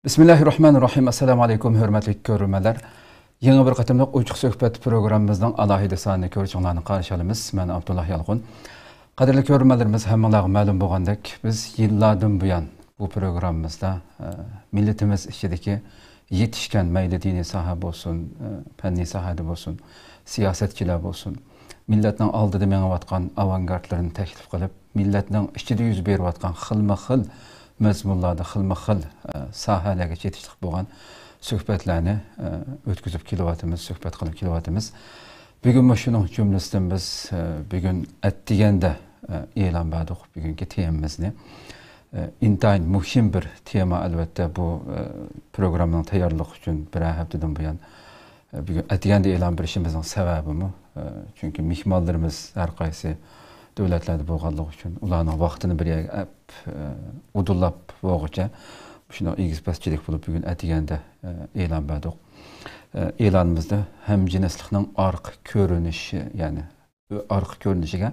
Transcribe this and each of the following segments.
Bismillahirrahmanirrahim. Assalamu alaykum, hörmətli görürmələr. Yeni bir qatımlıq Uyçuq Söhbət proqramımızdan alohida sonini ko'ruvchilarni qarshi olamiz. Men Abdullah Yalqun. Qadrli görürmələrimiz, hammalarga ma'lum bo'lgandek, biz yillardan buyon bu programmamizda millatimiz ichidagi yetishgan mayli diniy soha bo'lsin, fanniy sohada bo'lsin, siyosatchilar bo'lsin, millatning oldida mengayotgan avangardlarni taklif qilib, millatning ichida yuz berayotgan xilma-xil mazmunlarda xilma-xil sohalarga yetishlik bo'lgan suhbatlarni o'tkazib kelyapmiz, suhbat qilib kelyapmiz. Bugun shuning jumlasidan biz bugun atdiganda e'lon berdik bugungi temamizni. Intayin muhim bir tema, albatta bu programning tayyorligi uchun bir haftadan buyon bugun atdiganda e'lon berishimizning sababimi, chunki mehmonlarimiz har qaysi davlatlarda bo'lganligi uchun ularning vaqtini bir yerga udullab bo'g'icha shuni egizpaschilik bo'lib bugun atiganda e'lon berdik. E'lonimizda hamjinslikning orqa ko'rinishi, ya'ni orqa ko'rinishiga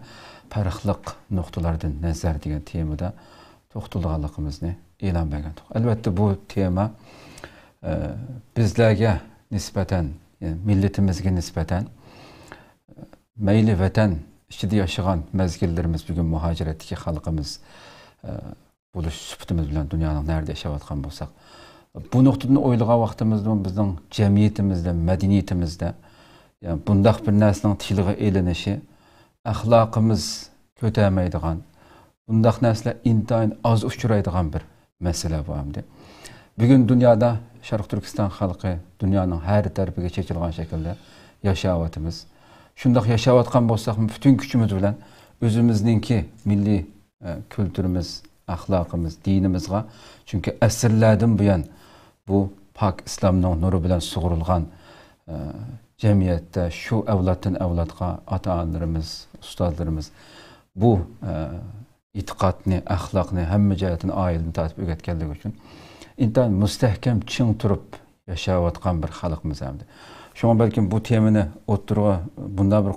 farqliq nuqtalardan nazar degan temada to'xtalganligimizni e'lon bergandik. Albatta bu tema bizlarga nisbatan, yani millatimizga nisbatan mayli vatan ichida yashagan mezgillarimiz, bugun muhojiratdagi xalqimiz bo'lish sifatimiz bilan dunyoning nerede yashayotgan bo'lsak, bu nuqtadan o'ylagan vaqtimizda bizning jamiyatimizda, madaniyatimizda, yani bundaq bir narsaning tilga elinishi, axloqimiz ko'tarmaydigan, bundaq narsalar intayin oz uchraydigan bir masala bu hamda. Bugun dunyoda Sharq Turkiston xalqi dunyoning har tarafiga chechilgan shaklda yashayotimiz. Shundoq yashayotgan bo'lsak, butun kuchimiz bilan o'zimizningki milliy kültürümüz, axloqimiz, dinimizga, chunki asrlardan buyon bu pok islomning nuri bilan sug'urilgan jamiyatda shu avloddan avlodga ota-onalarimiz, ustozlarimiz bu e'tiqodni, axloqni hamma jihatini oildan tortib o'rgatganligi uchun intayin mustahkam ching turib yashayotgan bir xalqmiz hamda. Shunga balkim bu temani o'ttirga bunday bir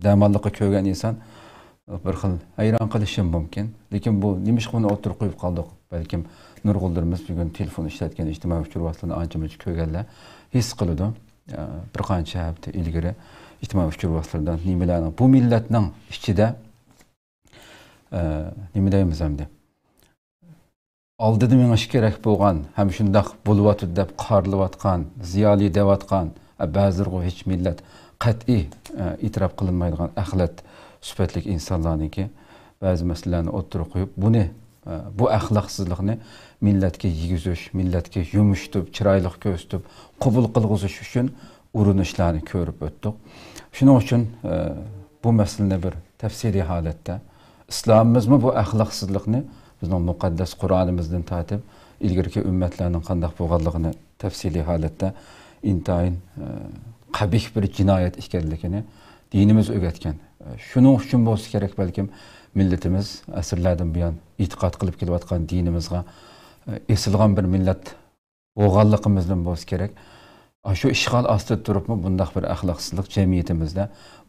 damalliqqa ko'rgan inson bir xil hayron qilishim mumkin. Lekin bu nimish buni o'tirib qo'yib qoldik. Balkim nurg'ullarimiz bugun telefon ishlatgan, ijtimoiy uchurvoslarni ancha-muncha ko'rganlar his qiladi. Bir qancha hafta ilgari ijtimoiy uchurvoslardan nimalarni bu millatning ichida nima deymiz hamda oldida mengish kerak bo'lgan, ham shundoq bo'lyapti deb qorilayotgan, ziyoli deyotgan, ba'zilari hech millat qat'iy e'tirof qilinmaydigan axlat sifatlik insonlarniki ba'zi masalalarni o'ttirib qo'yib, bu axloqsizlikni millatga yegizish, millatga yumishtirib, chiroyli ko'rsatib, qabul qilg'izish uchun urinishlarni ko'rib o'tdik. Shuning uchun bu masalani bir tafsiliy holatda islomimizmi bu axloqsizlikni bizning muqaddas Qur'onimizdan tortib ilgirki ummatlarning qanday bo'lganligini tafsiliy holatda intayin qabih bir jinoyat ekanligini dinimiz o'rgatgan. Shuning uchun bo'lsa kerak balkim millatimiz asrlardan buyon e'tiqod qilib kelayotgan dinimizga esilgan bir millat bo'lganligimizdan bo'lsa kerak. Shu ishg'ol ostida turibmi bunday bir axloqsizlik jamiyatimizda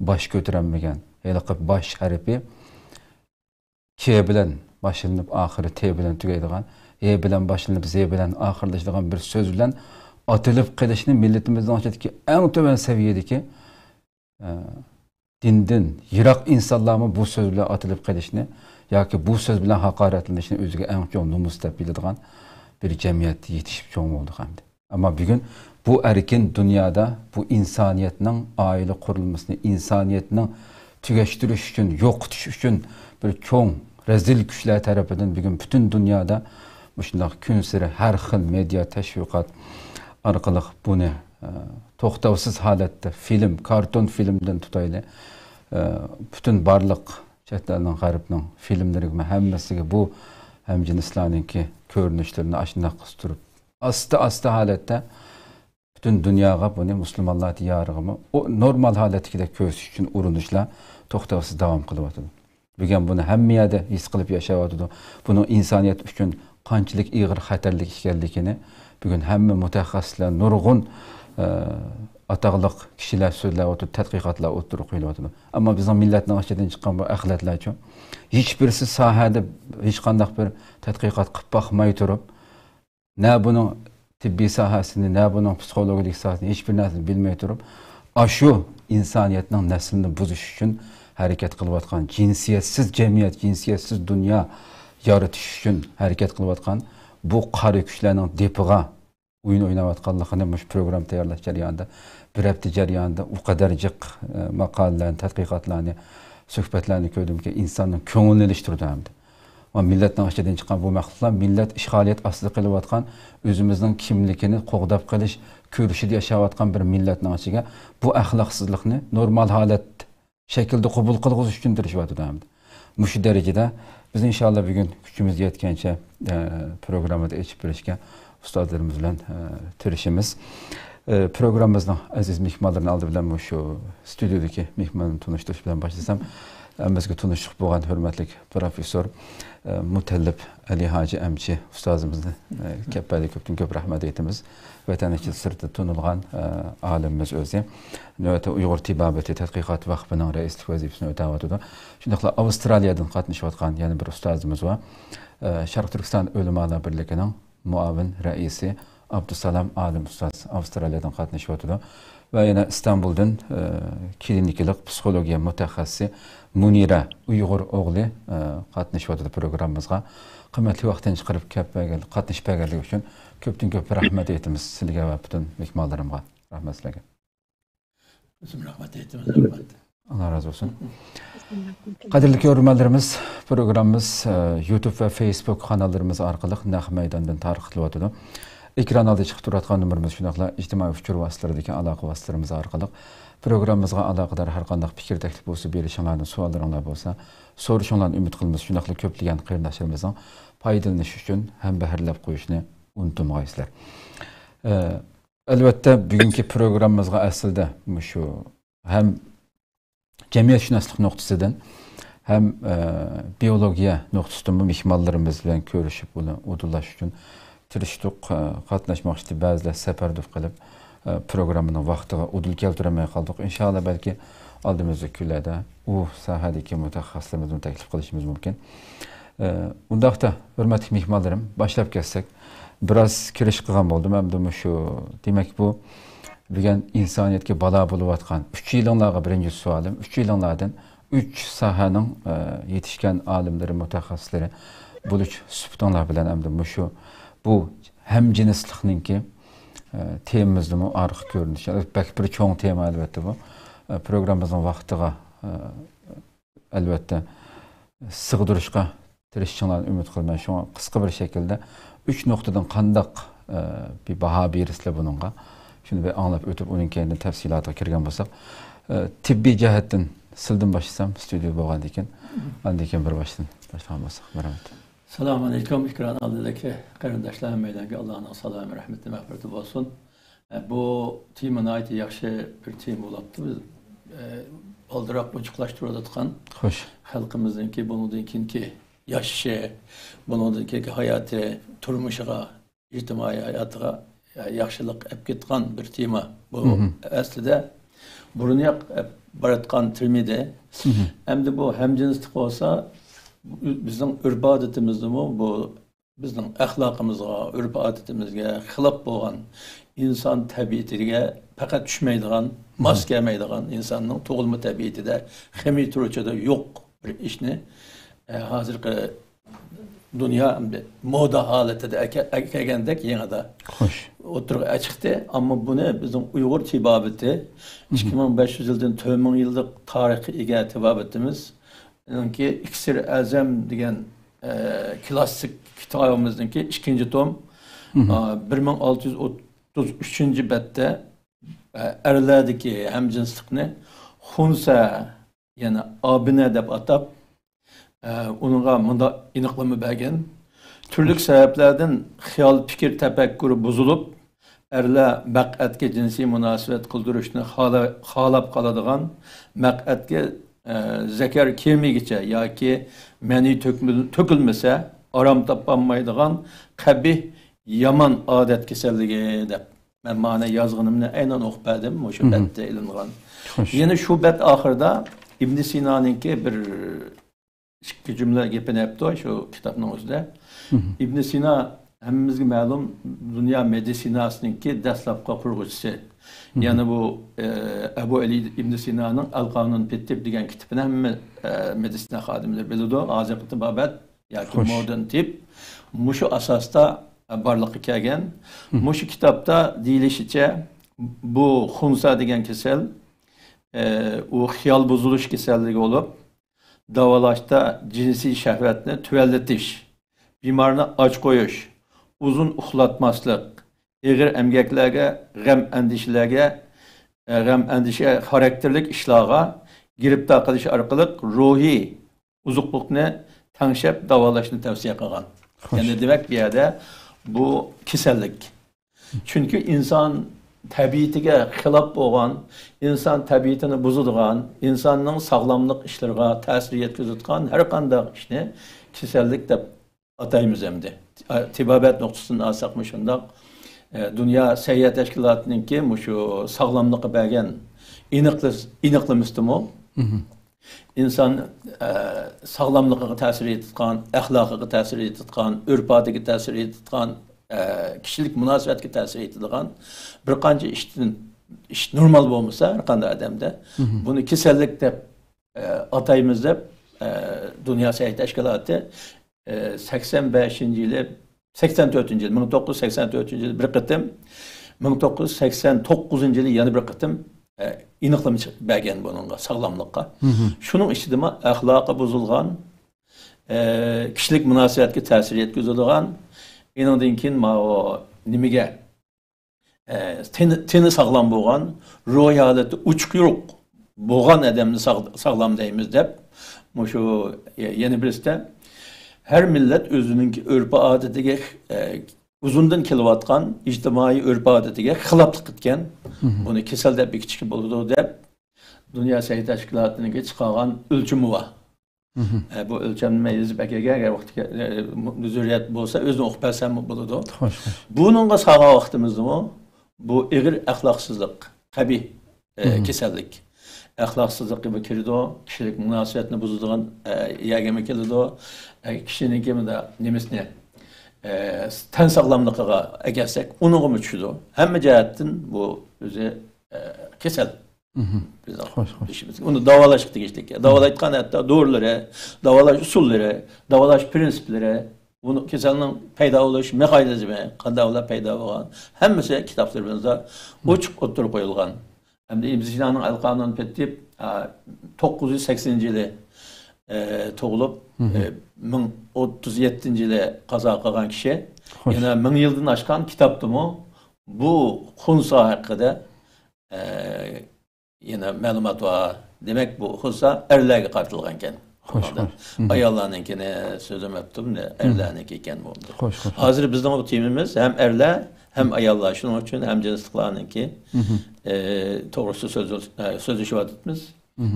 bosh ko'tarolmagan. Haliqib bosh harfi K bilan boshlanib oxiri T bilan tugaydigan, E bilan boshlanib Z bilan oxirlashadigan bir so'z bilan otilib qilishni millatimizning ichidagi eng to'van saviyadagi dindan yiroq insonlarni bu so'z bilan otilib qilishni yoki bu so'z bilan haqoratlanishni o'ziga eng cho'ng nomus deb biladigan bir jamiyat yetishib cho'ng bo'ldi hamda. Ammo bugun bu erkin dunyoda bu insoniyatning oila qurilmasini, insoniyatning tugashtirish uchun, yo'qotish uchun bir cho'ng rezil kuchlar tarafidan bugun butun dunyoda shunday kun sari har xil media tashviqot orqali buni to'xtovsiz holatda film, karton filmdan tutayli butun barliq chetlarning g'arbning filmlariga hammasiga bu hamjinslarningki ko'rinishlarini ashuna qistirib asta holatda butun dunyoga buni musulmonlar diyorig'imi normal holatda ko'rish uchun urinishlar to'xtovsiz davom qilyapti. Bugun buni hamma yerda his qilib yashayotdi. Buni insoniyat uchun qanchalik og'ir xatarlik ekanligini bugun hamma mutaxassislar, nurg'un ataqliq kishilar so'zlayotdi, tadqiqotlar o'ttirib qo'yiladi. Ammo bizning millatning ichidan chiqqan bu axlatlarcha hech birisi sohada hech qanday bir tadqiqot qilib boqmay turib ne bunun tibbi sahasını, ne bunun psikologik sahasını hiçbir narsani bilmey turib, aşu insaniyetin neslini buzuş üçün hareket kılıbatkan, cinsiyetsiz cemiyet, cinsiyetsiz dünya yaratish üçün hareket kılıbatkan, bu qari güçlerinin depiga oyun oynavatkanlıqını bu program tayyorlash jarayonida, bir hafta jarayonida u qadar jiq maqolalarni, tadqiqotlarni, suhbatlarni ko'rdimki, insonning ko'nglini ilishtirdi hamda. Va millatning ichidan chiqqan bu maxluqlar millat ishg'oliyat ostida qilayotgan, o'zimizning kimligini qo'g'dab qilish, ko'rishida yashayotgan bir millatning ichiga bu axloqsizlikni normal holat shaklda qabul qilg'izish uchun tirishyapti hamda. Mushu darajada biz inshaalloh bugun kuchimiz yetgancha programmada aytib berishga ustozlarimiz bilan tirishimiz. Programmamızın aziz mehmonlarini aldı bilan şu stüdyodaki mehmonlarni tanıştırış bilan başlasam, bizga tanışık bo'lgan hurmatli professor Mutallib Ali Hoji Amchi ustozimizni ko'pdan ko'p rahmat aytamiz. Vatan ichida sirda tunilgan olimimiz o'zi. Navbatda Uyg'ur tibobati tadqiqot vaqfining raislik vazifasini o'tayotdi. Shundaqla Avstraliyadan qatnashayotgan yana bir ustozimiz va Sharq Turkiston ulamolar birligining muavin raisi Abdusalam Alim ustoz Avstraliyadan qatnashyapti va yana Istanbuldan klinikalik psixologiya mutaxassisi Munira Uyg'ur o'g'li qatnashyapti programmamizga. Qimmatli vaqtdan chiqarib qatnashib berganligi uchun ko'pdan ko'p rahmat aytamiz sizlarga va butun mehmonlarimga. Rahmat sizlarga. Rahmat aytamiz. Allah razı olsun. Qadrli ko'ruvchilarimiz, programmamiz YouTube va Facebook kanallarimiz orqali naq maydondan tarqatilyapti. Ekran oldiga chiqib turadigan nomerimiz shunaqla ijtimoiy uchur vositalaridagi aloqa vositalarimiz orqali programmamizga aloqador har qanday fikr taklif bo'lsa, berishinglarni, savollaringlar bo'lsa, so'rashinglarni umid qilamiz. Shunaqla ko'plagan qarindoshlarimizning foydalanishi uchun ham bahrlab qo'yishni unutmaysizlar. Albatta bugungi programmamizga aslida shu ham cemiyatshunoslik nuqtasidan ham biologiya nuqtasidan bu mehmonlarimiz bilan ko'rishib, buni udulash uchun tirishdik, qatnashmoqchi ba'zilar safardof qilib programmaning vaqtiga udul keltirmay qoldik. Inshaalloh balki oldimizda kunlarda u sohadagi mutaxassislarimizni taklif qilishimiz mumkin. Undaqda hurmatli mehmonlarim, boshlab ketsak, biroz kirish qilgan bo'ldim. Hamda shu demak bu bugun insoniyatga balo bo'layotgan 3 yillarga birinchi savolim, 3 yillardan 3 sohaning yetishgan olimlari, mutaxassislari bo'lish suhbatlar bilan hamda shu bu hem cinslikninki temamizda mı arıq görünüş. Belki bir çoğun tema elbette bu. Programımızın vaqtiga elbette sığdırışqa tirişçilarni ümid qilman. Şuna qısqa bir şekilde 3 noktadan qandaq bir baha berisizlar bununğa. Şunu bir anlap ötüp onun kendini tafsilata kirgan bolsak, tibbi jihatdan sildan başlasam stüdyo bo'lgandan keyin, andan keyin bir başdan başlamoqsak. Merhamet. Selamun Aleyküm. Ekran aldığındaki kardeşlerim meydana Allah'ın salamı, rahmeti, mağfireti olsun. Bu temin ait yaxşı bir tem olaptı. Biz aldırak buçuklaştırılatkan halkımızdaki bununki yaşı, bununki hayatı, turmuşuğa, ictimai hayatıga yaxşılık hep gitkan bir tema. Bu aslında burunyak baratkan termide. Hem de bu hemcinslik olsa bizim örf adetimizde bu bizim ahlakımızga, örf adetimizge xilaf bolgan insan tabiatiga fakat düşmeydigan, mas gelmeydigan insanın tug'ilma tabiatida xemi turchada yo'q bir ishni hozirgi dünya moda holatida kelgandek yanada o'tirib chiqdi. Ammo buni bizim Uyg'ur tibobati 2500 yildan 2000 yillik tarixiy ega tibobatimiz ki İksir Azam degan klassik kitabımızdaki ikinci tom 1633 betde erlerdeki hemcinslikni xunsa yani abine deb atab onunla mında iniqlama bergen. Türlük sebeplerden xiyal fikir tefekkürü bozulup erler maq'atga jinsiy munosabat qildirishni xalab qoladigan maq'atga zekar kelmegiçe ya ki meni tökülmese aram tapanmaydigan qabih yaman adet keselligi deb men mana yazgınımni aynan o'qidim o'sha betda ilingan. Yine şu bet ahırda İbn Sina'nınki bir ikki cümle gapini yaptı şu kitapning o'zida. İbn Sina hammamizga ma'lum dunyo meditsinasininki dastlabki qurg'uvchisi. Yani bu Ebu Ali ibn Sina'nın Al-Qanun Pittib degan kitibini hamma meditsina xodimlari biladi. Hozir tibobat yoki modern tip mushu asosda barliqqa kelgan. Mushu kitobda deyilishicha bu xunsa degan kasal u xiyol buzilish kasalligi bo'lib, davolashda jinsiy shahvatni tuvallatish, bemorni och qo'yish, uzun uxlatmaslik, ağır emgeklerge, gam endişe karakterlik işlağa girip takılış arkalık ruhi uzuklukni tanışıp davalaşını tavsiye kılgan. Yani demek bir yerde bu kesellik. Çünkü insan tabiatine xilaf olan, insan tabiatini buzulgan, insanın sağlamlık işlerine tesir yetkizitgan her kandak işini kesellik de atayımız emdi. Tibabet noktasını asakmışındak. Dünya Seyyah Teşkilatı'nınki şu sağlamlığı belgen iniqli müslüman. İnsan sağlamlığı tesir etkan, ahlakı tesir etkan, ürpatı tesir etkan, kişilik münasebetki tesir etkan bir qancha iş normal olmasa her qanday adamda bunu kesellik deb atayımız deb Dünya Seyyah Teşkilatı 85 yılı 84 yıl, 1984 yıl bir kıtım, 1989 yılı yana bir kıtım iniqlim bergen bununla, sağlamlıqqa. Şunun içinde ahlakı bozulgan, kişilik münasebetki tesir etkizilgan, inandan keyin o nimige teni sağlam bolgan, ruh haleti uçkuyuq bolgan adamni sağlam deymiz deb, şu yeni biriste her millet özünün örpü adetiga uzundan kelyapkan ijtimoiy örpü adetiga xiloflik qilgan, buni kesel deb bekitishga bo'ladi deb Dünya Seyyah Teşkilatı'nın chiqargan o'lchami bor. Bu o'lchamni yozib akaga agar vaqtga zurriyat bo'lsa o'zini o'qib bersam bo'ladi. Buningga sog'a vaqtimizmi bu ig'ir axloqsizlik, qabih kasallik. Ahlaksızlık gibi kirdi, kişilik münasebetini bozulduğun yegeme kirdi, kişinin kiminde nemesine ten sağlamlığa egersek, onu mu çüdü? Hem cihetten bu özü kesel. Onu davalaşıktık işte. Davalaştıkan hatta doğruları, davalaş usulleri, davalaş prensipleri, bunu keselinin peyda oluş mekanizmi, kandavla peyda olan, hemmisi kitaplarımızda uçuk oturup koyulgan. Hem de İbn Sina'nın Al-Qanun Pittib 980 yılı doğulup 1037 yılı qaza qilgan kişi. Yani 1000 yıldan aşkan kitaptı mı bu xunsa hakkında yine malumat var. Demek bu xunsa erlerge qartılgan eken. Ayollarninkini sözüm ettim de erlerninki eken oldu. Hazır bizden bu timimiz hem erler hem ayollar şunun için hem cinsliklarninki doğrusu sözleşip etimiz.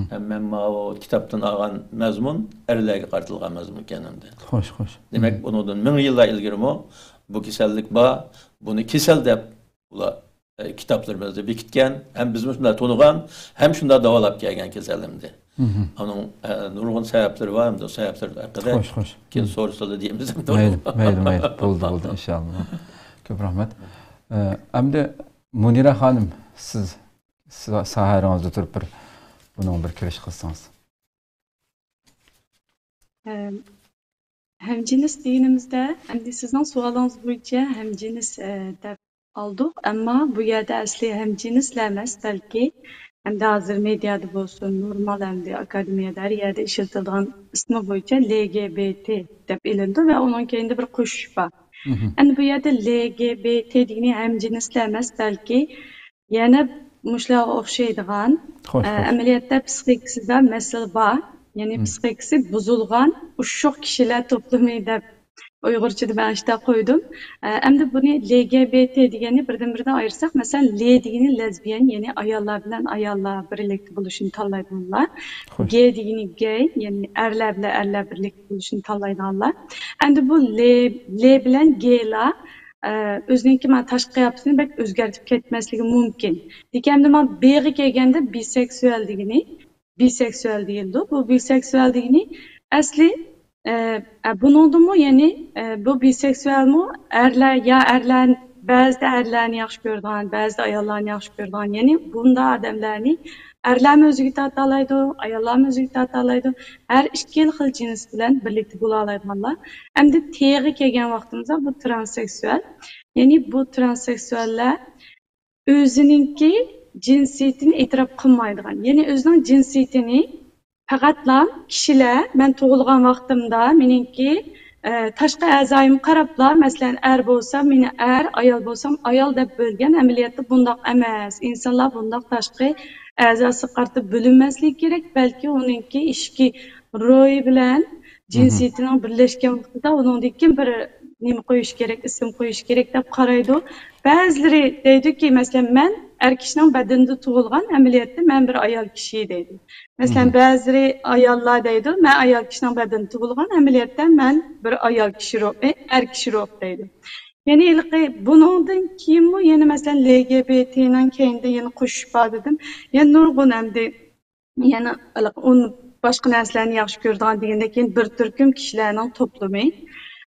Hem o kitaptan algan mezmun erlerge qartılgan mezmun keninde. Demek bunun 1000 yıllar ilgiri bu kesellik var. Bunu kesel dep kitaplarımızda bekitken hem bizim şunda tonugan hem şunda davalap gelgen keselimdi. Onun nurgun sebepleri var mı? O sebepler hakkında kim sorsa da diyemiz. Mayli. Buldu inşallah. Köp rahmet. Hem de Munira Hanım siz saharanızda durup bunun bir kiriş kılsanız. Hemcins dinimizde, hem sizden sualınız boyunca hemcins aldık ama bu yerde asli hemcinslemez belki hem de hazır medyada olsun, normal hem de akademiyada her yerde işletilen ismi boyunca LGBT dep ilindi ve onun kendi bir kuş var. Yani bu yerde LGBT dini hemcinslemez belki yani muşlağa okşaydıgan ameliyatta psikolojisinde mesele var. Yani psikolojisi bozulgan uşak kişiler toplumu dep Uygurçada ben işte koydum. Hem de bunu LGBT diyeni birden ayırsak, mesela L diyeni lezbiyen, yani ayarlar bilen ayarlar birlikte buluşun tallaydanlar. G diyeni gay, yani erler bilen erler birlikte buluşun tallaydanlar. Hem de bu L bilen G'la özününki ben taşqı yapısını belki özgertip ketmesliği mümkün. Dikemde ben B'ye gelgende biseksüel diyeni, biseksüel değildi. Bu biseksüel diyeni asli Bunundumu yani bu biseksüel mi? Erler ya erler bazı erlerini yaxşı gördiğin, bazı ayollarını yaxşı gördiğin. Yani bunda adamlarni erler özüge tartalaydı, ayollar özüge tartalaydı. Her iki xil cins bilen birlikte bulalaydılar. Hem de teğe kelgen vaqtimizda bu transseksüel. Yani bu transseksüeller özününki cinsiyetini e'tirof qilmaydigan. Yani özünün cinsiyetini faqatla kishilar men tug'ilgan vaqtimda meningki tashqi a'zoyim qarablar, masalan er bo'lsam meni er, ayol bo'lsam ayol deb bo'lgan. Amaliyotda bundoq emas. Insonlar bundoq tashqi a'zosi qartib bo'linmasligi kerak, balki uningki ishki ro'yi bilan cinsiyetining birlashgan vaqtida uningdagi bir nima qo'yish kerak, ism qo'yish kerak deb qaraydi. Ba'zilari deydiki, masalan men er kishining badanida tug'ilgan, amaliyotda men bir ayol kishi deydi. Masalan ba'zilari ayollar deydi, men ayol kishining badanida tug'ilgan, amaliyotda men bir ayol kishi er kishi deydi. Yani bundan kiyimi yani masalan LGBT'nin kendi yani qo'shib dedim. Yani nurg'un hamda yani onu başqa narsalarni yaxshi ko'radigan deganda keyin bir turkum kishilarning to'plami.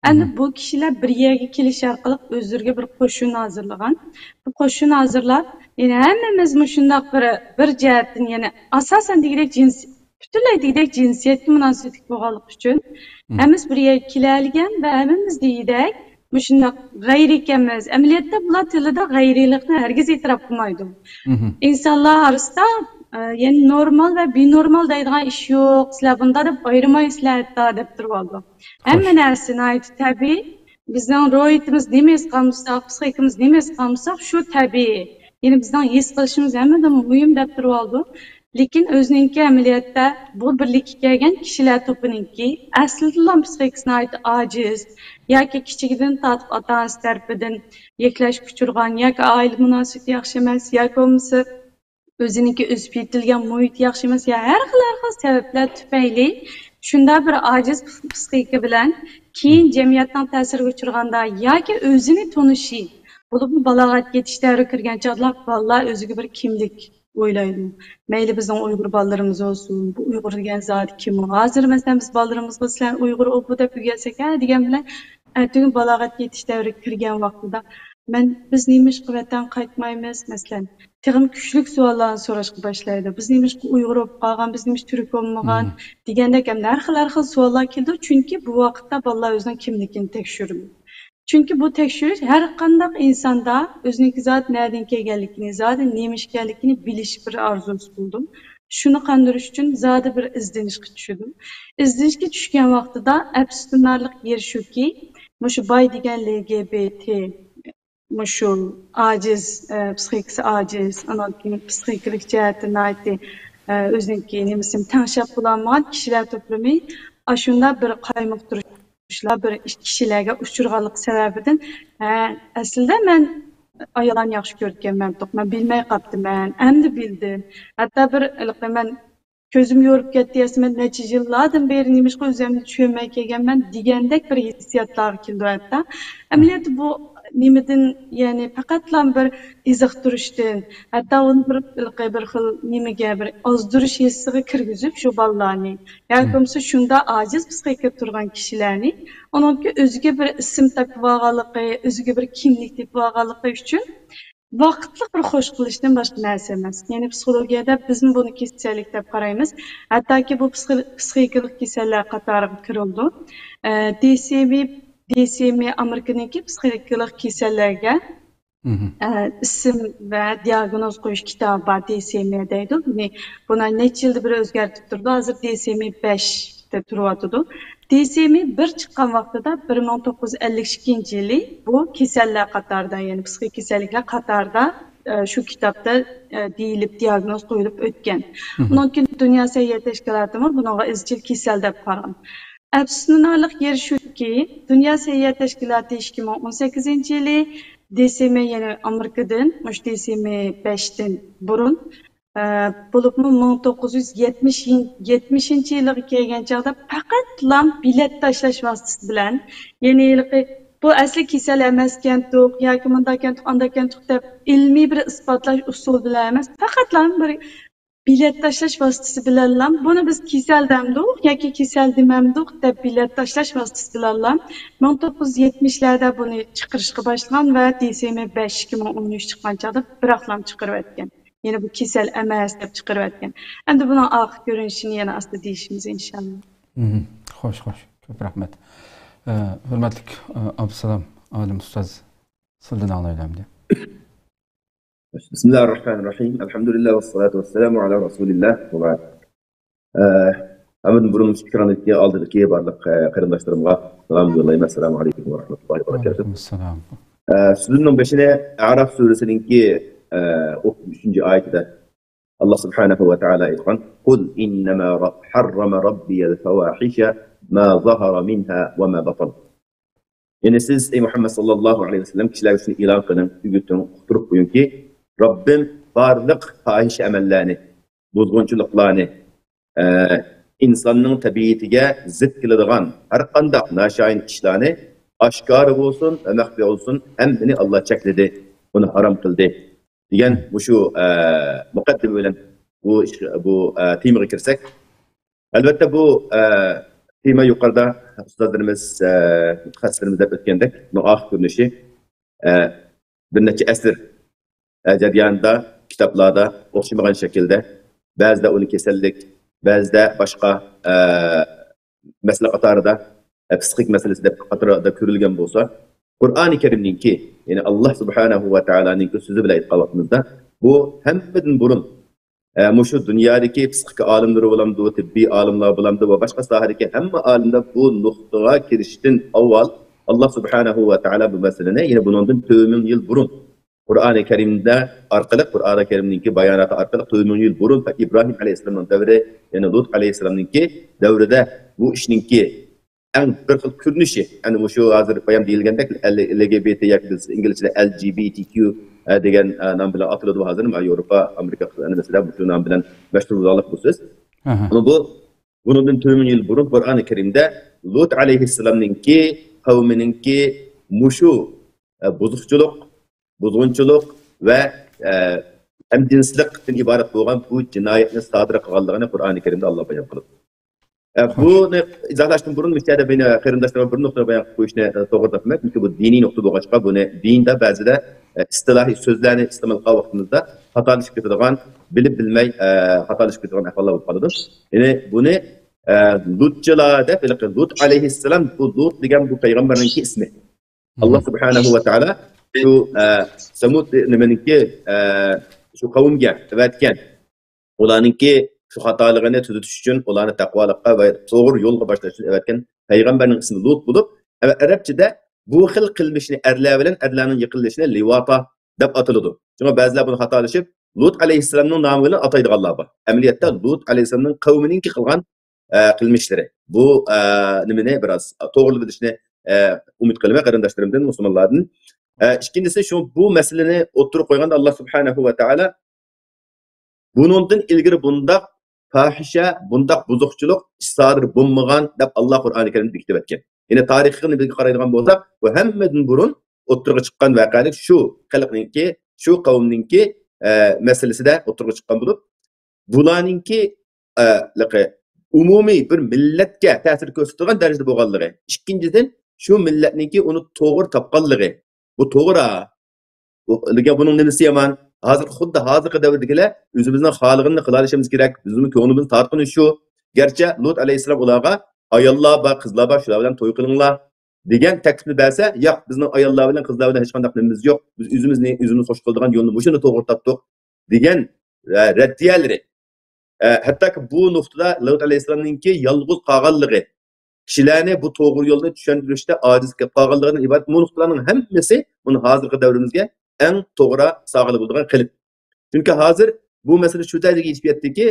Endi bu kishilar bir yerga kelish orqali o'zlariga bir qo'shin hozirlagan. Bu qo'shin hozirlab, yani hammamiz shundoq bir jihatdan yani asosan degidek butunlay degidek jinsiyatga munosabatli bo'lganlik uchun hammamiz bir yerga keladigan va hammamiz degidek shundoq g'ayri ekanmiz. Amaliyotda bular tilida g'ayrilikni hargiz e'tirof qilmaydi. İnsanlar orasida yani normal ve binormal deydigan ish yo'q. Sizlar bunda deb ayirmaysizlar deb turib oldi. Hamma narsani aytib tabiiy. Bizning ro'yitimiz nimiz qolmasa, psixikamiz nimiz qolmasa, shu tabiiy. Yani bizning his qilishimiz hammadan muhim deb turib oldi. Lekin o'zininki amaliyotda bu birlikka kelgan kishilar to'pininki aslida psixikasini ojiz yoki kichigidan tortib ota-onasi tarafidan yeklash kuchirgan yoki oila munosabati yaxshi emas yoki bo'lmasa o'zininki o'sib yetilgan muhit yaxshi emas ya har xil sabablar tufayli shunda bir ojiz psixika bilan keyin jamiyatning ta'siriga uchraganda yoki o'zini tonishi bo'lib balog'atga yetishga kirgan chog'lar bolalar o'ziga bir kimlik o'ylaydi. Mayli bizning Uyg'ur bolalarimiz olsun, bu Uyg'ur degan zot kim? Hozir masalan biz bolalarimizga sizlar Uyg'ur o'qib deb o'rgatsak degan bilan ertaga balog'atga yetish davriga kirgan vaqtida biz nima ish qilib qaytmaymiz masalan Tig'im kuchlik savollarni so'rashga boshlaydi. Biz nima Uyg'ur bo'lib qolgan, biz nima turk bo'lmagan degandek har xil savollar keldi. Chunki bu vaqtda bolalar o'zining kimligini tekshirdi. Chunki bu tekshirish har qanday insonda o'zining zot nerdan kelganligini, zoti nima ekanligini bilish bir orzusi bo'ldi. Shuni qandirish uchun zodi bir izlanishga tushdim. Izlanishga tushgan vaqtida afsuslanarli yer shuki, shu boy degan LGBT şu aciz, psixikasi aciz, anakin psixikalik jihatdan aytdi, o'zininki nimasini tanishab bo'lolmagan kishilar to'plami ashunda bir qaymoqtirishlar bir kishilarga uchirganlik sababidan aslida men ayollarni yaxshi ko'rganman, men bilmay qolibdiman, endi bildim. Hatto bir men ko'zim yorib ketdi, men necha yillardan beri nimashqa o'zimni tushunmay kelganman degandek bir hissiyotlar keldi hatta. Amaliyotda bu nimadan yani faqatlam bir izoh turishdan hatto uni bir xil nimaga bir ozdirish hissiga kirgizib shu bolalarni yoki bo'lmasa shunda ojiz psixika turgan kishilarni uningki o'ziga bir ism topib olganligi, o'ziga bir kimlik topib olganligi uchun vaqtli bir xo'sh qilishdan boshqa narsa emas. Ya'ni psixologiyada biz buni kasallik deb qaraymiz. Hattoki bu psixikalik kasallar qatoriga kirildi. DSM Amerikadagi psixikalik kasallarga ism va diagnoz qo'yish kitobi bor DSM deydi. Buni necha yilda bir o'zgartib turdi. Hozir DSM 5 deb turyapti. DSM bir chiqqan vaqtida 1952 yili bu kasallar qatorida, ya'ni psixik kasalliklar qatorida shu kitobda deyilib diagnoz qo'yilib o'tgan. Undan keyin Dunyo sog'liqni tashkiloti bunga izchil kasal deb qaragan. Afsuslanarli yer shuki, Dunyo sog'liqni tashkiloti 2018 yili DSM ya'ni Amerikadan, DSM 5dan burun bo'libmi 1970 yilga kelgan chog'da faqat bilet tashlash vositasi bilan, ya'ni bu asli kasal emaskan to'q yoki bundakan to'q andakan to'q deb ilmiy bir isbotlash usuli bilan emas, faqat bir bilet tashlash vositasi bilan buni biz kasal demdik yoki kasal demamdik deb bilet tashlash vositasi bilan 1970'larda buni chiqarishga boshlagan va DSM-5 2013 chiqqan chog'da biroqlam chiqarib o'tgan. Yine bu kasal emas deb chiqarib o'tgan. Endi buni oxir ko'rinishini yana asta deyishimiz inshaalloh. Xo'sh, ko'p rahmat. Hurmatli Abdusalom olim ustoz, sizdan anglaylamdi. بسم الله الرحمن الرحيم الحمد لله والصلاة والسلام على رسول الله وبعد أمد برون شكرا لك ألدك بارلق قرنداشlarımga selam yollayım. Assalamu aleykum ve rahmetullahi ve berekatuhu. Selam. Sözünün beşine Araf suresinin 33. ayetinde Allah subhanahu ve teala aytgan Kul innema harrama rabbiyel fevahişe ma zahara minha ve ma batan. Yani siz ey Muhammed sallallahu aleyhi ve sellem kişiler için ilan kılın, ügütün, kuturup buyun ki Rabbim barlık fahiş emellerini, bozgunçuluklarını, insanın tabiitige zıt kıladigan her kandak naşayin işlerini aşkar olsun ve mehbi olsun hem beni Allah çekledi, onu haram kıldı. Diyen bu şu mukaddim bilen bu temaga kirsek. Elbette bu tema yukarıda ustazlarımız, mütexessislerimiz deb ötkendek, bu ahir görünüşü bir neçe esir jarayonida kitaplarda o'xshamagan shaklda ba'zida uni kasallik ba'zida boshqa masala qatorida psixik masalasi deb qatorida ko'rilgan bo'lsa Qur'oni Karimninki ya'ni Alloh subhanahu va taoloning so'zi bilan aytgan vaqtimizda bu hammadan burun mushu dunyodagi psixik olimlar bo'lamdi, tibbiy olimlar bo'lamdi va boshqa sohadagi hamma olimlar bu nuqtaga kirishdan avval Alloh subhanahu va taolo bu masalani ya'ni bundan 4 yil burun Qur'oni Karimda orqali Qur'oni Karimninki bayonoti orqali 4 yil burun İbrahim alayhissalomning davri, ya'ni Lut alayhissalomninki davrida bu ishninki eng bir xil ko'rinishi, ya'ni shu hozir bayam deyilgandek LGBT yoki biz inglizchada LGBTQ degan nom bilan atiladi hozir Yevropa, Amerika qit'alarida bu nom bilan mashhur bo'lib bu so'z. Bu bundan 4 yil burun Qur'oni Karimda Lut alayhissalomninki qavmininki mushu buzuqchilik buzg'unchilik va hamjinslikdan iborat bo'lgan bu jinoyatni sodir qilganligini Qur'oni Karimda Alloh bayon qildi. Buni izohlashdan burun mishada beni qarindoshlarga bir nuqta bayon qilib qo'yishni to'g'ri topmayman, chunki bu diniy nuqta bo'lg'achqa buni dinda ba'zida istilohiy so'zlarni iste'mol qilgan vaqtimizda xatolashib ketadigan, bilib bilmay xatolashib ketadigan ahvollar bo'lib qoladi. Ya'ni buni Lutchilarda Lut alayhissalom bu Lut degan bu payg'ambarning ismi. Alloh subhanahu va taolo şu Samud nimeniki şu kavimga evatgan ularninki şu xatoligini tuzatish uchun ularni taqvolikqa va to'g'ri yo'lga boshlash uchun evatgan payg'ambarning ismi Lut bo'lib, arabchada bu xil qilmishni erlar bilan erlarning yiqilishini livata deb atiladi. Çünkü ba'zilar buni xatolashib Lut alayhissalomning nomi bilan ataydiganlar bor. Amaliyotda Lut alayhissalomning qavmininki qilgan qilmishlari. Bu nimani biroz to'g'ri bilishni umid qilaman qarindoshlarimdan, musulmonlardan. İkincisi şu bu meseleni oturup koygan Allah subhanahu ve taala bunundan ilgiri bundaq fahişe, bundaq buzukçuluk sodir bulmagan deb Allah Qur'oni Karimda diktab etgan. Yine tarixini biz qaraydigan bo'lsak, bu hammadan burun oturuğa chiqqan voqealik shu xalqninki, shu qavmninki meselesida oturuğa chiqqan bo'lib, bularninki umumiy bir millatga ta'sir ko'rsatadigan darajada bo'lganligi. Ikkinchidan shu millatninki uni to'g'ri topganligi. Bu to'g'ri. Bunun nimasi yomon? Hozir xuddi hozirgi davrdagilar o'zimizning xohlig'ini qila olishimiz kerak. Bizning ko'nglimiz tortqini shu. Garchi Lut alayhissalom ularga ayollar va qizlar bor, shular bilan to'y qilinglar degan taklifni bersa, yo'q, bizning ayollar bilan qizlar bilan hech qanday nimamiz yo'q. Biz o'zimizni xo'sh qiladigan yo'lni mushuni to'g'ri topdik degan raddiyalari. Hattoki bu nuqtada Lut alayhissalomninki yolg'iz qolganligi kishilarni bu to'g'ri yo'lda tushuntirishda ojiz qolganligidan iborat bu nuqtalarning hammasi buni hozirgi davrimizga eng to'g'ri sog'ili bo'lgan qilib. Chunki hozir bu masala shu darajaga yetib ketdiki,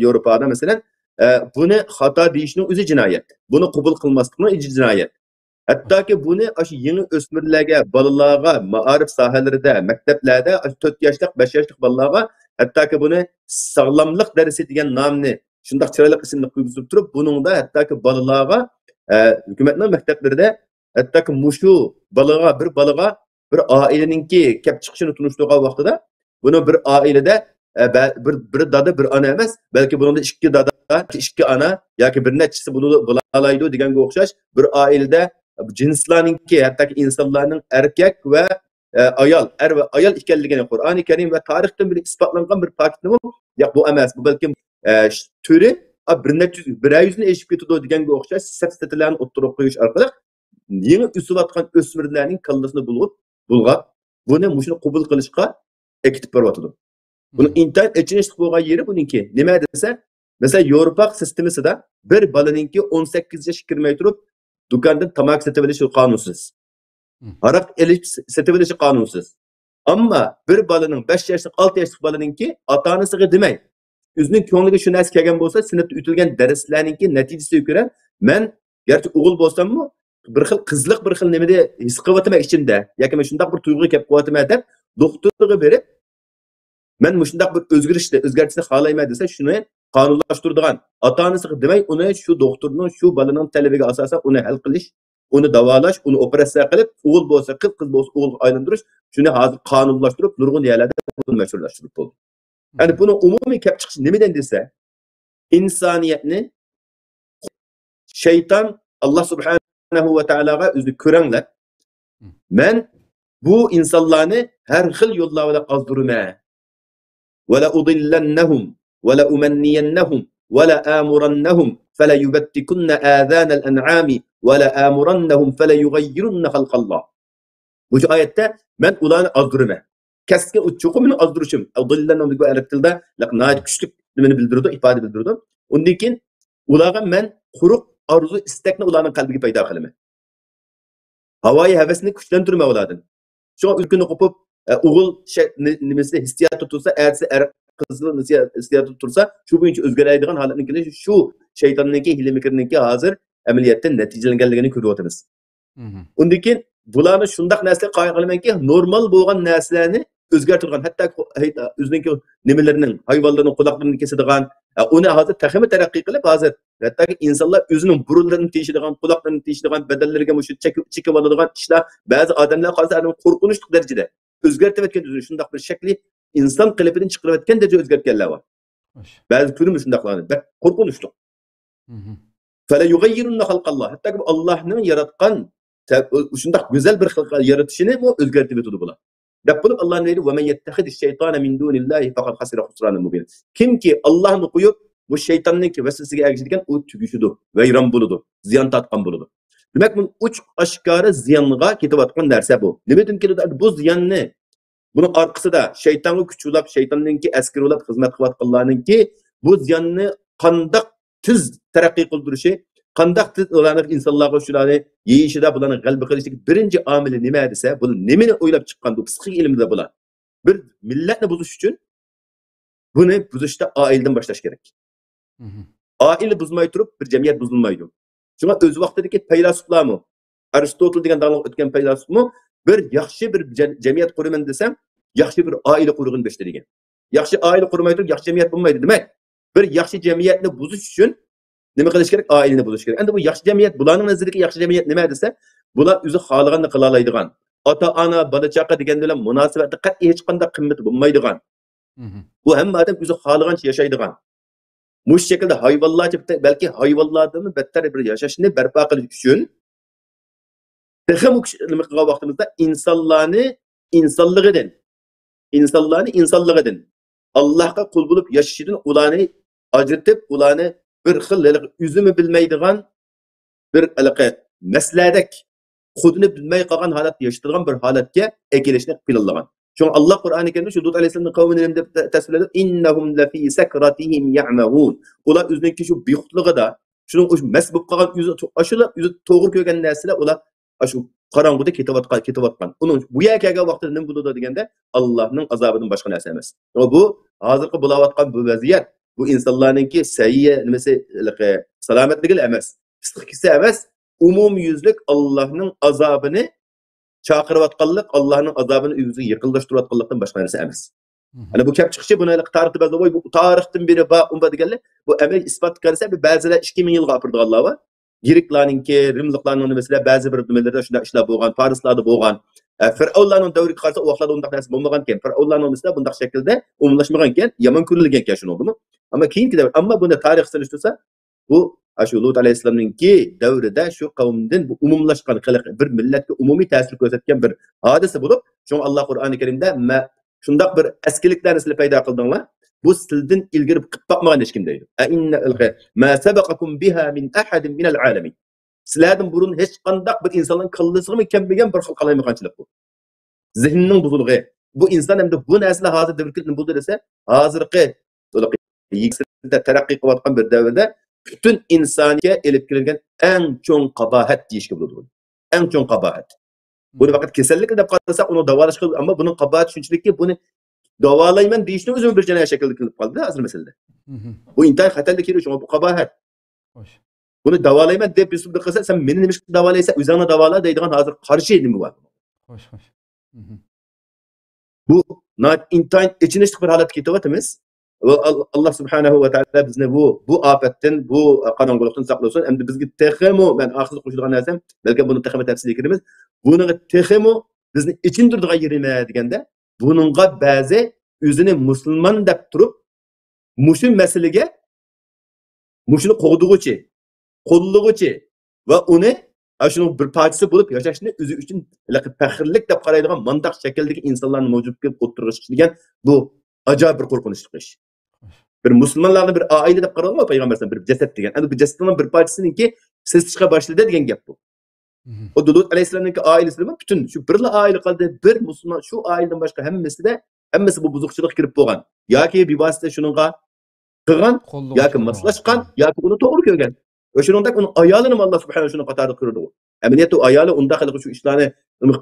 Yevropada masalan buni xato deyishning o'zi jinoyat. Buni qabul qilmaslikning o'zi jinoyat. Hattoki buni shu yangi o'smirlarga, bolalarga, ma'arif sohalarida, maktablarda 4 yoshlik, 5 yoshlik bolalarga hattoki buni sog'lomlik darsi degan nomni shunday chiroyli ismni qo'yib turib, buningda hattoki bolalarga hukumatning maktablarida hattoki mushu bolaga bir oilaninki kelib chiqishini tunishtirgan vaqtida buni bir oilada bir dada bir ana emas, balki bunun ikki dada, ikki ana yoki bir nechisi bunu bulaydi deganga o'xshash bir oilada jinslarninki, hattoki insonlarning erkak va ayol, er va ayol ekanligini Qur'oni Karim va tarixdan beri isbotlangan bir faktmi? Yo'q, bu emas. Bu balkim turi bir yuzni eshib ketadi deganga o'xshash safsatalarni o'ttirib qo'yish orqali yeni o'sayotgan o'smirlarning kallasini bulg'ab, buni mushuni qabul qilishga ekitib beryotdi. Buni intayin ichinishli bo'lgan yeri buniki. Nima desa, mesela Yevropa sistemasida bir balaninki 18 yosh kirmay turib, do'kondan tamak sotib olishi qonunsiz. Aroq sotib olishi qonunsiz. Ammo bir balaning 5 yoshlik, 6 yoshlik balaninki ota-onasiga demay, o'zining ko'ngliga shu narsa kelgan bo'lsa, sinfda o'tilgan darslarninki natijasiga ko'ra, men garchi o'g'il bo'lsam-mu, bir xil qizliq, bir xil nimada his qilyapman ichimda, yoki men shunday bir tuyg'u kelib qilyapman deb doktorga berib, men shunday bir o'zgarishni xohlayman desa, shuni qonunlashtiradigan, ota-onasiga demay, uni shu doktorning, shu balaning talabiga asosan uni hal qilish, uni davolash, uni operatsiya qilib, o'g'il bo'lsa qiz, qiz bo'lsa o'g'ilga aylantirish, shuni hozir qonunlashtirib, nurg'un yerlarda buni mashhurlashtirib bo'ldi. Yani bunu umumiy kelib chiqish nimadan desa, insoniyatni shayton Alloh subhanahu va taologa o'zi ko'ranglar. Men bu insonlarni har xil yo'llar bilan azdiraman. Va la udillannahum va la umanniyannahum va la amurannahum fala yubattikunna adhan al-an'ami va la amurannahum fala yughayyirunna khalqallah. Bu oyatda men ularni azdiraman. Keskin uçuğumunu azdırışım. Adillanam diye Arap tilde nayet güçlük nimeni bildirdi, ifade bildirdi. Ondan keyin ularga men quruq arzu istakni ularning qalbiga paydo qilaman. Havoyi havasini kuchlantirma ulardan. Şu ülkeni qo'pib o'g'il nimasi hissiyat tursa, ersi qizning hissiyat tursa, shu bo'yicha o'zgaradigan holatni kelishi shu shaytonniki, hile-mikrniki hozir amaliyotda natijalanganligini ko'ryapmiz. Ondan keyin bularni shundaq narsa qo'ya qilamanki, normal bo'lgan narsalarni o'zgartirgan, hatto o'zining nimalarining, hayvonlarning quloqlarini kesadigan, uni hozir taxmi taraqqiy qilib, hozir hattoki insonlar o'zining burunlarini teshadigan, quloqlarini teshadigan, badallariga mushu chekib oladigan ishlar ba'zi odamlar hozir qo'rqinchli darajada o'zgartirib o'tgan, o'zini shundaq bir shakli inson qilibidan chiqarib o'tgan darajada o'zgartganlar bor. Ba'zi turmush shundaqlarni qo'rqinchli. Fala yughayyirunna xalqalloh. Hattoki Allohning yaratgan shundaq go'zal bir xalq yaratishini o'zgartirib o'tadi bular. Deb bo'lib Allohning deydi: "Va men yettahid shaytona min dunillahi faqat xasira xusranan mubin." Kimki Allohni qo'yib bu shaytonning vasvasiga ergashadigan, u tugishidi, vayron bo'ladi, ziyon tortgan bo'ladi. Demak, bu uch oshkora ziyonga ketayotgan narsa bu. Nimadan keladi? Bu ziyonni buni orqasida shaytonga kuch ulab, shaytonningki askar ulab xizmat qilayotganlarningki bu ziyonni qandoq tez taraqqiy qildirishi, qandoq ularni insonlarga shularni yeyishida bularni g'alaba qilishlik birinchi omili nima desa, bu nimani o'ylab chiqqan bu psixik ilmda bular. Bir millatni buzish uchun buni buzishda oiladan boshlash kerak. Oila buzmay turib bir jamiyat buzilmaydi. Shunga o'z vaqtidagi faylasuflarmi, Aristotel degan davlat o'tgan faylasufmi bir yaxshi bir jamiyat quraman desam, yaxshi bir oila qurg'in beshdi degan. Yaxshi oila qurmay turib yaxshi jamiyat bo'lmaydi demak. Bir yaxshi jamiyatni buzish uchun nima qilish kerak? Oilani buzish kerak. Endi bu yaxshi jamiyat, bularning nazarida yaxshi jamiyat nima desa, bular o'zi xohlaganini qila oladigan, ota-ona, bola-chaqa degan bilan munosabatda qat'iy hech qanday qimmati bo'lmaydigan. Bu hamma odam o'zi xohlagancha yashaydigan. Bu şekilde hayvanlarca, belki hayvanlardan battar bir yaşashni barpo qilish uchun nima qilgan vaqtimizda insonligidan Allohga qul bo'lib yashashidan ularni ajratib, ularni bir xil o'zini bilmaydigan bir masladak xudini bilmay qolgan holatda yashaydigan bir holatga ekilishni planlagan. Çünkü Allah Kur'an-ı Kerim'de şu Lut Aleyhisselam'ın kavminin tasvir ediyor. İnnehum lefî sekratihim ya'mehûn. Ular üzerindeki şu biyutluğa da, şunun mesbuk kalan yüzü doğru köken nesile ular şu karanguda ketavatkan. Onun bu yerkege vaxtida ne buldu degende Allah'ın azabının başka nersi emas. Ama bu hazırki bulavatkan bu vaziyet, bu insanlarınki sayyiye nimesi salametliği emas. Pislikisi emas. Umum yüzlük Allah'ın azabını chaqirayotganlik, Allohning azobini o'ziga yaqinlashtirayotganlikdan boshqa narsa emas. Ana bu kelib chiqishi buni tarixda ba'zi bu tarixdan beri umma deganlar bu amal isbot qilsa ba'zilar 2000 yilga opirdiganlar bor. Giriklarninki, Rimliklarning masalan ba'zi bir nimalarda shunday ishlar bo'lgan, Farislarda bo'lgan. Firavunlarning davriga qarasa u vaqtlarda undaq narsa bo'lmagan ekan. Firavunlarning misli bundaq shaklda umumlashmagan ekan, yomon ko'rilgan ekan shuni oldimi? Ammo keyingi davr, ammo buni tarix solishtirsa, bu shu Lut alayhissalomninki davrida shu qavmdan bu umumlashgan xalq bir millatga umumiy ta'sir ko'rsatgan bir hodisa bo'lib, shunga Alloh Qur'oni Karimda shundaq bir eskiliklarni sizlar paydo qildinglar. Bu sildan ilgari qilib boqmagan hech kim deydi. Ma sabaqakum biha min ahadin min al-alamin. Sizlardan burun hech qandaq bir insonning qillisimi kelmagan bir xil qalaymaqanchilik bu. Zihnning buzulg'i. Bu inson hamda bu narsalar hozir davrda bo'ldi desa, hozirgi yigitda taraqqiy qilayotgan bir davrda bütün insoniyatga elib kelgan eng cho'ng qabohat deyishga bo'ladi. Eng cho'ng qabohat. Buni faqat kasallik deb qarasak, uni davolash qilib, ammo buning qabohat shunchaki buni davolayman deyishni o'zim bir jinoyat shaklida qilib qoldi hozir masalada. Bu intayin xatarli kelib shunga bu qabohat. Buni davolayman deb bir qilsa, sen meni nima qilib davolaysan, o'zingni davola deydigan hozir qarshi nima bor? Xo'sh. Bu intayin ichinishli bir holatga ketyapmiz. Allah subhanahu va taala bizni bu ofatdan, bu qorong'ulikdan saqlasin. Endi bizga texmo, men oxirgi qo'shilgan narsam, balki buni texmo tafsilga kiramiz. Buni texmo bizni ichindirdigan yerima deganda, buningga ba'zi o'zini musulmon deb turib, mushu masalaga mushuni qo'g'dug'uchi, qo'llug'uchi va uni shuning bir parchasi bo'lib yashashni o'zi uchun faxrlik deb qaraydigan mandaq shakldagi insonlarni mavjud qilib o'tirg'ish degan bu ajoyib bir qo'rqinchli ish. Bir musulmonlarni bir oila deb qaralma payg'ambardan bir jasad degan. Endi bu jasadning bir parchasiniki siz chiqa boshladi degan gap bu. O Lut alayhissalomning oilasi butun shu birla oila qoldi. Bir musulmon shu oiladan boshqa hammasi bu buzuqchilik kirib bo'lgan. Yoki bevosita shuningga qilgan, yoki moslashgan, yoki uni to'g'ri ko'rgan. O'shuningda uni ayolini Alloh subhanahu shuni qatorida qurdi. Amaliyotda ayoli unda qilib shu ishlarni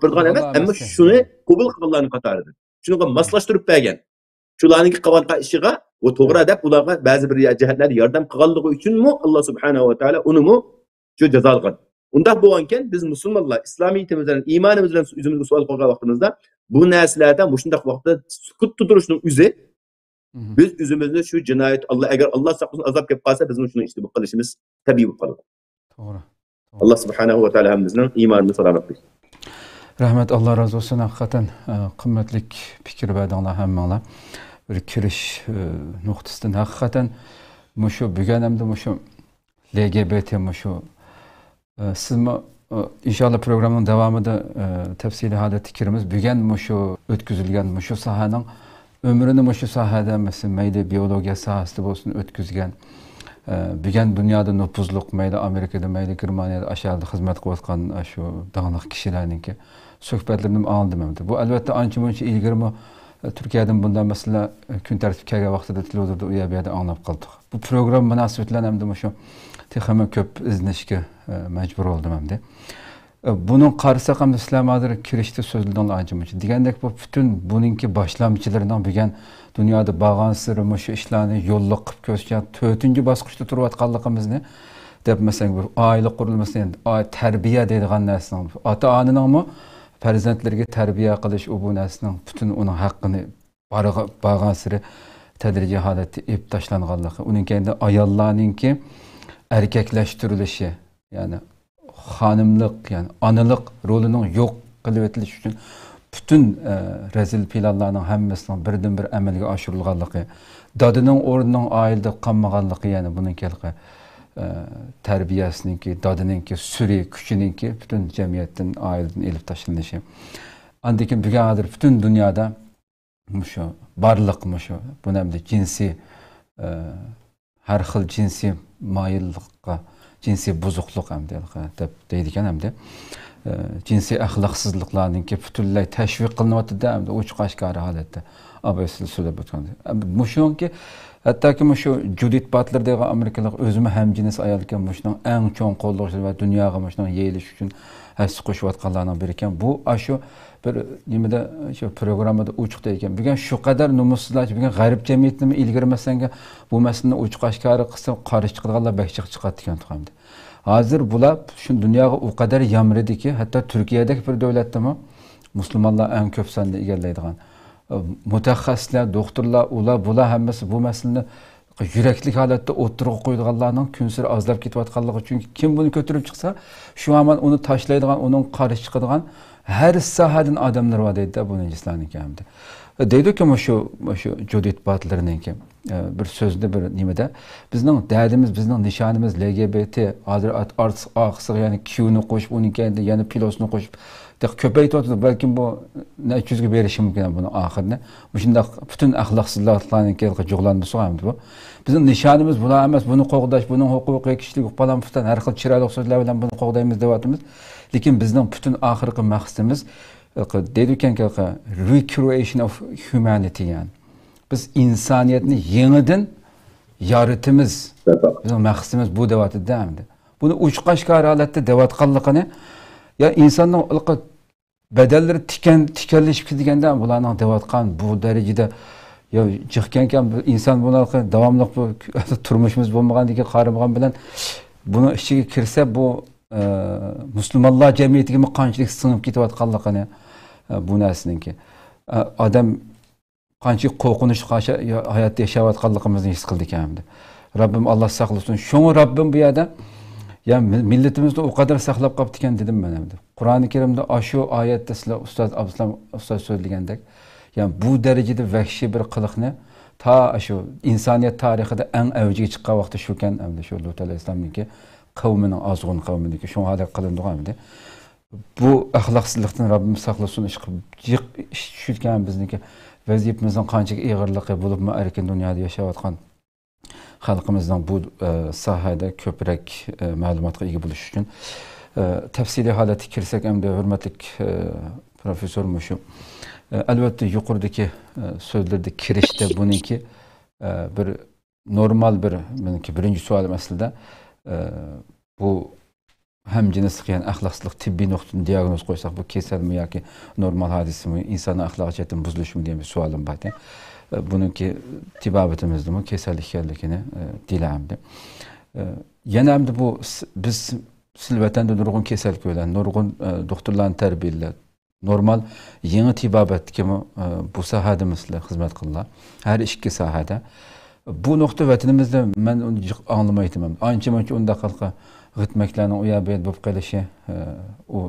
qilgan emas, ammo shuni qabul qilganlarning qatorida. Shunga moslashtirib bergan. Shularning qilgan ishiga o to'g'ri deb ularga ba'zi bir jihatlarda yordam qilganligi uchunmi Alloh subhanahu va taolo unimi shu jazolagan. Unda bo'lganken biz musulmonlar islomiyatimizdan, iymonimizdan o'zimizga savol qo'ygan vaqtimizda bu narsalardan shunday vaqtda sukut tuturishning o'zi biz o'zimizni shu jinoyat agar Alloh saqlasin azob kelib qolsa biz shuni istiqbol qilishimiz tabiiy bo'lib qoladi. To'g'ri. Alloh subhanahu va taolo hammamizning iymonimizni salomat qilsin. Rahmat, Allah razı olsun. Hakikaten kıymetlik fikir verdinler hemmeler. Bir kiriş noktasından hakikaten muşu bügenemde muşu LGBT muşu siz mi inşallah programın devamında tefsili halde fikirimiz bügen muşu ötküzülgen muşu sahanın ömrünü muşu sahada mesela meyde biyologiya sahasında olsun ötküzgen bügen dünyada nüfuzluk meyde Amerika'da meyde Germaniyada aşağıda hizmet koyatkan şu dağınık kişilerinki söhbetlerini aldım. Bu elbette anca ilgirimi Türkiye'den bundan mesela gün tertip kelgen vaqtida televizorda uya bir yerde anlap kaldık. Bu program münasebetlen hem de şu hemen köp izleşke mecbur oldum hem de. Bunun qarsak hem de İslam'adır kirişte sözlüden anca mıcı. Digendek bu bütün bununki başlamçılarından bügen dünyada bağan sırrı şu işlerini yolluk qıp köşken 4. basqıçta turvatqanlığımız ne? Dep mesela bu aile kurulmasını, terbiye deydiğen narsanın, ata-ananın mı farzandlarga tarbiya qilish u bu narsaning butun uning haqqini bag'an siri tadrijiy holatda ep tashlanganligi, uning endi ayollarningki erkaklashtirilishi, ya'ni xonimlik, ya'ni onalik rolining yo'q qilib etilishi uchun butun razil planlarning hammasining birdan bir amalga oshirilganligi, dodining o'rnining oilada qolmaganligi, ya'ni buning kelqi terbiyesininki, dadınınki, süri, küçününki bütün cemiyetin, ailenin elip taşınışı. Andikin bügadır bütün dünyada muşu, barlık muşu, bu nemde cinsi, her xil cinsi mayillikka, cinsi bozukluk hem deydiken hem de cinsi ahlaksızlıklarınki bütünlüğü teşvik kılınmadı da hem de uçuk aşkarı halette. Abesiz söyle bütün. Muşun ki hatta ki şu Judith Butler diye Amerikalı özümü hemcins ayarlarken muşun en çok kolluğu ve dünyaya muşun yeğiliş için hası koşuvatkanlarından biriken bu aşı bir nimede şu programda uçuktayken bugün şu kadar numussuzlar, bugün garip cemiyetine ilgirmesen bu meselenin uçuk aşkarı kısım karışıklıklarla bekçik çıkarttıkken tuhamdı. Hazır bular şu dünyaya o kadar yamredi ki hatta Türkiye'deki bir devlette mi Müslümanlar en köp sende ilerleydiğen mutaxassislar, doktorlar, ular bular hammasi bu masalani yuraklik holatda o'tirib qo'yganlarning kun sari azlab ketayotganligi, chunki kim buni ko'tarib chiqsa, shu hamon uni tashlaydigan, uning qarshi chiqadigan Her sahadan adamlar var deydi bunun İslam'ın kemdi. Deydi ki şu Judith Butler'ın ki bir sözde bir nimede bizning derdimiz, bizning nişanımız LGBT, artı yani Q'nu qo'shib, uning kendi yani pilosunu qo'shib ko'paytib balkim bu nechuzga berishi mumkin buni oxirini. Shunday butun axloqsizliklarni kelib jug'lanmasa ham bu. Bizning nishonimiz bular emas, buni qo'g'dash, buning huquqiy kishilik falan filan har xil chiroyli so'zlar bilan buni qo'g'daymiz deyapmiz. Lekin bizning butun oxirgi maqsadimiz deydi ekanki recreation of humanity yani. Biz insoniyatni yangidan yaratimiz. Bizning maqsadimiz bu deyapti hamda. Buni uch-qashqar holatda deyotganligini ya insonning bedelleri tikanlashib ketganda bularning deyotgan bu darajada ya chiqqankan inson bunaqa davomli bu turmushimiz bo'lmaganligi qaramagan bilan buni ichiga kirsa bu musulmonlar jamiyatiga qanchalik singib ketayotganligini bu narsaniki odam qancha qo'rqinch hayotda yashayotganligimizni his qildik hamda. Rabbim Alloh saqlasin. Shuni Rabbim bu yerda ya milletimizni o kadar saqlab qolibdi ekan dedim men hamda. Qur'oni Karimda shu oyatda sizlar ustoz Abduslam ustoz so'zlagandek, yani bu darajada vahshiy bir qiliqni ta shu insoniyat tarixida eng avjiga chiqqan vaqti shu ekan hamda shu Lut alayhissalomniki qavmining ozg'un qavminiki shu holat qilindi hamda. Bu axloqsizlikdan Rabbim saqlasin shu ekan bizniki vaziyamizning qancha ig'irligi bo'libmi erkin dunyoda yashayotgan xalqimizdan bu sahada ko'proq ma'lumotga ega bo'lish uchun tafsiliy holatga kirsak hamda hurmatli professor mushu albatta yuqoridagi so'zlarda kirishda buniki bir normal bir meniki birinchi savolim aslida bu hem cinslik yani axloqsizlik tibbiy nuqtadan diagnoz qo'ysak bu kasalmi yoki normal hodisami inson axloqi jihatdan buzilishmi degan bir savolim bor. Bununki tibabetimizde mi keserlik yerlikini dilemdi. Yana hamda bu biz silvatanda nurgun keserlik bilan nurgun doktorlarni tarbiyalab normal yangi tibabet kimi bu sahada misli xizmat qildilar. Har ikki sahada. Bu nuqta vatanimizda men uni anglamayman. Ancha-muncha unda xalqqa g'itmaklarning u yoq bu yerda bo'lib qolishi u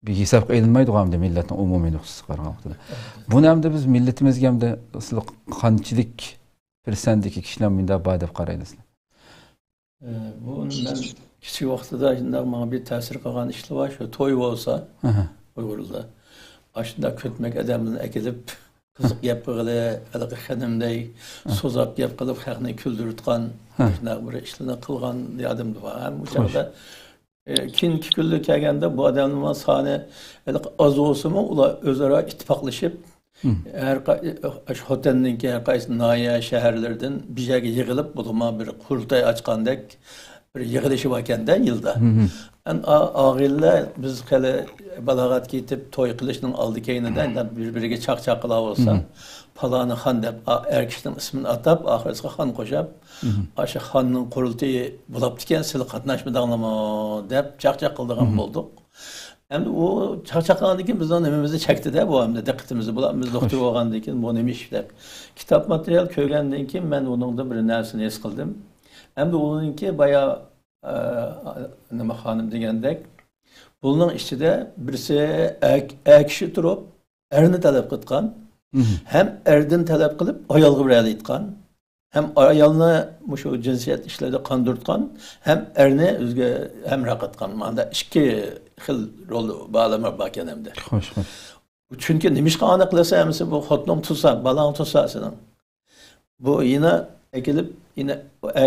bir hesap qilinmaydi hamda millatning umumiy nuqtasi qaraganda. Buni hamda biz millatimizga hamda qanchalik persentdagi kishilar bunda bor deb qaraydilar. Bu men kichik vaqtida shunday menga bir ta'sir qilgan ishlar bor, shu to'y bo'lsa, Uyg'urlarda. Ashunda ko'tmak odamni akilib qiziq gap qilib, xonimday so'zab gap qilib, xalqni kuldirtgan shunday bir ishlarni qilgan odam bor. Bu chog'da kinki kunlik kelganda bu odamlar soni az bo'lsa-mu ular o'zaro ittifoqlashib har xotinninki har qaysi noya shaharlardan bir yerga yig'ilib bo'lma bir qurultay ochgandek bir yig'ilishi bor ekanda yilda. Og'illar biz hali balog'atga yetib to'y qilishning oldi keyinidan bir-biriga chaq-chaq qila olsa paloni xon deb er kishining ismini atab oxirisiga xon qo'shib o'sha xonning qurultayi bo'libdi ekan sizlar qatnashmadinglarmi deb chaq-chaq qildigan bo'ldik. Endi u chaq-chaq qilgandan keyin bizning nimamizni chekdi-da bu hamda diqqatimizni biz doktor bo'lgandan keyin bu nima ish deb kitob material ko'rgandan keyin men uningda bir narsani his qildim. Endi uninki baya nima xonim degandek buning ichida birisi kishi turib erni talab qilgan hem erdan talab qilib ayolga bir aytgan hem ayolni shu jinsiyat ishlarida qondirtgan hem erni o'ziga hamroh qilgan. Manda ikki xil rol bağlama bor ekan hamda. Xo'sh. Chunki nimishqa aniq qilsa hamsi bu xotining tutsa, balang tutsa sening. Bu yine ekilib yine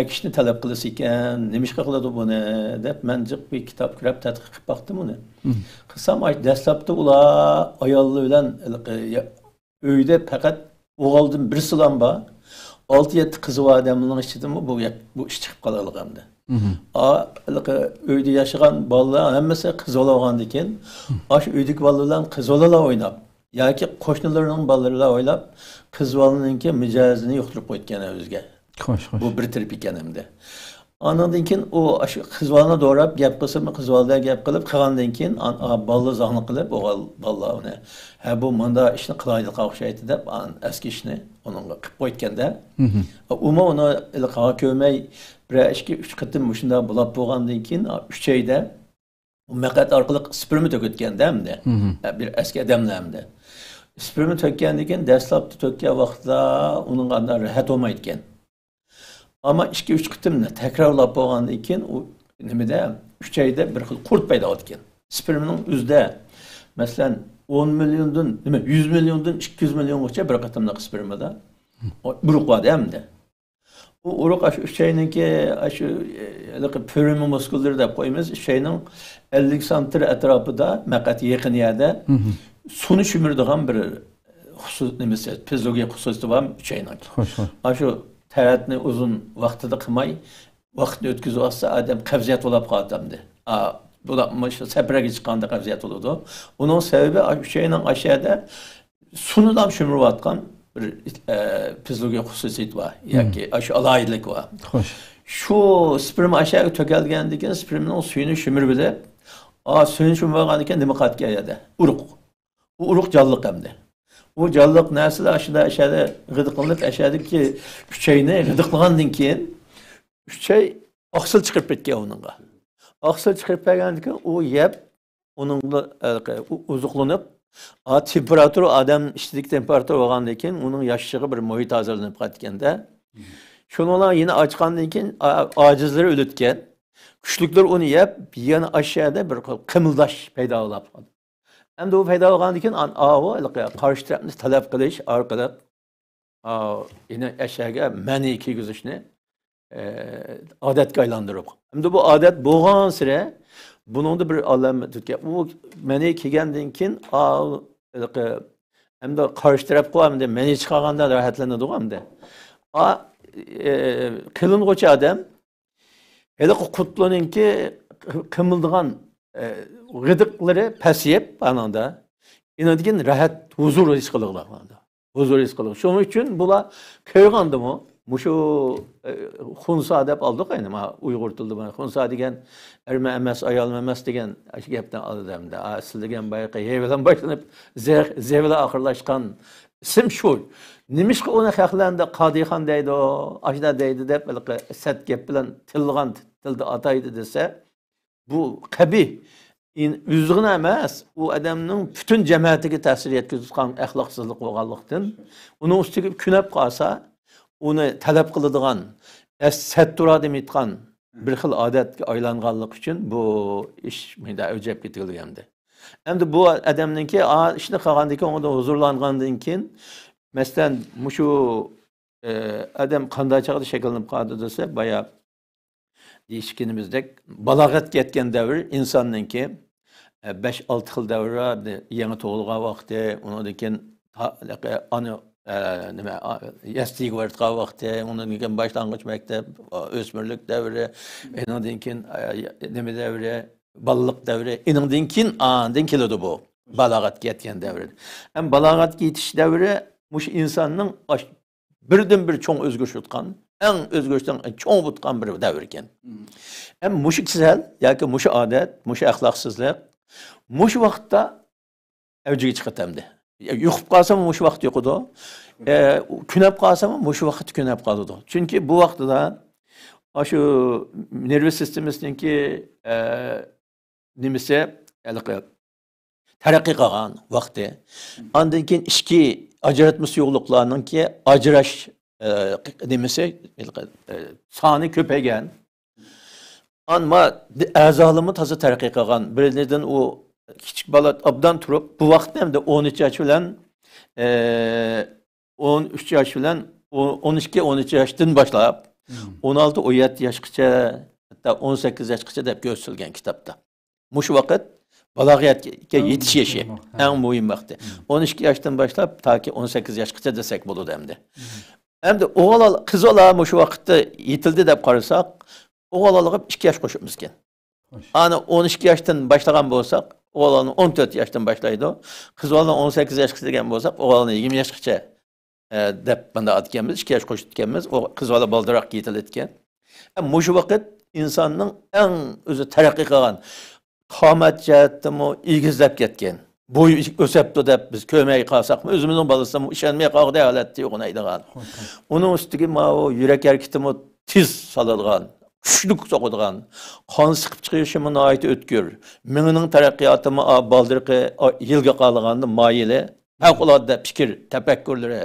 kishini talab qilsa ekan, nimishqa qiladi buni deb men jiq bir kitob kirib tadqiq qilib baxdim uni. Qilsam dastlabda ular ayollar bilan uyda faqat o'g'ildan birisidan bor. 6-7 qizi bor odamning ichidami bu ish chiqib qolaligimda. Uyda yashagan bolalar hammasi qiz olgandan keyin o'sha uydagi bolalar qiz olalar o'ynab yoki qo'shnilarining bolalari o'ylab qiz bolaninki mijozini yo'qtirib qo'ygan o'ziga. Xo'sh. Bu bir trip ekan hamda. Ondan keyin u shu qiz bolani do'rab gap qilsa, qiz bolaga gap qilib qilgandan keyin bola zahni qilib o'g'il bola uni bu menda ishni qilaydi o'xshaydi deb eski ishni uningga qilib qo'yganda uni ilqaga ko'may bir 2-3 qatim shunda bo'lib bo'lgandan keyin 3 oyda Bu mekat arkalık spermi tökütken değil mi? Bir eski adamlarımda. Spermi tökkendikin dastlabki tökken vaqtda onun kadar rahat olmaydıkken. Ama 2-3 kıtımda tekrarlap bolgandan keyin u nimada 3 ayda bir xil qurt paydo bo'lgan. Spermning o'zida masalan 10 milliondan, 100 milliondan 200 milliongacha bir qatimliq spermada uruq bor hamda. U uruq shu 3 ayninki shu pörümü muskulları deb qo'yamiz. Şeyning 50 sm atrofida maqat yaqin yerda suni shumirdigan bir xusus nimasi, fiziologik xususiyati bor 3 ayning. Shu taratni uzun vaqtida qilmay vaqtni o'tkazib olsa odam qabziyat bo'lib qoladimdi. Bu da seprege chiqqanda qabziyat bo'ladi. Uning sababi o'sha şeyning aşağıda sunidan shumirayotgan bir fiziologik xususiyat bor yoki shu alaylik bor. Xo'sh. Shu sperm aşağıya to'kilgandan keyin spermning suyini shumir bilib, suyini shumirgandan keyin nima qilib keladi? Uruq. Bu uruq jonliq hamda. Bu jonliq narsalar aşağıda g'idiqlanib, aşağıdaki uchayni g'idiqlagandan keyin uchay oqsil chiqib ketgan uningga. Oqsil chiqib kelgandan keyin u yeb, uningga uzuqlanib, temperatur odam ishlik temperatur bo'lgandan keyin uning yashashig'i bir muhit hozirlanib qatganda, shuninglar yana ochgandan keyin ojizlari o'litgan. Kuchliklar uni yeb, yana aşağıda bir qimildash paydo bo'lib qoldi. Endi u paydo bo'lgandan keyin qarshi tarafni talab qilish orqali yana aşağıga mani kiygizishni odatga aylantirib. Endi bu odat bo'lgan sira buningda bir alamat tutgan. U mani kelgandan keyin endi qarshi tarafga hamda mani chiqarganda rahatlanadi hamda. Qiling'uchi odam hali qutlaninki qimildigan g'idiqlari pasayib ananda inadigan rahat huzur his qiladi. Huzur his qiladi. Shuning uchun bular ko'rgandimi? Mushu xunsa deb oldik endi, Uyg'ur tilida xunsa degan erma emas, ayol emas degan gapdan oldimda. Asl degan boyaqa bilan boshlanib z bilan oxirlashgan ism shu. Nimishqa uni xalqlarda qodixon deydi, ajda deydi deb sat gap bilan tilgan tilda ataydi desa, bu qabih. O'zigina emas, u odamning butun jamiyatiga ta'sir yetkazgan axloqsizlik bo'lganlikdan, uni ustiga kunab qolsa, uni talab qiladigan, sattura deb aytgan bir xil odatga aylanganlik uchun bu ish menda o'jab ketilgandi. Endi bu odamningki ishni qilgandan keyin, undan huzurlangandan keyin, masalan, shu odam qanday chaqda shakllanib qoldi desa, boya deyishganimizdek, balog'atga yetgan davr insonningki 5-6 xil davra, yangi tug'ilgan vaqti, undan keyin ana nima yastig vartgan vaqti, undan keyin boshlang'ich maktab, o'smirlik davri, undan keyin nima davri, balalik davri, undan keyin andan keladi bu balog'atga yetgan davr. Ham balog'atga yetish davri mush insonning birdan-bir cho'ng o'zgarish o'tgan, eng o'zgarishdan cho'ng o'tgan bir davr ekan. Ham mush kisal yoki mush odat, mush axloqsizlik mush vaqtda avjiga chiqatamdi. Yo'qib qolsam mush vaqt yo'qidi. Kunab qolsam mush vaqt kunab qoladi. Chunki bu vaqtda shu nervus sistemasiningki nimasi taraqqiy qilgan vaqti. Ondan keyin ichki ajratma suyuqliqlarningki ajrash nimasi soni ko'paygan. Ama a'zolimi toza taraqqiy qilgan. Biridan u kichik bola obdan turib, bu vaqtda ham 13 yosh bilan 13 yosh bilan 12-13 yoshdan boshlab 16-17 yoshgacha, hatto 18 yoshgacha deb ko'rsatilgan kitobda. Mush vaqt balog'atga yetish yoshi eng muhim vaqti. 12 yoshdan boshlab toki 18 yoshgacha desak bo'ladi endi. Endi o'g'il qiz bola mush vaqtda yetildi deb qarasak, o'g'ilga 2 yosh qo'shib miskin. Ana 12 yoshdan boshlagan bo'lsak, o'g'ilni 14 yoshdan boshlaydi. Qiz bola 18 yoshga kelgan bo'lsak, o'g'ilni 20 yoshgacha deb bunda aytganmiz, 2 yosh qo'shib ketganmiz. O qiz bola baldiroq yetilayotgan. Mush vaqt insonning eng o'zi taraqqiy qilgan, qomat jihatdami egizlab ketgan. Bo'y o'sabdi deb biz ko'rmay qolsaqmi, o'zimizning bolasam ishonmay qoldi holatda yo'qnaydigan. Uning ustiga yurak harakatimi tez soladigan, kuchlik so'qadigan, qon siqib chiqishi nihoyat o'tkir. Mening taraqqiyotimi baldirqi yilga qolganda moyili favqulodda fikr, tafakkurlari,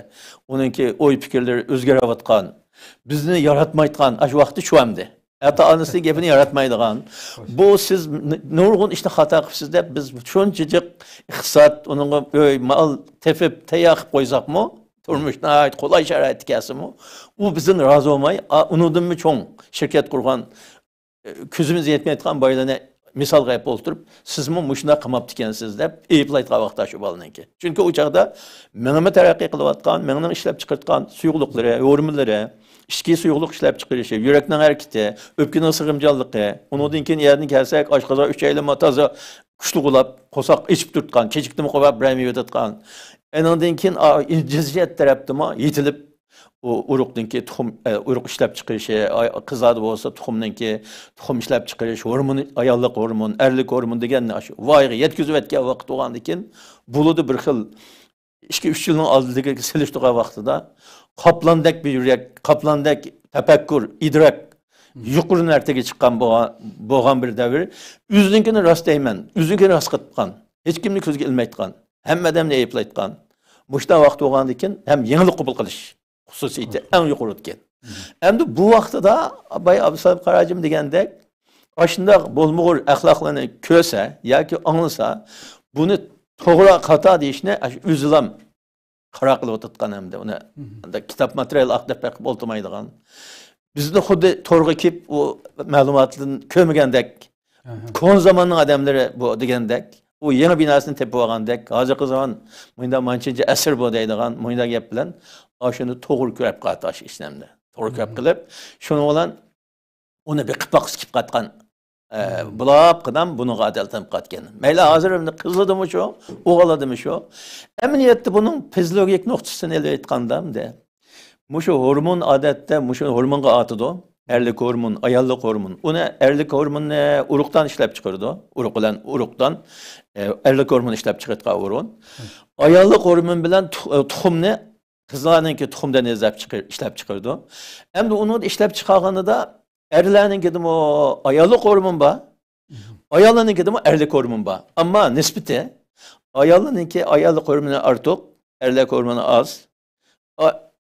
uningki o'y fikrlari o'zgarayotgan, bizni yaratmaydigan shu vaqtda shu hamdi. Ata anası gapini yaratmaydigan. Bu siz nurg'un ishni xato qilibsiz deb biz shunchalik iqtisod, uning mal tepib tayyor qilib qo'ysakmi, turmushni qulay sharoit etkazimi, u bizdan rozi bo'lmay, unudimmi cho'ng shirkat qurgan, ko'zimiz yetmayotgan boylarni misol qilib o'ltirib, sizmi mushuna qilmabdi ekansiz deb ayiblaydigan vaqtda shu bolaniki. Chunki u chaqda menimi taraqqiy qilayotgan, mening ishlab chiqartgan suyuqliklari, o'rminlari, ichki suyuqlik ishlab chiqarishi, yurakning harakati, o'pkaning sig'imjonligi, undan keyin yerni kelsak, oshqozon 3 aylama toza kuchli qulab, qo'soq ichib turtgan, kechikdimi qo'yib biraymi yotatgan. Undan keyin injiziyat tarafdimi yetilib uruqdinki tuxum uruq ishlab chiqarishi, qizadi bo'lsa tuxumninki tuxum ishlab chiqarish, hormon, ayollik hormon, erlik hormon deganni shu voyaga yetkazib o'tgan vaqt bo'lgandan keyin buludi bir xil 2-3 yilning oldidagi silishtirgan vaqtida qoplandek bir yurak, qoplandek tafakkur, idrak yuqori nartaga chiqqan bo'lgan bir davr. O'zininkini rost deyman, o'zininkini rost qilgan, hech kimni ko'zga ilmaydigan, hamma odamni ayiblaydigan. Mushta vaqt bo'lgandan keyin ham yangilik qabul qilish xususiyati eng yuqori ekan. Endi bu vaqtida Abay Abdusalam Qarajim degandek, ashunda bo'lmag'ur axloqlarni ko'rsa yoki anglasa, buni to'g'ri xato deyishni o'zilam qara qilib o'tgan hamda uni kitob material aqdab qilib o'ltirmaydigan. Bizni xuddi to'g'ri kelib u ma'lumotlarni ko'rmagandek, kon zamonning odamlari bu degandek, u yangi binosini tepib olgandek, hozirgi zamon bunda manchinchi asr bu deydigan bunda gap bilan shuni to'g'ri ko'rib qatash ishlamda. To'g'ri ko'rib qilib, shuni bilan uni bir qipaq qilib qatgan bulab qadam buni adaltam qatgan. Mayli hozir qizladimi shu, o'g'ladimi shu. Emniyatda buning fiziologik nuqtasini ele aytgandamda. Mushu hormon odatda mushu hormonga atidi. Erlik hormon, ayollik hormon. Uni erlik hormonni uruqdan ishlab chiqardi. Uruq bilan uruqdan erlik hormon ishlab chiqargan o'rin. Ayollik hormon bilan tuxumni qizlarninki tuxumdan ishlab chiqardi. Endi uni ishlab chiqarganida erlarninkidimi ayollik hormon bor. Ayollarninkidimi erlik hormon bor. Ammo nisbati ayollarninki ayollik hormoni ortiq, erlik hormoni oz.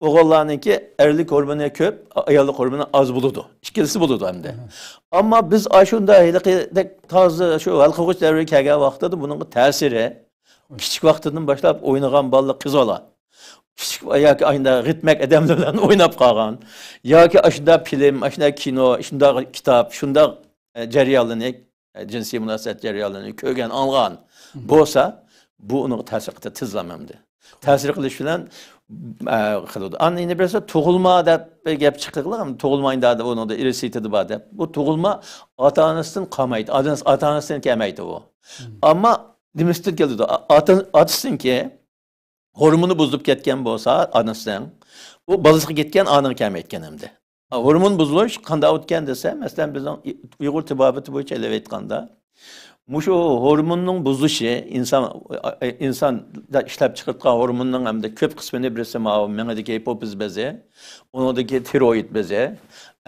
O'g'illarninki erlik hormoni ko'p, ayollik hormoni oz bo'ladi. Ikkisi bo'ladi hamda. Ammo biz shunda toza shu alqog'ich davriga kelgan vaqtda buning ta'siri kichik vaqtidan boshlab o'ynagan bolalar qizlar kichik yoki ayında ritmek adamlar bilan o'ynab qolgan yoki shunda film, shunda kino, shunda kitob, shunda jarayonlarni jinsiy munosabat jarayonlarini ko'rgan, olgan bo'lsa, bu uning ta'siri tezlamamdi. Ta'sir qilish bilan qiladi. Endi bilsa tug'ilma deb gap chiqdilar, tug'ilmaydi deb uni irrisitidi bor deb. Bu tug'ilma ota-onasidan qolmaydi, ota-onasidan kelmaydi bu. Ammo demistir keldi. Otasidanki hormoni buzilib ketgan bo'lsa, onasidan bu bolasiga ketgan onaga kelmayotgan hamda. Hormon buzilish qanday o'tgan desa, masalan bizning Uyg'ur tibobati bo'yicha elab aytganda, mushu hormonning buzilishi insonda ishlab chiqargan hormonning hamda ko'p qismini birisi ma'nodagi hipofiz bezi, unidagi tiroid bezi,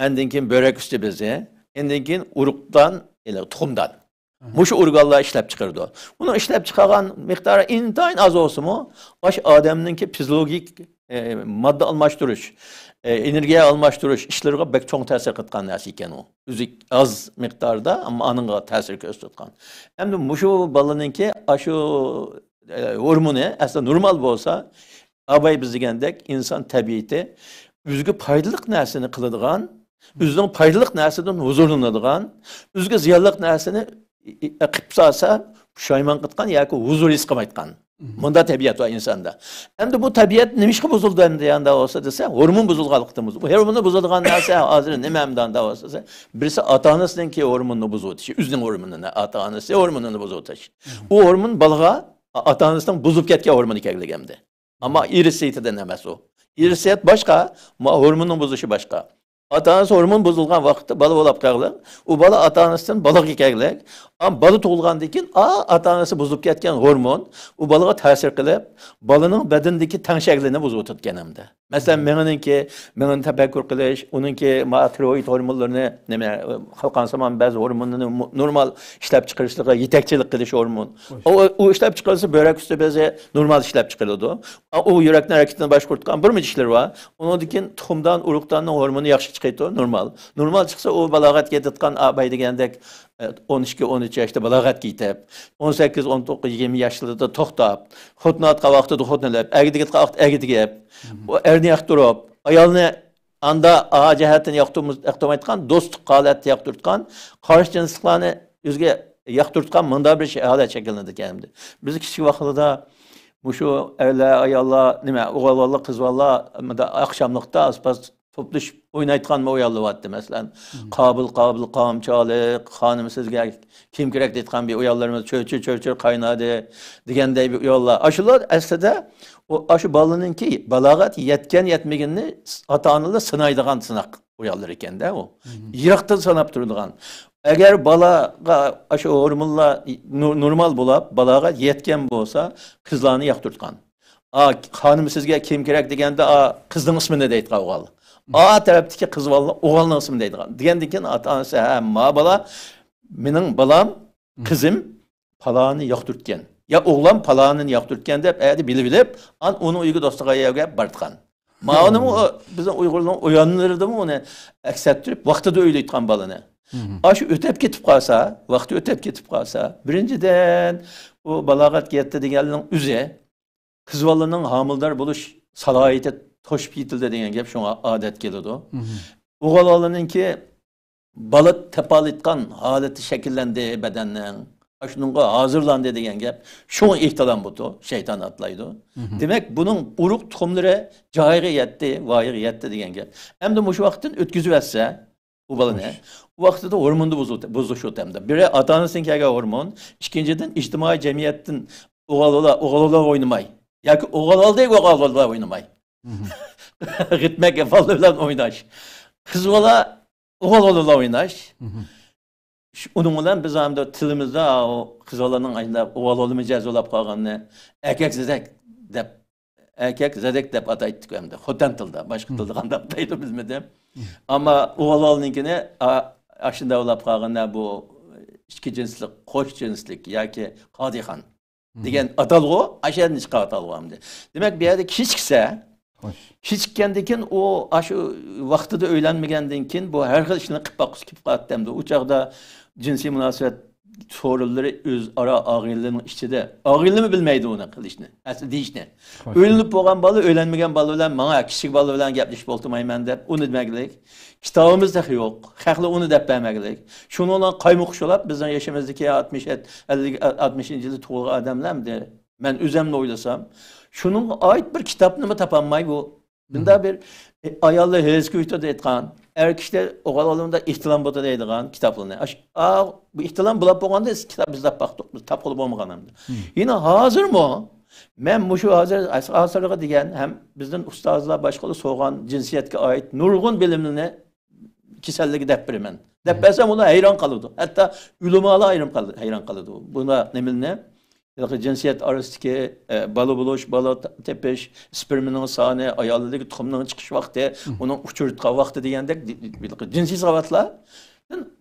undan keyin böbrek usti bezi, undan keyin urug'dan, tuxumdan. Mushu organlar ishlab chiqardi. Uni ishlab chiqargan miqdori intayin az bo'lsa-mu, odamningki fiziologik modda almashtirish, energiya almashtirish ishlariga bek cho'ng ta'sir qilgan narsa ekan u. O'zi az miqdorda, ammo aniga ta'sir ko'rsatgan. Endi mushu bolaninki shu hormoni aslida normal bo'lsa, abay biz degandek inson tabiati o'ziga foydali narsani qiladigan, o'zining foydali narsadan huzurlanadigan, o'ziga ziyonli narsani qilib solsa, pushaymon qilgan yoki huzur his qilmaydigan. Bunda tabiat var insanda. Endi bu tabiat nimaga buzildi endi yanda olsa desa, hormon buzilganlikdan buzildi. Bu hormonni buzilgan narsa hozir nimamdan da olsa, birisi ota-onasininki hormonni buzuvdi. O'zining hormonini, ota-onasi hormonini buzuvdi. U hormon balaga ota-onasidan buzib ketgan hormon ekanligimdi. Ammo irisiyatidan emas u. Irisiyat boshqa, hormonning buzilishi boshqa. Ata-anası hormon bozulgan vaqtda bola bo'lib qolgan. U bola ata-anasidan balaga kelgan. Am bola tug'ilgandan keyin ata-anasi buzib ketgan hormon u bolaga ta'sir qilib, bolaning badanidagi tang shaklini buzib o'tgan hamda. Masalan, meni tafakkur qilish, uningki tiroid hormonlarini, nima, xalqansamon ba'zi hormonlarni normal ishlab chiqarishga yetakchilik qilish hormon. U ishlab chiqarsa böbrek üstü bezi normal ishlab chiqariladi. O yurakning harakatini boshqartgan bir necha ishlar bor. Undan keyin tuxumdan, urug'dan hormoni yaxshi chiqadi, normal. Normal chiqsa u balog'atga yetgan abay degandek 12-13 yaşda balağat giytip, 18-19-20 yaşlarda toxtab, xotnatqa vaqtida xotnalab, əgidigit vaqt əgidigib, erni yaxtırıb, ayalını anda ağa cəhətini yaxtırmaytqan, dostluq halət yaxtırtqan, qarşı cinsliklarını özgə yaxtırtqan mında bir halat şəkilində gəldi. Biz kiçik vaxtda bu şu erlər, ayallar, nimə, oğallar, qızvallar axşamlıqda aspas topluşup oynaytqan mı oyallıvatdı mesela. Qabil, qamçalık, hanım sizge kim gerek deytqan bir oyallarımız çör kaynadı degende bir oyallar. Aşılar aslında o aşı balının ki balağat yetken yetmegenini ata-analar sınaydıgan sınak oyallar iken de o. Yırakta sanap durduğan. Eğer balağa aşı hormonlar normal bulap balağa yetken bolsa kızlarını yaktırtqan. Hanım sizge kim gerek degende kızın ismini deytqan oğal. A tarafdaki kız valla oğalın ismini deydigan. Degendeki ata-anası ma bala mening balam kızım palağını yaktırtken. Ya oğlan palağını yaktırtken dep bilip an onu uygu dostluğa yevge bartqan. Ma onu bizim Uygurların uyanırdı mı onu eksettirip vaxtıda öyle etqan balını. Aşı ötep ketip qalsa, vaxtı ötep ketip qalsa, birinciden o balağat getdi deganning üze kız vallanın hamildar buluş salayeti toşup yitildi degan gap şuna adet keladi. O'g'allarninki bola tapal etgan holati shakllanadi badanning. Shunga hozirlandi degan gap shunga ehtilom bo'ldi, shayton atlaydi. Demak, buning urug' tuxumlari joyiga yetdi, voyiga yetdi degan gap. Hamda shu vaqtdan o'tkazib etsa, u bolani u vaqtida hormonni buzish o'tamdi. Biri ota-onasining kelgan hormon, ikkinchidan ijtimoiy jamiyatdan o'g'allar o'ynamay yoki o'g'aldek o'g'allar o'ynamay. Gitmek falan oynaş. Kız ola oğlan oynaş. Onun bilan biz ham tilimizde o kız olanın ayında oğlan olmayacağız olap qalganını erkek zedek deb ataydık hem de. Xotan tilda, başqa tilda qanday ataydı bizmede. Ama oğlanınkini aşında olap qalganı bu iki cinslik, qo'sh cinslik yoki qadihan degan atalg'u, aşağıdan chiqib atalg'u hamda. Demak, bu yerda kichikkandan o aşı vaqtida o'ylanmagandan keyin bu har xil ishni qilib boqib qoladi hamda. U chaqda jinsiy munosabat so'rovlari o'z ara oilaning ichida. Oilami bilmaydi uni qilishni, asli deyishni. O'ylanib bo'lgan bola, o'ylanmagan bola bilan menga kichik bola bilan gaplashib o'ltirmayman deb uni demaglik. Kitobimizda yo'q. Haqli uni deb bermaglik. Shuni bilan qaymoqsholab bizning yashimizdagi 60-yili tug'ilgan odamlarni men o'zimni o'ylasam, şunun ait bir kitapını mı tapanmay bu? Bunda bir ayallı hezkuyta deytqan, erkişler oğallarında ihtilam bota deydigan kitaplarını. Bu ihtilam bulap boğanda kitap bizde baktık, biz tap olup olmaganımdı. Yine hazır mı? Ben bu şu hazırlığa diyen hem bizden ustazlar başkalı soğan cinsiyetke ait nurgun bilimini kiselligi dep birimen. Dep bersem ona hayran kalıdı. Hatta ülümalı hayran kalıdı. Buna ne bilene? Cinsiyet arasındaki balı buluş, balı tepeş, sperminin sahne, ayarlıdaki tuxumların çıkış vakti, onun uçurtqa vakti diyendek cinsi savatlar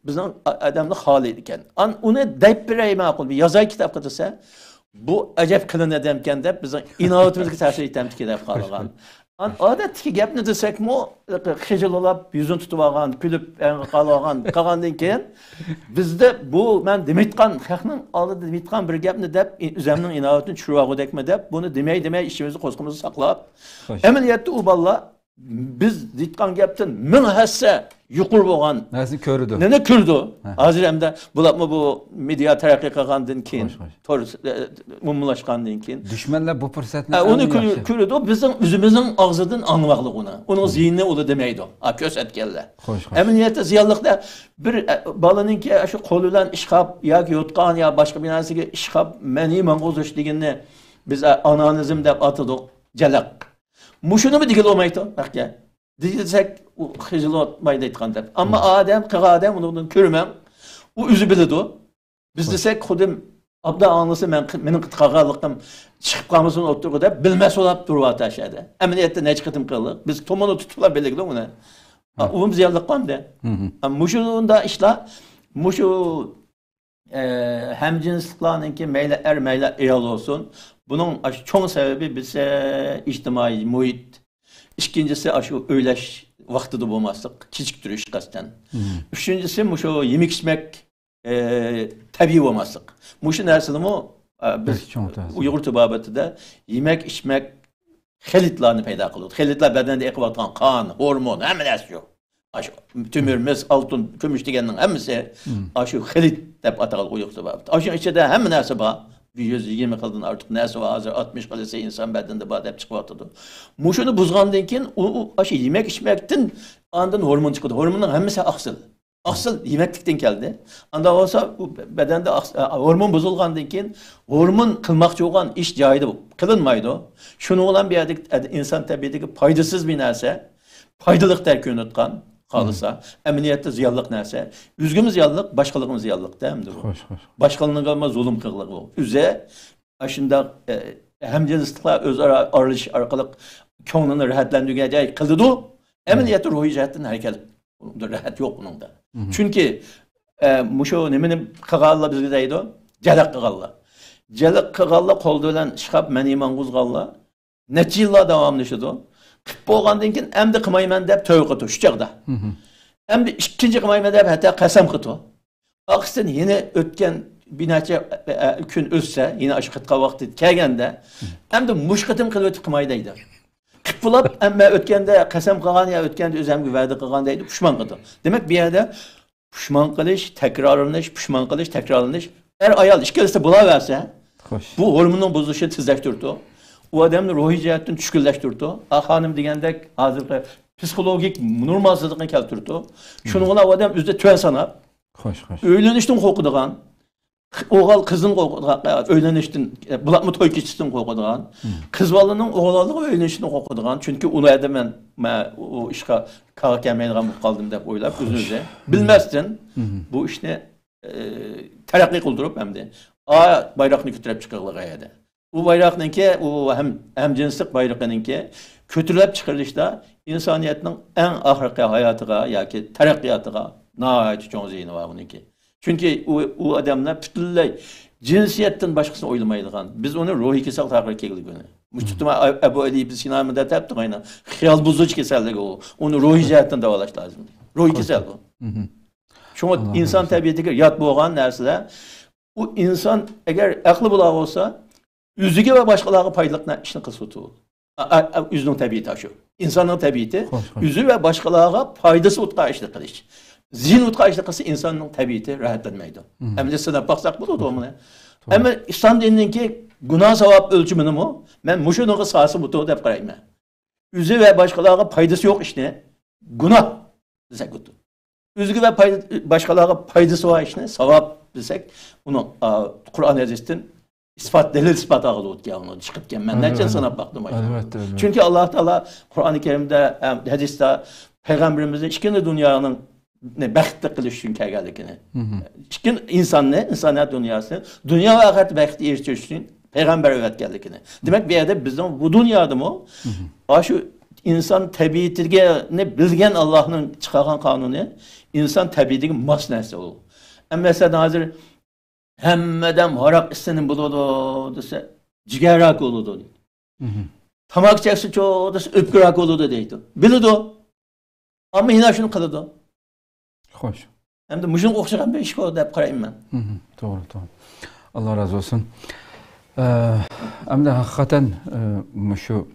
bizden adamda hali iken. Onu deyip bir makul bir yazay kitap katırsa bu acayip kılın edemken de bizden inanatımızdaki tasir etemdik edip kalıgan. Adetki gap ne desek mi? Xecil olap, yüzün tutuvagan, külüp kalıgan keyin bizde bu ben demetkan, xalqning oldida demetkan bir gapni deb o'zimning inovatini tushirib deb buni demay ishimizni qo'zqimizni saqlab. Amaliyotda u bolalar biz deytgan gapdan ming hassa yuqur bo'lgan narsani ko'rdi. Neni ko'rdi? Hozir hamda bularmi bu media taraqqiy qilgandan keyin, umumlashgandan keyin dushmanlar bu fursatni uni ko'rdi. Bizning o'zimizning og'zidan anglaqlik uni. Uning ziynini uli demaydi. Ko'rsatganlar. Amaliyotda ziyonliqda bir bolaninki shu qo'li bilan ishqab yoki yotgan yo boshqa bir narsaga ishqab meni mang'uzish deganni biz anonizm deb atadik. Jalaq. Mushuni mi digil olmaydi? Bakka. Diyecek o hıcılatmaydı etkanlar. Ama Adem, kığı Adem onu körmem. O üzü bildi o. Biz desek kudim abda anlısı benim kıtqağalıqım çıkıp kalmasını oturdu da bilmez olap durvat aşağıda. Emniyette ne çıkıtım kıldı. Biz tomunu tutular belirli ona. Uğum ziyarlıqam da. Muşunda işler, muşu hemcinsliklarınki meyle er meyle eyal olsun. Bunun çoğun sebebi bize içtimai muhit. İkincisi aşı öyleş vakti de olmazdık. Küçük duruş kasten. Üçüncüsü muşu yemek içmek tabii olmazdık. Muşu nersini mi? Biz Uygur tıbabetinde yemek içmek xelitlerini peyda kılıyordu. Xelitler bedende ekvatan kan, hormon, hemen nersi yok. Aşı tümürmüz, altın, kömüş degenin hemisi aşı xelit dep atalı Uygur tıbabeti. Aşı içinde hemen nersi var. 120 kıldın artık nesi var hazır 60 kılırsa insan bedende bad hep çıkıvatıdı. Muşunu buzgandan keyin o aşı yemek içmekten andan hormon çıkıyordu. Hormonun hemisi aksıl. Aksıl yemeklikten geldi. Anda olsa bedende hormon bozulgandan keyin hormon kılmakçı olan iş caydı kılınmaydı. Şunu olan bir yerde insan tabiatındaki faydasız bir narsa, faydalık terkini tutkan kalırsa, emniyette ziyarlık nerse, üzgümüz ziyarlık, başkalığımız ziyarlık değil midir? Başkalığının kalma zulüm kıllığı bu. Üze, aşında hemcinslikler öz aralış arkalık könlünü rahatlandırıcı kıldı da, emniyette ruhi cihetten hareket. Rahat yok bunun da. Çünkü muşu neminin kağalla bizge deydi o, celak kağalla. Celak kağalla koldu olan şıkap men iman kuzgalla, neçe yıllar devamlaşıdı o. Kıp bolgandan keyin endi qilmayman deb to'y qildi shu chaqda. Endi ikkinchi qilmayman deb hatto qasam qildi. Aqsdan yana o'tgan bir necha kun o'tsa, yana shu qitqa vaqti kelganda, endi mush qitim qilib o'tib qilmaydi deydi. Qilib bo'lib, amma o'tganda qasam qilgan ya o'tganda o'zimga va'da qilgan deydi, pushmon qildi. Demak, bu yerda pushmon qilish, takrorlanish, pushmon qilish, takrorlanish, er ayol ikkalasi bo'laversa, bu hormonning buzilishi tezlashtirdi. O adamın ruhi cihetten düşkülleştirdi. Hanım degandek hazırda psikologik normalsızlığını keltirdi. Şunu o adam üzde tüven sanap. Öğlenişten korkuduğun, oğal kızın korkuduğun, öğlenişten bulatma toy keçisten korkuduğun, kız balının oğlallığı öğlenişten korkuduğun. Çünkü onu adamın o işe kalkarken kaldım deyip oylap özünüze. Bilmezsin bu işte terakki kıldıırıp hem de bayrağını götürüp çıkarlığa yedi. Bu bayraknınki, o hem cinslik bayraknınki kötülep çıkarılışta insaniyetin en ahirki hayatıga yoki taraqqiyotiga nəhayət çoğ zeyni var bununki. Çünkü o adamlar bütünlüy cinsiyetden başkasını oylamaydigan. Biz onu ruhi kesel taqir kelgini. Müştüma Ebu Ali ibn Sina'nın da taptık ayna. Xiyal bozucu keselligi o. Onu ruhi cihetten davalaş lazım. Ruhi kesel bu. Şoňa insan tabiatiga yat bolgan narsalar o insan eğer aklı bula olsa üzüge ve başkalarına paylıkla işini kısıtı. Üzünün tabiatı şu. İnsanın tabiatı, üzü ve başkalarına faydası utqa işini kılış. Zihin utqa işini kılsa insanın tabiatı rahatlanmaydı. Hem de sana baksak bu da onu. Ama İslam dininin ki günah sevap ölçümünü mü? Ben muşunun sahası bu da qarayım. Üzü ve başkalarına faydası yok işte. Günah desek bu. Üzü ve başkalarına faydası var işte. Sevap desek bunu Kur'an hadisten delil ispat ağıldı ki onu çıkıp gelmen. Neden sana baktım acaba? Çünkü Allah Teala Kur'an-ı Kerim'de hadiste peygamberimizin ikinci dünyanın bəxtli qilish üçün kelganligini. İkin insaniyat dünyası, dünya ve ahiret bəxti eriştirish üçün peygamber öğretkenligini. Demek bir yerde bizden bu dünyada mı? Şu insan tabiatini bilgen Allah'ın çıkargan kanunu, insan tabiatine mas nerse o. Mesela hazır hemmeden harak istenin buludu dese cigerak oludu. Tamak çekse çoğu dese öpkürak oludu deydi. Bilidu. Ama yine şunu kılıdı. Hoş. Hem de muşun okşayan bir iş oldu deyip qarayım ben. Doğru. Allah razı olsun. Hem de hakikaten şu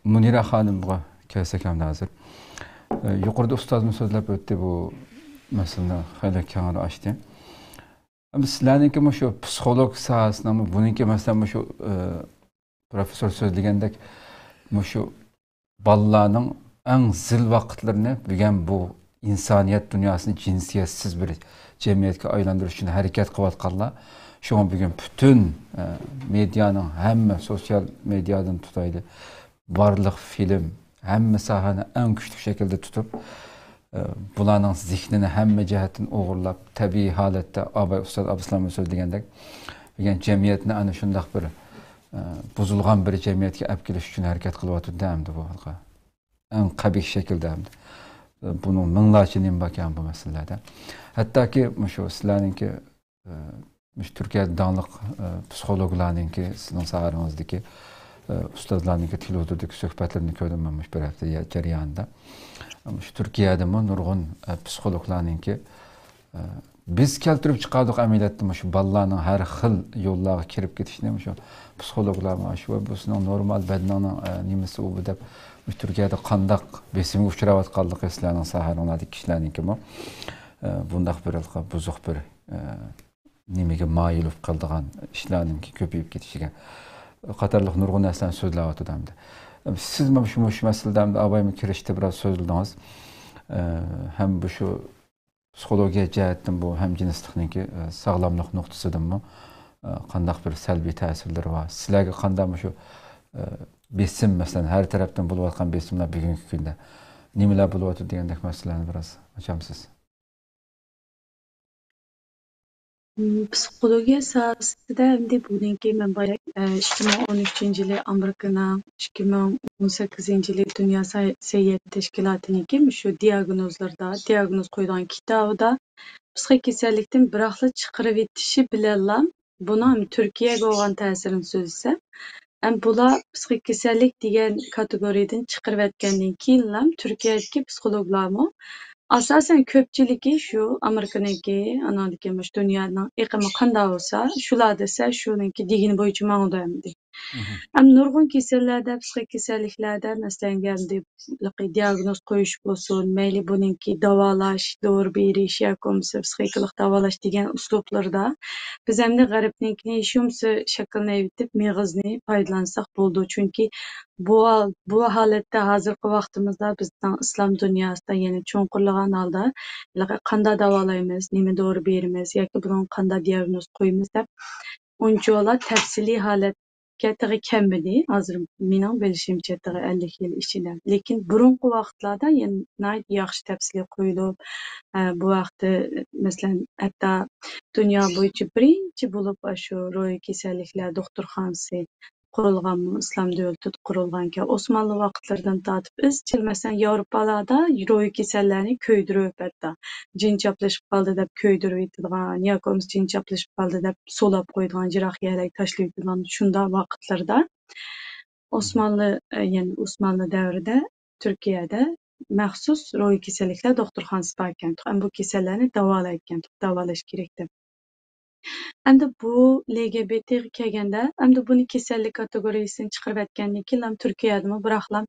Munira Hanım bu kelsek hem de hazır. Yukarıda ustazımız sözlep öttü bu mesela hayli kağıdı açtı. Ama sizlerinki şu psikolog sahasında mı bununki mesela şu profesör sözlügendek şu ballarının en zil vakitlerini bugün bu insaniyet dünyasını cinsiyetsiz bir cemiyetke aylandırış için hareket kıvatkarlar. Şu an bugün bütün medyanın hem sosyal medyadan tutaydı barlıq film, həmmə sahəni ən güclü şəkildə tutub, bularning zihnini hamma jihatdan o'g'irlab, tabiiy holatda Ustad Abdussalom so'zlagandek, degan jamiyatni ana shundoq bir buzilgan bir jamiyatga olib kelish uchun harakat qilyapti hamda bu halqa. Eng qabih shaklda hamda. Buning minglarcha nim bo'lgan bu masalalarda. Hattoki shu sizlarningki Türkiye'de dağınık psikologlarınki, sizin sağarınızdaki ustazlarınki televizordaki söhbətlərini gördüm ben bir hafta jarayonida. Türkiye'de mi nurgun psikologlarınki biz keltirib chiqardik ameliyatda shu balalarning har xil yo'llarga kirib ketishini shu psikologlar shu bu sizning normal badanining nimasi u deb Türkiye'de qandaq besimga uchrayotganligi sizlarning sağarınızdaki kishilarniki bundaq bir buzuq bir nimaga moyil bo'lib qoldigan ishlarninki ko'payib ketishiga qatorliq nurg'un narsalarni so'zlayapti hamda. Siz mana shu masalada avvalgi kirishda biroz so'zladingiz. Ham bu shu psixologiya jihatdan bu ham jinslikniki sog'lomlik nuqtasidanmi qandaq bir salbiy ta'sirlari bor. Sizlarga qanday shu besim masalan har tarafdan bo'layotgan besimlar bugungi kunda nimalar bo'lyapti degandek masalalarni biroz ochamsiz. Psixologiya sohasida endi buniki men boya 2013-yili Amerikaning 2018-yili Dunyo səhiyyə təşkilatınınki shu diagnozlarda diagnoz qo'ygan kitobida psixik kasallikdan biroqla chiqarib etishi bilanla buni Turkiyaga bo'lgan ta'sirini so'zlasa, bular psixik kasallik degan kategoriyadan chiqarib etgandan keyin Turkiyadagi psixologlarmi asosan ko'pchiligi shu Amerikaniki, anadagi dunyoning iqimi qanday bo'lsa, shular desa shuniki degani bo'yicha ma'nodamdi. Nurg'un kasallarda, psixik kasalliklarda masalan diagnoz qo'yish bo'lsin, mayli buniki davolash, dori berish yoki psixik davolash degan uslublarda biz hamda g'arbnikini shumsi shaklni evitib mig'izni foydalansak bo'ldi. Chunki bu holatda hozirgi vaqtimizda bizning islom dunyosida yana cho'nqirlagan holda qanday davolaymiz, nima dori beramiz yoki buni qanday diagnoz qo'yamiz deb unchalar tafsiliy holatga tag'i kelmadi. Hozir mening bilishimcha 50 yil ichida. Lekin burungi vaqtlarda yana yaxshi tafsiliy qo'yilib, bu vaqtda masalan hatto dunyo bo'yicha birinchi bo'lib shu ro'y kasalliklar doktorxonasi qurilgan, islom davlati qurilgankan Osmanlı vaqtlaridan tortib izchil masalan Yevropalarda ro'y kasallarni ko'ydirib hatto jin chaplashib qoldi deb ko'ydirib etadigan yoki jin chaplashib qoldi deb so'lab qo'yadigan jirohyalar tashlab etadigan shunday vaqtlarda Osmanlı davrida Turkiyada maxsus ro'y kasalliklar doktorxonasi bor ekan. Bu kasallarni davolash kerak deb. Endi bu LGBT'ga kelganda, endi buni kasallik kategoriyasini chiqarib aytgandan keyin Turkiyadami biroqlam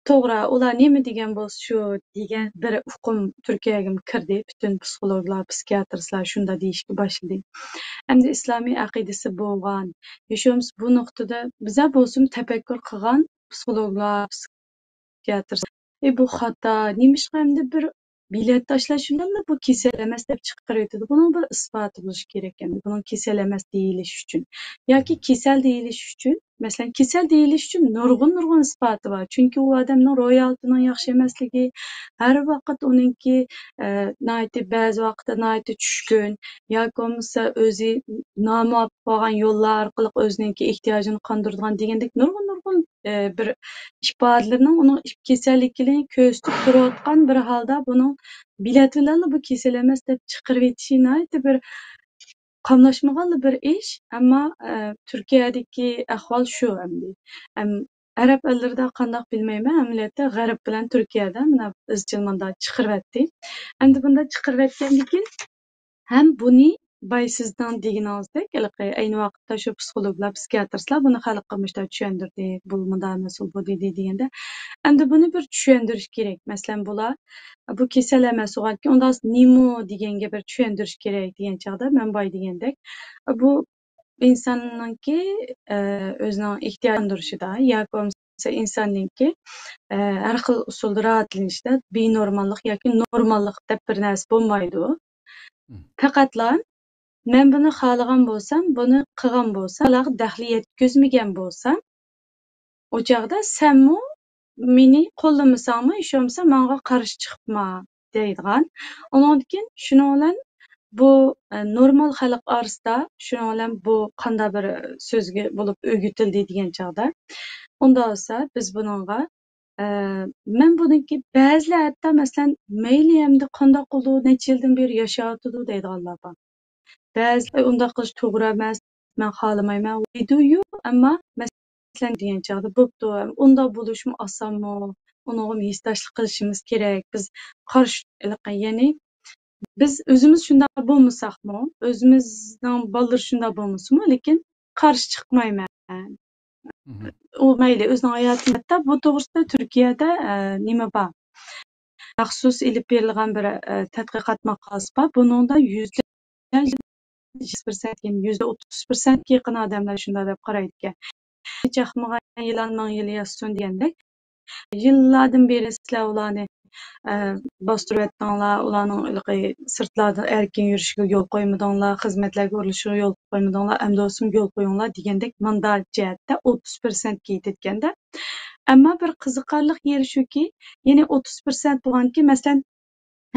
to'g'ri, ular nima degan bo'lsa shu degan bir hukm Turkiyaga kirdi. Butun psixologlar, psixiatrlar shunda deyishga boshladi. Endi islomiy aqidasi bo'lgan, yashamiz bu nuqtada bizlar bo'lsin tafakkur qilgan psixologlar, psixiatrlar bu xato, nimishqa endi bir bilet tashlash bilan bu kasal emas deb chiqarib aytadi. Buning bir isboti bo'lishi kerak endi. Buning kasal emas deyilish uchun yoki kasal deyilish uchun, masalan, kasal deyilish uchun nurg'un isboti bor. Chunki u odamning ro'yxatining yaxshi emasligi, har vaqt uningki ba'zi vaqtda tushkun yoki bo'lmasa o'zi noma'lum bo'lgan yo'llar orqali o'zining ehtiyojini qondiradigan degandek nurg'un bir ifodalarning uning kasallikini ko'rsatib turayotgan bir holda buni bilet bilan bu kasal emas deb chiqarib etishini bir qamlashmagan bir ish, ammo Turkiyadagi ahvol shu endi. Arab ellarida qandoq bilmayman, amaliyotda G'arb bilan Turkiyada mana izchil manda chiqarib etdi. Endi bunda chiqarib etgandan keyin ham buni sizdan deganingizdek, ayni vaqtda shu psixologlar, psixiatrlar buni xalqqa tushuntirdi, bu bunday mas'ul bu dedi deganda, endi buni bir tushuntirish kerak. Masalan, bular bu kasal emas, unda nima deganga bir tushuntirish kerak degan chog'da men boy degandek, bu insonningki o'zining ehtiyojlantirishida yoki bo'lmasa insonningki har xil usulda rahatlanishda benormallik yoki normallik deb bir narsa bo'lmaydi. Faqatla men buni xohlagan bo'lsam, buni qilgan bo'lsam, ularga daxli yetkazmagan bo'lsam, o çağda senmi meni qo'llamasanmi, ish bo'lmasa menga qarshi chiqibma deydigan. Ondan keyin shuning bilan bu normal xalq orasida shuning bilan bu qanday bir so'zga bo'lib o'gitildi degan chog'da. Unda bo'lsa biz buningga men buniki ba'zilar hatto masalan mayli endi qanday qildi, necha yildan beri yashayotdi deydiganlar bor. Ba'zilar unday qilish to'g'ri emas, men xohlamayman deydi-yu, ammo masalan degan chog'da bo'pti, unday bo'lishmi osonmi, unga hissdoshlik qilishimiz kerak. Biz qarshi, ya'ni biz o'zimiz shunday bo'lmasakmi, o'zimizning bolalar shunday bo'lmasmi, lekin qarshi chiqmayman. U mayli o'zining hayotini hatto bu to'g'risida Turkiyada nima bor? Maxsus ilib berilgan bir tadqiqot maqolasi bor. Buningda %30% yaqin odamlar shunday deb qaraydi ekan. Chaqmagan yılan ming yil yassin degandek. Yillardan beri sizlar ularni bostırıb etdinglar, ularning sirtlarda erkin yurishga yo'l qo'ymadinglar, xizmatlarga urilishga yo'l qo'ymadinglar, endi olsun yo'l qo'yinglar degandek mandal jihatda 30% ketganda. Ammo bir qiziqarli yeri shuki, ya'ni 30% bo'lganki, masalan,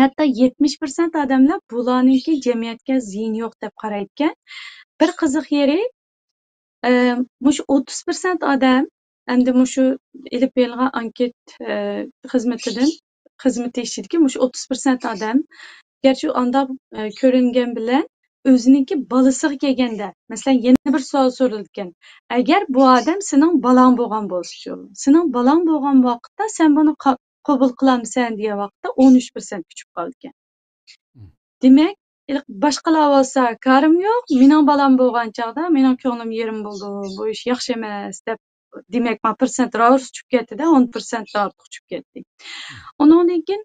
hatto 70% odamlar bularninki jamiyatga ziyon yo'q deb qaraydigan. Bir qiziq yeri, mush 30% odam endi mushu ilib berilgan anket xizmatidan xizmat ishidiki, mush 30% odam gerçi anda ko'ringan bilan o'zininki balasiga kelganda, masalan, yana bir savol so'ralgan. Agar bu odam sening balang bo'lgan bo'lsa-chi, sening balang bo'lgan vaqtda sen buni qabul qilamsan degan vaqtda 13% kuchib qolgan. Demak, boshqalar bo'lsa, karim yo'q, mening balam bo'lgan chog'da mening ko'nglim yerim bo'ldi, bu ish yaxshi emas deb demak, men persent ravs tushib ketdi-da, 10% ortiq tushib ketdi. Undan keyin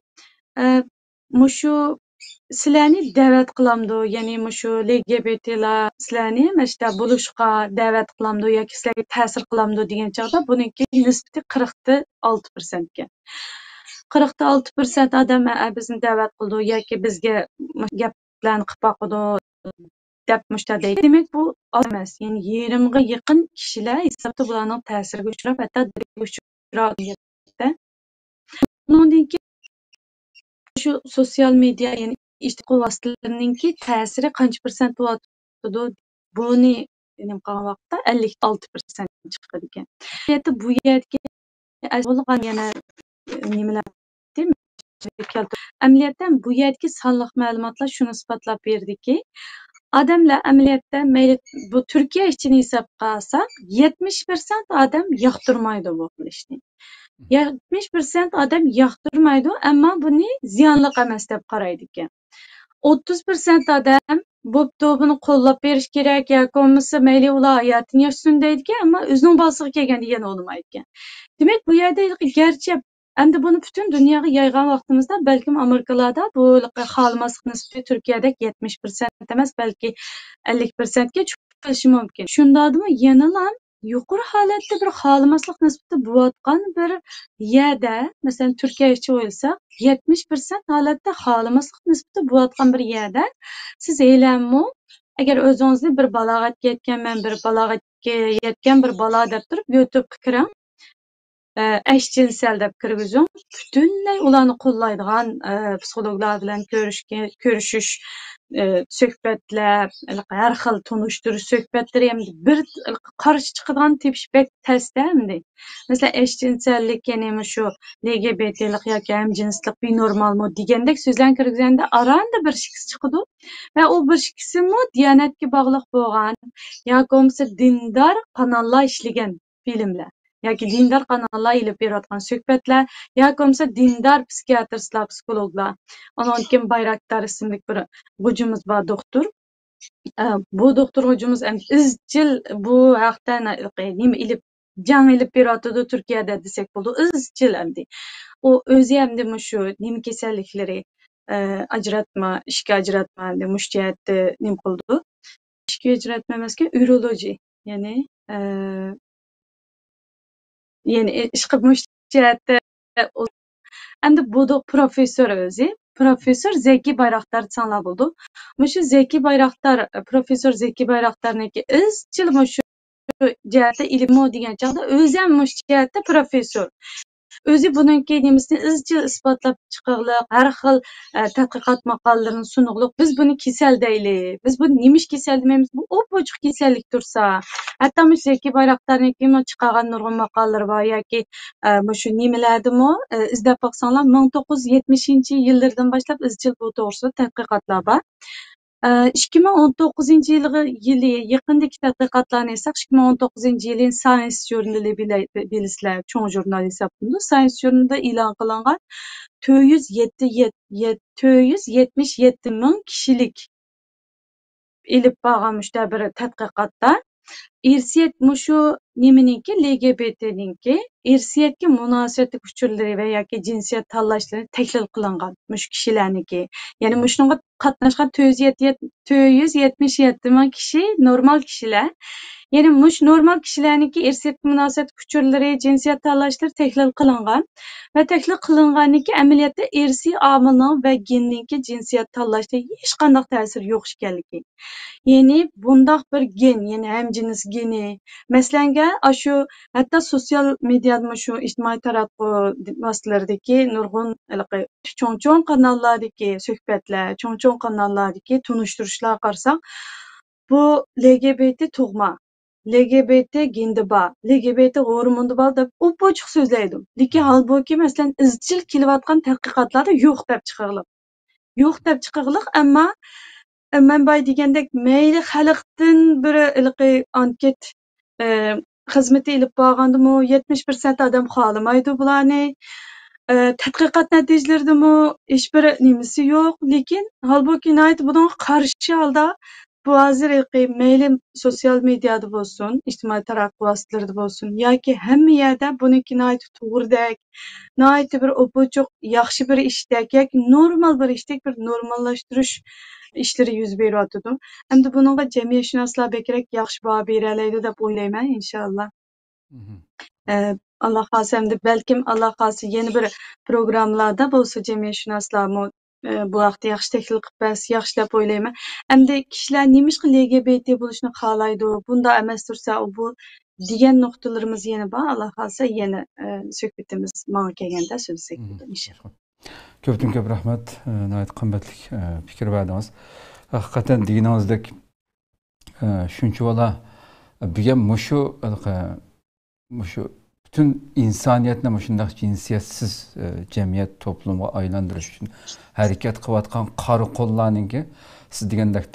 mushu sizlarni da'vat qilamdi, ya'ni mushu LGBTlar sizlarni mana bo'lishga da'vat qilamdi yoki sizlarga ta'sir qilamdi degan chog'da buniki nisbati 46% ekan. 46% odam bizni da'vat qildi yoki bizga gaplarni qilib boqdi deb mushtadaydi. Demak, bu oz emas. Ya'ni yerimga yaqin kishilar hisobda bularning ta'siriga uchrab, hatto uchrayotdi. Undan keyin shu sotsial media, ya'ni ijtimoiy vositalarninki ta'siri qancha persent bo'lyapti? Buni nima qilgan vaqtda 56% chiqadi ekan. Bu yerga bo'lgan yana nimalar amaliyotdan bu yerdagi sonliq ma'lumotlar shuni isbotlab berdiki, odamlar amaliyotda mayli bu Turkiya ichini hisobga olsak, 70% odam yoqtirmaydi bu qilishni. 70% odam yoqtirmaydi, ammo buni ziyonli emas deb qaraydi ekan. 30% odam bo'pti, buni qo'llab berish kerak yoki bo'lmasa mayli ular hayotini yashsin deydi, ammo o'zining bolasiga kelganda yana olmaydi ekan. Demak, bu yerda garchi endi buni butun dunyoga yaygan vaqtimizda balkim Amerikalarda bu xohlamaslik nisbati Turkiyadek 70% emas, balki 50% ga chiqib qolishi mumkin. Shundadimi yana yuqori holatda bir xohlamaslik nisbati bo'layotgan bir yerda, masalan, Turkiya ichi o'ylsak, 70% holatda xohlamaslik nisbati bo'layotgan bir yerda siz e'lammi agar o'zingizni bir balog'atga yetganman, bir balog'atga yetgan bir bola deb turib YouTube'ga kiring, eşcinsel deb kirgizing, butunlay ularni qo'llaydigan psixologlar bilan ko'rishish, suhbatlar, har xil tunishtirish suhbatlari ham bir qarshi chiqadigan tepishbek testda endi. Masalan, eşcinsellik, ya'ni shu LGBTlik yoki hamjinslik normalmi degandek so'zlarni kirgizganda aranda bir shikis chiqadi va u bir shikisimi diyanatga bog'liq bo'lgan yoki bo'lmasa dindor kanallar ishlagan filmlar yoki dindor kanallar ilib berayotgan suhbatlar yoki bo'lmasa dindor psixiatristlar, psikologlar. Ondan keyin Bayraktar ismli bir hujumimiz bor doktor. Bu doktor hujumimiz izchil bu haqda nima ilib jang ilib berayotdi Turkiyada desak bo'ladi. Izchil endi. U o'zi ham shu nima kasalliklari ishga ajratma deb mushtiatni nima qildi. Ishga ajratma emasga urologiya, ya'ni ishqi mushtiatda endi bu professor o'zi, professor Zeki Bayraktar sanlar bo'ldi. Mushu Zeki Bayraktar, professor Zeki Bayraktarniki izchil mushu cəhətdə ilmi degan çağda özü ham mush cəhətdə professor. Özü bununki nemisini izchil isbotlab chiqarliq, har xil tadqiqot maqolalarini sunuqliq. Biz buni kasal deylik. Biz buni nemish kasal demaymiz. Bu ochiq kasallik tursa. Hatto Zeki Bayraktarniki chiqargan nurg'un maqolalar bor yoki shu nimalardimi izlab baqsanglar 1970-yillardan boshlab izchil bu to'g'risida tadqiqotlar bor. 2019 yılı yaqindagi tadqiqotlarni esa 2019 yılı Science jurnali bilisizlar, cho'ng jurnal hisoblanadi. Science jurnalida e'lon qilingan 477 ming kishilik ilib borgan bir tadqiqotda irsiyat mushu niminiki LGBT'ninki irsiyatga munosabat uchurlari va yoki jinsiyat tanlashlari tahlil qilingan mush kishilarniki. Ya'ni mushunga qatnashgan 477 ming kishi normal kishilar. Ya'ni mush normal kishilarniki irsiyatga munosabat uchurlari, jinsiyat tanlashlari tahlil qilingan va tahlil qilinganiki amaliyotda irsiy omilning va genninki jinsiyat tanlashda hech qanday ta'sir yo'q ekanligi. Ya'ni bundaq bir gen, ya'ni hamjins geni. Masalan, shu hatto sosyal medyada shu ijtimoiy taraqqiyot vositalaridagi nurg'un cho'ng kanallardagi suhbatlar, cho'ng kanallardagi tunishtirishlar qarasak, bu LGBT tug'ma, LGBT gendi bor, LGBT hormoni bor deb ochiq so'zlaydi. Lekin holbuki masalan izchil kelayotgan tadqiqotlarda yo'q deb chiqarilib. Yo'q deb chiqarilib, ammo men bay degandek mayli xalqdan bir anket xizmati ilib borgandimi 70% odam xohlamaydi bularni. Tadqiqot natijalaridami hech bir nimasi yo'q, lekin holbuki bunga qarshi holda bu hozir mayli sosyal medyada bo'lsin, ijtimoiy taraqqiyot vositalarida bo'lsin yoki hamma yerda buniki to'g'ridek, bir ochiq yaxshi bir ishdek yoki normal bir ishdek bir normallashtirish ishlari yuz beryotidi. Endi buningga jamiyatshunoslar bekrak yaxshi baho beralaydi deb o'ylayman inshaalloh. Alloh xohlasa endi balkim Alloh xohlasa yana bir programmalarda bo'lsa jamiyatshunoslarmi bu vaqtda yaxshi tahlil qilib bersa yaxshi deb o'ylayman. Endi kishilar nimishqa LGBT bo'lishni xohlaydi, bunda emas tursa bu degan nuqtalarimiz yana bor. Alloh xohlasa yana suhbatimiz menga kelganda so'zsak inshaalloh. Ko'pdan ko'p rahmat, nihoyat qimmatli fikr berdingiz. Haqiqatan deganingizdek shuncha bola buga mushu bütün insoniyatni shunday jinsiyatsiz jamiyat to'plumga aylantirish uchun harakat qilayotgan qari qo'llarninki siz degandek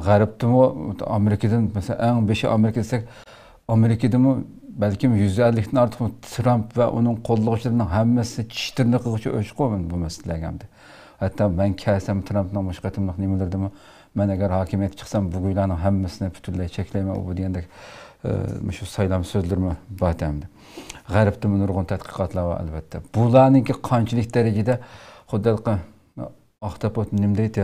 g'arbdami Amerikadan masalan eng beshi Amerika desak Amerikadami balkim 150 dan ortiq Trump va uning qo'llovchilarining hammasi tishtirni qiluvchi o'ch qo'yman bu masalaga. Hatto men kelsam Trumpning boshqa qatimliq nimalardami men agar hokimiyatga chiqsam bu guylarning hammasini butunlay cheklayman u degandek shu saylam so'zlarmi batamdi. G'arbda nurg'un tadqiqotlar va albatta bularninki qanchalik darajada xuddi oqtapot nima deydi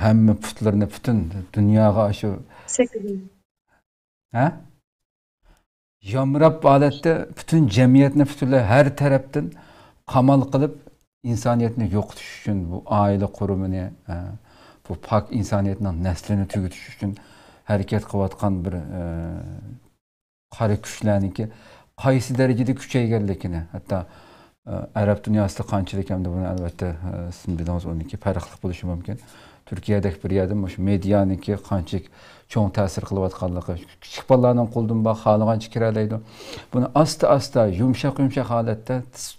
hamma putlarni butun dunyoga shu yomrab holatda butun jamiyatni butunlay har tarafdan qamal qilib insoniyatni yo'qotish uchun bu oila qurumini bu pok insoniyatning naslini tugutish uchun harakat qilayotgan bir qari kuchlarniki qaysi darajada kuchayganligini hatto arab dunyosida qanchalik hamda buni albatta siz bilasiz uniki farqli bo'lishi mumkin. Turkiyadagi bir yerda shu medianiki qanchalik cho'ng ta'sir qilayotganligi kichik bolalarning qo'ldan bor xohlagancha kiralaydi. Buni asta yumshoq holatda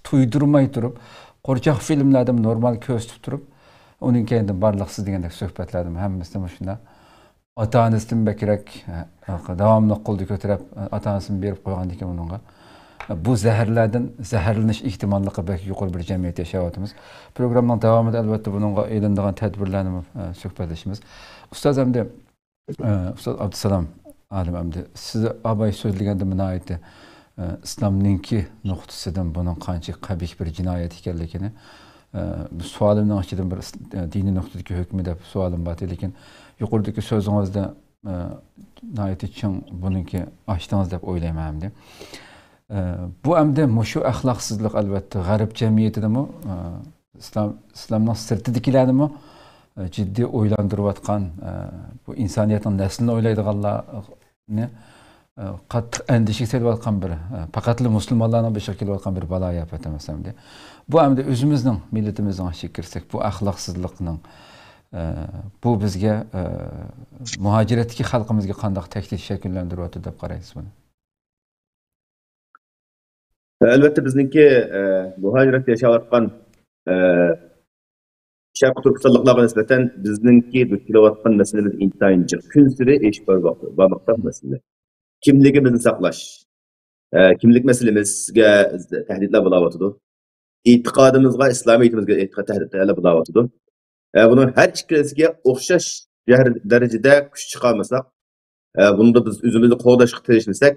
tuydirmay turib qo'rchoq filmlarda normal ko'z tutib turib uning keyin barliq siz degandek suhbatlarda hammasida shunda ota-onasidan bekrak davomli qo'lda ko'tarib ota-onasini berib qo'ygan ekan uningga. Bu zaharlardan zaharlanish ehtimolligi bek yuqori bir jamiyat yashayapmiz. Programning davomida albatta buningga e'linadigan tadbirlarni suhbatlashamiz. Ustoz hamda Ustoz Abdusalom Alim hamda siz abay so'zlaganda mana aytdi islomninki nuqtasidan buning qancha qabih bir jinoyat ekanligini bu savolimning ichidan bir diniy nuqtadagi hukmi deb savolim bor, lekin yuqoridagi so'zingizda nihoyat uchun buniki ochdingiz deb o'ylayman hamda. Bu hamda shu axloqsizlik albatta g'arb jamiyatidami islomning sirtidagilarnimi jiddiy o'ylantirayotgan bu insoniyatning naslini o'ylaydiganlarni qattiq endişe selayotgan bir faqatli musulmonlarning beshiga kelayotgan bir balo afat emas hamda. Bu hamda o'zimizning millatimizning ishiga kirsak, bu axloqsizlikning bu bizga muhojiratdagi xalqimizga qanday taklif shakllantiryapti deb qaraysiz buni? Albatta bizniki muhojirat yashayotgan Sharq Turkistonliklarga nisbatan bizningki duch kelayotgan masalamiz intayin jiq. Kun siri ish bormoqda masala. Kimligimizni saqlash, kimlik masalamizga tahdidlar bo'layotdi. E'tiqodimizga, islomiyatimizga tahdidlar bo'layotdi. Buning har ikkisiga o'xshash darajada kuch chiqarmasak, bunda biz o'zimizni qo'llashga tirishmasak,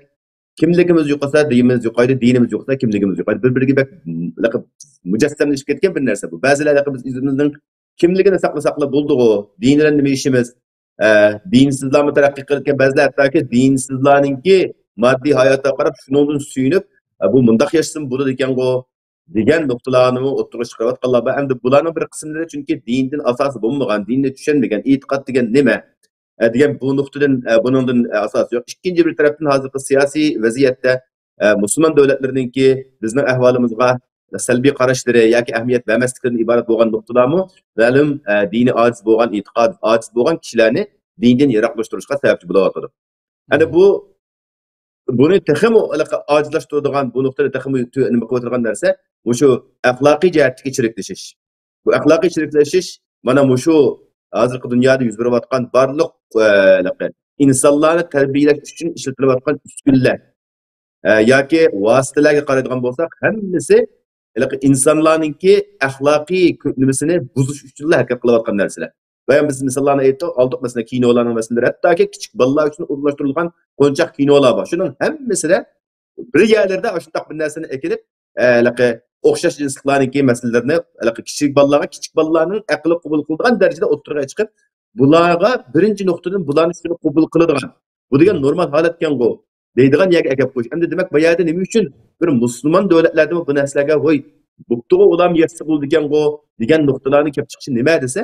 kimligimiz yo'qolsa, dinimiz yo'qoladi, dinimiz yo'qolsa, kimligimiz yo'qoladi. Bir-biriga mujassamlashib ketgan bir narsa bu. Ba'zilar biz o'zimizning kimligini saqlasaqla bo'ldi-ku, din bilan nima ishimiz? Dinsizlarni taraqqiy qilayotgan ba'zilar hattoki dinsizlarningki moddiy hayotga qarab shundan suyunib, bu mundaq yashsin bo'ladi ekan-ku degan nuqtalarni o'ttirib chiqarayotganlar bor. Endi bularning bir qismlari chunki dindan asosi bo'lmagan, dinni tushunmagan, e'tiqod degan nima degan bu nuqtadan buningdan asosi yo'q. Ikkinchi bir tarafdan hozirgi siyosiy vaziyatda musulmon davlatlarininki bizning ahvolimizga salbiy qarashlari yoki ahamiyat bermasliklaridan iborat bo'lgan nuqtalarmi ma'lum dini ojiz bo'lgan, e'tiqod ojiz bo'lgan kishilarni dindan yiroqlashtirishga sababchi bo'layotdi. Ana buni texmo ojizlashtiradigan bu nuqtada texmo nima qilayotgan narsa shu axloqiy jihatdagi chiriklashish. Bu axloqiy chiriklashish mana shu hozirgi dunyoda yuz berayotgan barliq insonlarni tarbiyalash uchun ishlatilayotgan uskunlar yoki vositalarga qaraydigan bo'lsak, hammasi insonlarningki axloqiy nimasini buzish uchun harakat qilayotgan narsalar. Bayan biz misallarni aytdik, oldik mesela kinolarning masalalari, hattoki kichik bolalar uchun o'rnashtirilgan qo'nchoq kinolar bor. Shuning hammasida bir yerlarda shunday bir narsani ekilib, o'xshash jinslarningki masalalarni kichik bolalarning aqli qabul qiladigan darajada o'ttirga chiqib, bularga birinchi nuqtadan bularni shuni qabul qiladigan. Bu degan normal holatgan bu. Deydigan yerga akab qo'yish. Endi demak, bu yerda nima uchun bir musulmon davlatlarda bu narsalarga voy, buqtuga ulam yetsa bo'lgan bu degan nuqtalarni kelib chiqishi nima desa,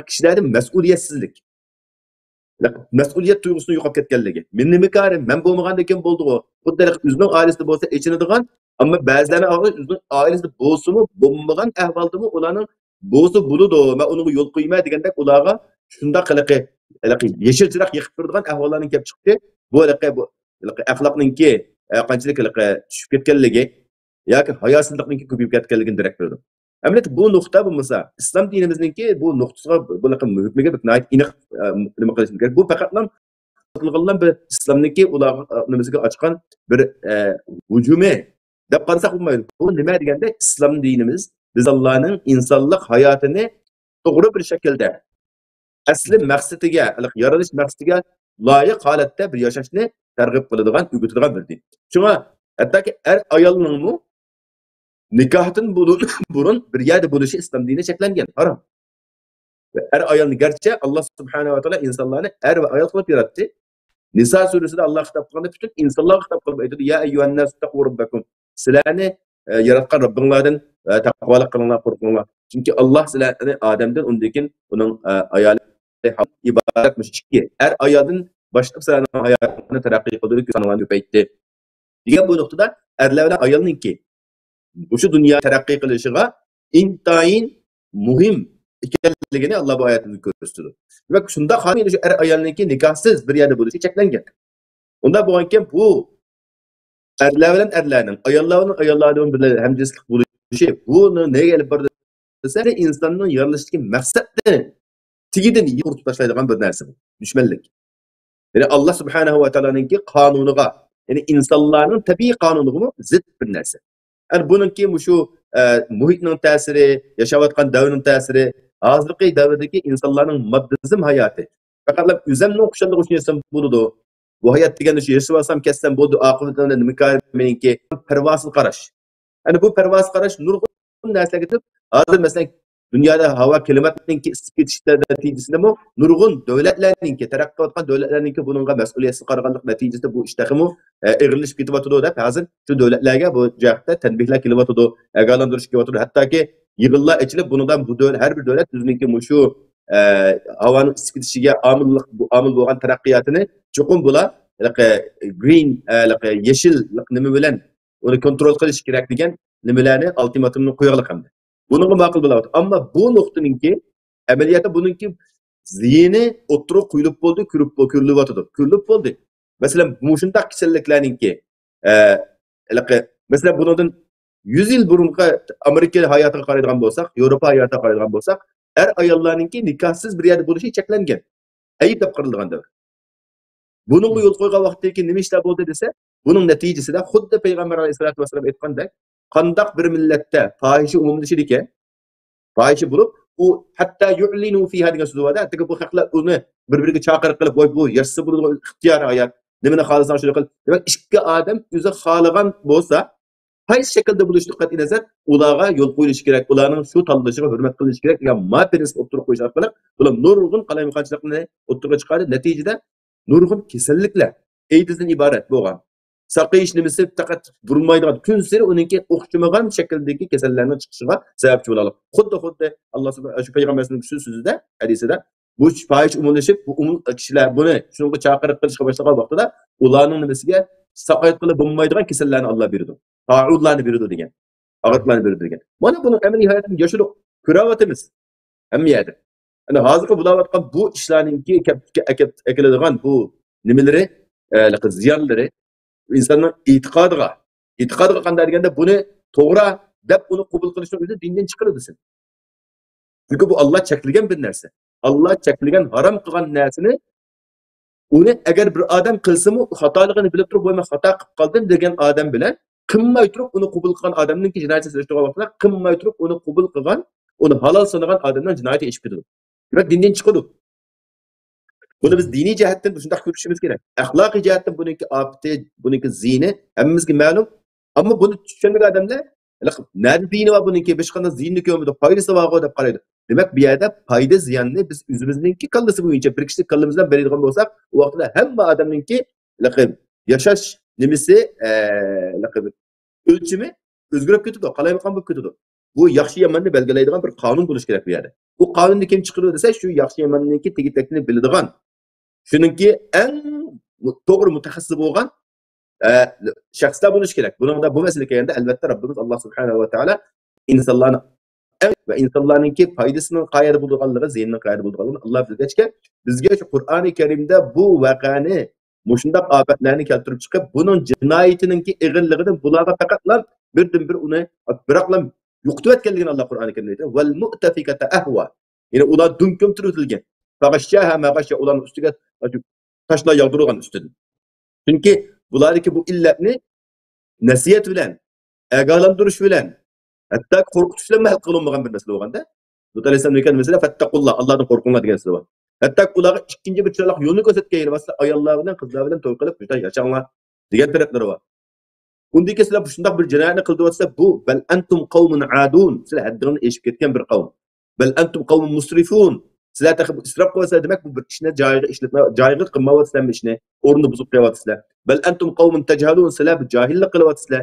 kishilarda mas'uliyatsizlik. Mas'uliyat tuyg'usini yo'qolib ketganligi. Men nima qarim, men bo'lmaganda kim bo'ldi-ku? Xuddi o'zining oilasida bo'lsa echinadigan, ammo ba'zilarning o'zining oilasida bo'lsa-mu, bo'lmagan ahvoldami ularning bo'lsa bo'ladi, men unga yo'l qo'ymayman degandek ularga shunday yashilchiroq yiqib turadigan ahvollarning kelib chiqdi. Bu axloqningki qanchalik tushib ketganligi yoki hayosizlikningki ko'payib ketganligini darak berdi. Amaliyat bu nuqta bo'lmasa, islom dinimizningki bu nuqtasiga bunaqa hukmiga aniq nima qilish kerak. Bu faqatlam qilgan bir islomningki ular nimasiga ochgan bir hujumi deb qarasak bo'lmaydi. Bu nima deganda islom dinimiz biz Allohning insonlik hayotini to'g'ri bir shaklda asli maqsadiga, yaralish maqsadiga loyiq holatda bir yashashni targ'ib qiladigan, o'rgatadigan bir din. Shunga hattoki ayolning nikohdan burun bir yerda bo'lishi islom dinida cheklangan, harom. Er ayolni garchi Alloh subhanahu va taolo insonlarni er va ayol qilib yaratdi. Nisa surasida Alloh xitob qilganda butun insonlarga xitob qilib aytadi: "Ya ayyuhan nas taqu robbakum." Sizlarni yaratgan Robbinglardan taqvolik qilinglar, qo'rqinglar. Chunki Alloh sizlarni Odamdan, undan keyin uning ayoli iboratmish ikki. Er ayoldan boshqa sizlarning hayotini taraqqiy qildirib, sonlarni ko'paytdi. Degan bu nuqtada erlar bilan ayolningki shu dunyo taraqqiy qilishiga intayin muhim ekanligini Alloh bu oyatida ko'rsatdi. Demak, shunda ham shu er ayolningki nikohsiz bir yerda bo'lishi cheklangan. Unda bo'lgan bu erlar bilan erlarning, ayollar bilan hamjinslik bo'lishi buni nega olib bordi desa, insonning yaralishdagi maqsadi tigidan yo'qotib tashlaydigan bir narsa bu. Dushmanlik. Ya'ni Alloh subhanahu va taoloning qonuniga, ya'ni insonlarning tabiiy qonuniga zid bir narsa. Yani bununki şu muhitning ta'siri, yashayotgan davrning ta'siri, hozirgi davrdagi insonlarning moddizm hayoti. Faqat o'zimning o'xshamligi uchun yasam bo'ladi. Bu hayot deganda shu yashasam kessam bo'ldi, oqibatda nima meniki parvosiz qarash. Yani bu parvoz qarash nurg'un narsaga deb, hozir masalan dunyoda havo klimatning isib ketishida natijasida nurg'un davlatlarning taraqqi etgan davlatlarning buningga mas'uliyatsiz qaraganlik natijasida bu ishtahimi egrilishib ketyotdi deb hozir shu davlatlarga bu jihatda tanbihlar kelyotdi, agallantirish kelyotdi. Hattoki yig'inlar ichilib bundan bu davlat har bir davlat o'zininki shu havoning isib ketishiga omil bo'lgan taraqqiyotini cho'qim bular green yeşil nima bilan uni kontrol qilish kerak degan nimalarni ultimatumni qo'yaylik hamda. Bunga ma'qul bo'lyapti. Ammo bu nuqtaninki amaliyotda buningki ziyni o'ttirib qo'yilib bo'ldi, ko'rilyotdi. Ko'rilib bo'ldi. Masalan, bu shunday kasalliklarningki masalan bundan 100 yil burungi Amerika hayotiga qaraydigan bo'lsak, Yevropa hayotiga qaraydigan bo'lsak, ayollarningki nikohsiz bir yerda bo'lishi cheklangan. Ayib deb qaralgan davr. Bunun yo'l qo'ygan vaqtdagi nima ishlar bo'ldi desa, buning natijasida xuddi payg'ambar alayhisolatu vasallam aytgandek, qandoq bir millatda fohisha umumlashir ekan, fohisha bo'lib, u hatto yu'linu fiha degan so'z bor. Hatto bu haqlar uni bir-biriga chaqiriq qilib, voy bu yashsa bo'ladigan ixtiyor hayot, nimani xohlasan shuni qil. Demak, ikki odam o'zi xohlagan bo'lsa, qaysi shaklda bo'lishidan qat'iy nazar ularga yo'l qo'yilishi kerak, ularning shu tanlashiga hurmat qilinishi kerak degan ma'qulni o'ttirib qo'yish orqali ular nurg'un qalaymiqonchilikni o'ttirib chiqadi. Natijada nurg'un kasalliklar AIDSdan iborat bo'lgan. Saqayish nimasi faqat durmaydigan kun sari uningki o'xshamagan shakldagi kasallarning chiqishiga sababchi bo'ladi. Xuddi Alloh subhanahu shu payg'ambarning shu so'zida, hadisida bu fohish umumlashib, bu kishilar buni shunga chaqiriq qilishga boshlagan vaqtida ularning nimasiga saqayib qilib bo'lmaydigan kasallarni Alloh berdi. Ta'udlarni berdi degan. Og'riqlarni berdi degan. Mana buni amaliy hayotda yoshliq ko'ryapmiz. Hamma yerda. Ana hozirgi bo'layotgan bu ishlarningki akiladigan bu nimalari, ziyonlari insonning e'tiqodiga qanday deganda buni to'g'ri deb uni qabul qilishni o'zi dindan chiqaradi sen. Chunki bu Alloh cheklagan bir narsa. Alloh cheklagan, harom qilgan narsani uni agar bir odam qilsa-mu xatoligini bilib turib bo'lmay xato qilib qoldim degan odam bilan qilmay turib uni qabul qilgan odamning jinoyati surishtirgan vaqtida qilmay turib uni qabul qilgan, uni halol sanagan odamning jinoyati eshib ketadi. Demak dindan chiqadi. Buni biz diniy jihatdan shunday ko'rishimiz kerak. Axloqiy jihatdan buniki ofati, buniki ziyni hammamizga ma'lum. Ammo buni tushunmagan odamlar nari dini va buniki hech qanday ziyni ko'rmaydi, foydasi bor deb qaraydi. Demak, bu yerda foyda ziyonni biz o'zimizningki kallasi bo'yicha bir kishi kallamizdan beradigan bo'lsak, u vaqtda hamma odamningki yashash nimasi o'lchimi o'zgarib ketadi, qalaymiqon bo'lib ketadi. Bu yaxshi yomonning belgilaydigan bir qonun bo'lish kerak bu yerda. Bu qonunni kim chiqaradi desa, shu yaxshi yomonninki tegitakni biladigan, shuningki eng to'g'ri mutaxassis bo'lgan shaxslar bo'lish kerak. Buningda bu masala kelganda albatta Rabbimiz Alloh subhanahu va taolo insonlarni va insonlarningki foydasining qayerda bo'lganligi, ziynining qayerda bo'lganligini Alloh bizga shu Qur'oni Karimda bu voqeani mushundaq ofatlarni keltirib chiqib, buning jinoyatiningki ig'irligidan bularga faqatla birdan bir uni biroqlam yo'qitib etganligini Alloh Qur'oni Karimda aytadi. Val mu'tafikata ahwa. Ya'ni ular dunkum turitilgan. Faqashshaha maqashsha ularning ustiga tashlar yog'dirilgan ustidan. Chunki bularniki bu illatni nasiyat bilan, agolantirish bilan, hatto qo'rqitish bilan hal qilinmagan bir masala bo'lganda, Lut alayhisalom degan masala fattaqulloh, Allohdan qo'rqinglar degan so'z bor. Hatto ularga ikkinchi bir chiroq yo'lni ko'rsatgan bo'lsa, ayollar bilan, qizlar bilan to'y qilib, juda yashanglar degan taraflari bor. Undagi sizlar shunday bir jinoyatni qildiryapsa, bu bal antum qawmun adun, sizlar haddidan eshib ketgan bir qavm. Bal antum qawmun musrifun. Sizlar taxib isrof qilsa demak bu bir ishni joyiga qilmayapsizlar, ishni o'rnini buzib qo'yapsizlar. Bal antum qawmun tajhalun, sizlar jahillik qilyapsizlar.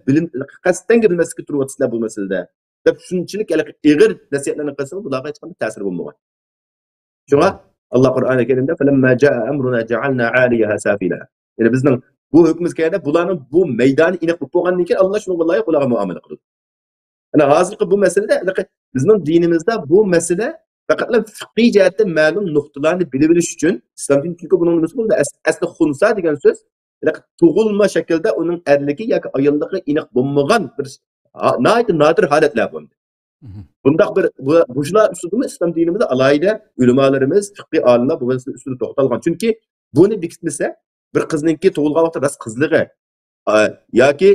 Bilim qasddan bilmaslikka turyapsizlar bu masalada. Deb shunchalik ig'ir nasihatlarni qilsa, bularga hech qanday ta'sir bo'lmagan. Shunga Alloh Qur'oni Karimda falamma jaa amruna ja'alna 'aliyaha safilaha. Ya'ni bizning bu hukmimiz keladi, bularning bu maydoni iniq bo'lib bo'lgandan keyin Alloh shunga loyiq ularga muomala qiladi. Ana hozirgi bu masalada bizning dinimizda bu masala faqatla fiqhiy jihatdan ma'lum nuqtalarni bilib olish uchun islom dini chunki buning nimasi bo'ldi? Asli xunsa degan so'z tug'ilma shaklda uning erligi yoki ayolligi iniq bo'lmagan bir nodir holatlar bo'ldi. Bundaq bir bular ustida islom dinimizda alayda ulamolarimiz, fiqhiy olimlar bu masala ustida to'xtalgan. Chunki buni bekitmasa bir qizningki tug'ilgan vaqtda ras qizligi yoki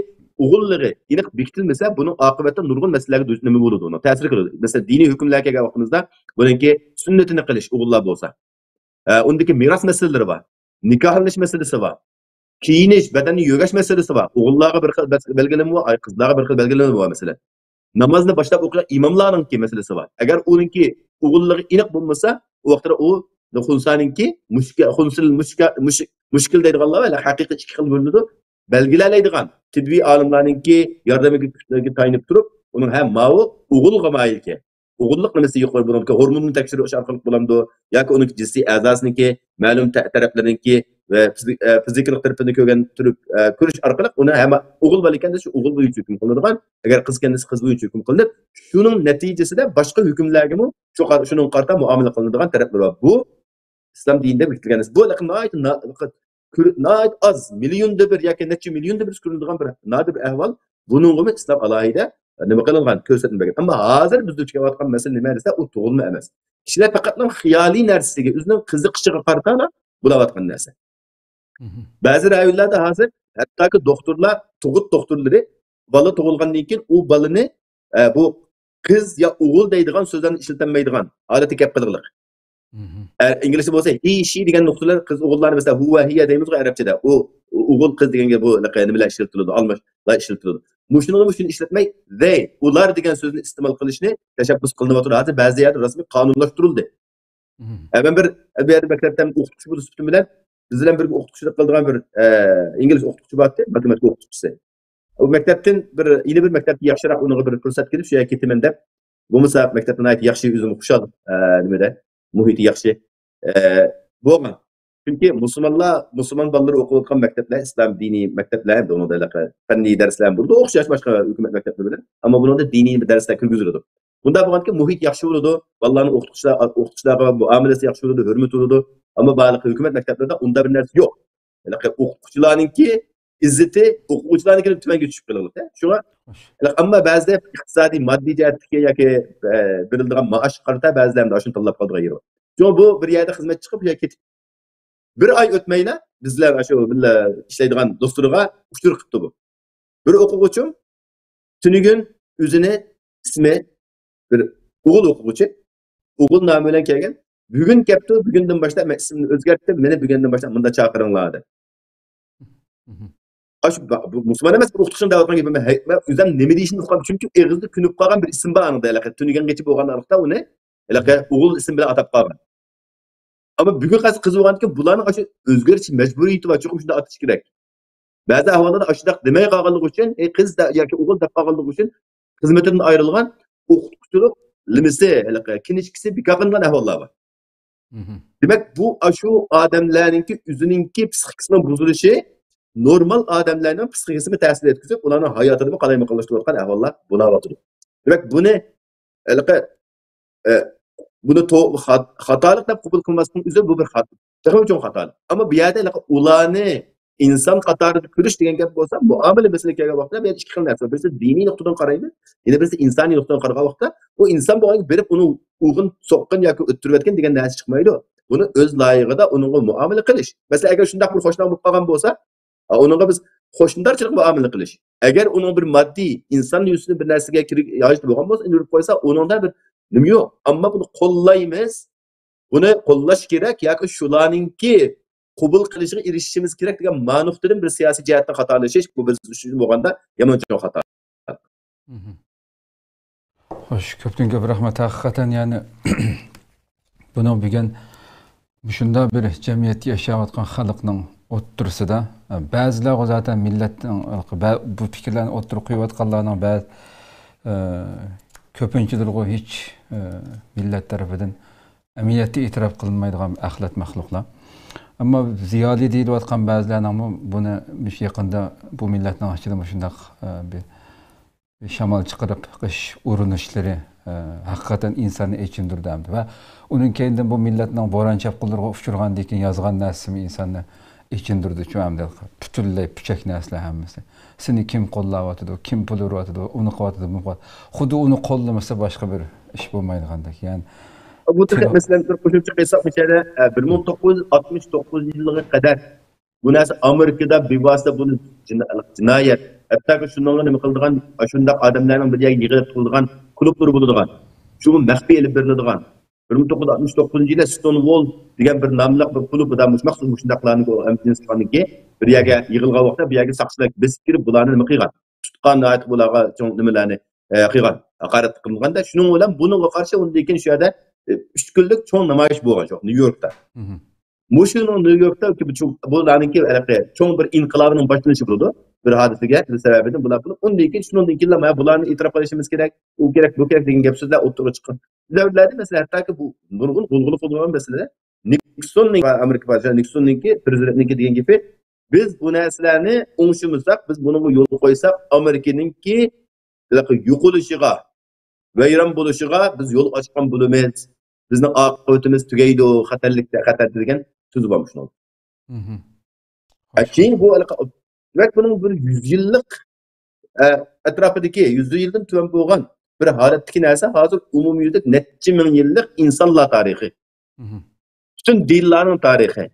o'g'illigi aniq bekitilmasa, buning oqibatida nurg'un masalalarga nima bo'ladi, uni ta'sir qiladi. Masalan, diniy hukmlarga kelgan vaqtimizda buningki sunnatini qilish o'g'illar bo'lsa, undagi meros masalalari bor, nikohlanish masalasi bor, kiyinish, badanni yo'gash masalasi bor. O'g'illarga bir xil belgilama bor, qizlarga bir xil belgilama bor masalan. Namozni boshlab o'qigan imomlarningki masalasi bor. Agar uningki o'g'illigi aniq bo'lmasa, u vaqtda u xunsaninki mushkil deydiganlar va haqiqiy ikki xil bo'linadi. Belgilaydigan tibbiy olimlarningki yordamiga tayinib turib, uning ham mavi o'g'ilga mayilki, o'g'illik nimasi yo'q bo'ladi, hormonni tekshirish orqali bo'ladi yoki uning jinsiy a'zosiniki, ma'lum taraflariniki ve fiziklik tarafını kögen türüp görüş arkalık ona hem oğul baliken de şu oğul boyunca hüküm kılınırgan, eğer kız kendisi kız boyunca hüküm kılınır, şunun neticesi de başka hükümlerge mi şunun karta muamele kılınırgan tarafları var. Bu İslam dininde belirtilgan. Bu nait az, milyonda bir yoki necha milyonda bir ko'riladigan bir nadir bir ahvol. Buningmi islom alohida nima qilingan ko'rsatilmagan. Ammo hozir biz duch kelayotgan masala nima desa, u to'g'ri emas. Kishilar faqat xiyoliy narsaga, o'zining qiziqishiga qarata bo'layotgan narsa. Ba'zi rayonlarda hozir hattoki doktorlar, tug'ut doktorlari bola tug'ilgandan keyin u bolani bu qiz yo o'g'il deydigan so'zlarni ishlatilmaydigan holati kelib qolgan. İngilizce bo'lsa he she degan nuqtalar qiz o'g'illarni mesela huwa hiya deymiz arabchada. O o'g'il qiz deganga bu nimalar ishlatiladi, almashlar ishlatiladi. Shuni ishlatmay they ular degan so'zni iste'mol qilishni tashabbus qilinyapti. Hozir ba'zi yerda rasmiy qonunlashtirildi. Ben bir maktabdan o'qituvchi bo'lib sifatim bilan biz bilan birga o'qituvchilik qiladigan bir ingliz o'qituvchi bordi, matematika o'qituvchisi. O maktabdan yeni bir maktabga yaxshiroq uning bir fursat kelib, shu yerga ketaman deb, bo'lmasa maktabdan aytib yaxshi o'zim xushal nimada muhiti yaxshi bo'lgan. Chunki musulmon bolalar o'qiyotgan maktablar, islom diniy maktablar, bunda fanniy darslar burada o'xshash boshqa hukumat maktablari bilan, ammo bunda diniy darslar kirgiziladi. Bunda bo'lganki muhit yaxshi bo'ladi, bolalarning o'qituvchilarga muomalasi yaxshi bo'ladi, hurmat bo'ladi. Ammo ba'zi hukumat maktablarida unda bir narsa yo'q. O'qituvchilarningki izzati o'quvchilarnikidan tumanga tushib qoladi. Shunga ammo ba'zida iqtisodiy, moddiy jihatdagi yoki beriladigan maosh qarata ba'zilarida shuni tanlab qoladigan yeri bor. Chunki bu bir yerda xizmat chiqib yoki ketib bir oy o'tmayla bizlar shu billa ishlaydigan do'sturga uchur qilibdi bu. Bir o'quvchim tunigun o'zini ismi bir o'g'il o'quvchi, o'g'il nomi bilan kelgan. Bugun kelibdi, bugundan boshlab men ismimni o'zgartirib, meni bugundan boshlab bunda chaqiringlar dedi. Musulmon emas bir o'qituvchim da'vatgan gapim. Men o'zim nima deyishni bilmadim, chunki eg'izda kunib qolgan bir ism bor aniqda, tunigangacha bo'lganlikda uni o'g'il ism bilan atab qolgan. Ama bugün qiz bo'lganki, bularning shu o'zgarish majburiyati va cho'qim shunda atish kerak. Ba'zi ahvollarda ashudaq demay qolganligi uchun, qiz yoki o'g'il deb qolganligi uchun xizmatidan ayrilgan o'qituvchilik limisi, kinishkisi bekor qilingan ahvollar bor. Demak, bu shu odamlarningki o'zininki psixikasining buzilishi normal odamlarning psixikasiga ta'sir etkazib, ularning hayotini qalaymoqlashtirayotgan ahvollar bo'layotdi. Demak, buni xatolik deb qabul qilmasdan o'zi bu bir xato. Texnik uchun xatolik. Ammo bu yerda ularni inson qatorida ko'rish degan gap bo'lsa, muomala masalaga kelgan vaqtda bu ikki xil narsa. Birisi diniy nuqtadan qaraymiz, yana birisi insoniy nuqtadan qaragan vaqtda u inson bo'lgan berib uni o'g'in so'qqan yoki o'ttirayotgan degan narsa chiqmaydi. Buni o'z loyig'ida uningga muomala qilish. Masalan, agar shunday bir xo'shlik bo'lib qolgan bo'lsa, uningga biz qo'shnidarchilik muomala qilish. Agar uning bir moddiy inson yuzini bir narsaga yo'yishli bo'lgan bo'lsa, indirib qo'ysa, uningda bir nima yo'q. Ammo buni qo'llaymiz. Buni qo'llash kerak yoki shularningki qabul qilishiga erishishimiz kerak degan ma'nodan bir siyosiy jihatdan xatolashish bu biz uchun bo'lganda yomon cho'q xato. Xo'sh, ko'pdan ko'p rahmat. Haqiqatan ya'ni buni bugun shunda bir jamiyatda yashayotgan xalqning o'ttirisida ba'zilar zaten millatning bu fikrlarni o'ttirib qo'yayotganlarning ba'zi ko'pinchadirg'u hech millat tarafidan amiyatda e'tirof qilinmaydigan axlat maxluqlar. Ammo ziyoli deyilayotgan ba'zilarning buni yaqinda bu millatning ichida shundoq bir shamol chiqarib qish urinishlari haqiqatan insonni echindirdi va uning keyindan bu millatning bo'ron chapqinlarga uchirgandan keyin yozgan narsami insonni echindirdi shu hamda butunlay puchak narsalar hammasi. Seni kim qo'llayotdi, kim pul uryotdi, uni qilyotdi, buni qilyotdi. Xuddi uni qo'llamasa boshqa bir ish bo'lmaydigandek. Ya'ni bu taqdid masalan bir qo'shimcha qilsak, mesela 1969 yilga qadar bu narsa Amerikada bevosita buni jinoyat, hattoki shunga nima qildigan, shunday odamlarning bir yerga yig'ilib qildigan klublar bo'ladigan. Shu maxfiy elib beriladigan. 1969 yilda Stonewall degan bir nomli bir klubda maxsus shundaqlarni amnistiyaniki bir yerga yig'ilgan vaqtda bu yerga saqchilar besib kirib bularni nima qilgan? Tutqan aytib bularga cho'ng nimalarni qilgan, haqorat qilganda shuning bilan bunga qarshi undan keyin shu yerda 3 kunlik cho'ng namoyish bo'lgan shu New Yorkda. Mushuni New Yorkda bularningki cho'ng bir inqilobning boshlanishi bo'ldi. Bir hodisaga bir sababidan bular bo'lib, undan keyin shundan keyin bularni e'tirof qilishimiz kerak, u kerak, bu kerak degan gap so'zlar o'ttirib chiqqan. Ularda masalan hattoki bu nurg'un bo'lgan masalalar Nixonning Amerika padişahı Nixonninki prezidentninki degan gapi biz bu narsalarni o'ngishimizsak, biz buni yo'l qo'ysak, Amerikaninki yo'qolishiga, vayron bo'lishiga biz yo'l ochgan bo'lamiz. Bizning oqibatimiz tugaydi, xatar degan so'z bor shuni. Keyin bu demak buning bir 100 yillik atrofidagi 100 yildan tuvan bo'lgan bir holatdagi narsa hozir umumyuzlik necha ming yillik insonlar tarixi. Bütün dinlerin tarihi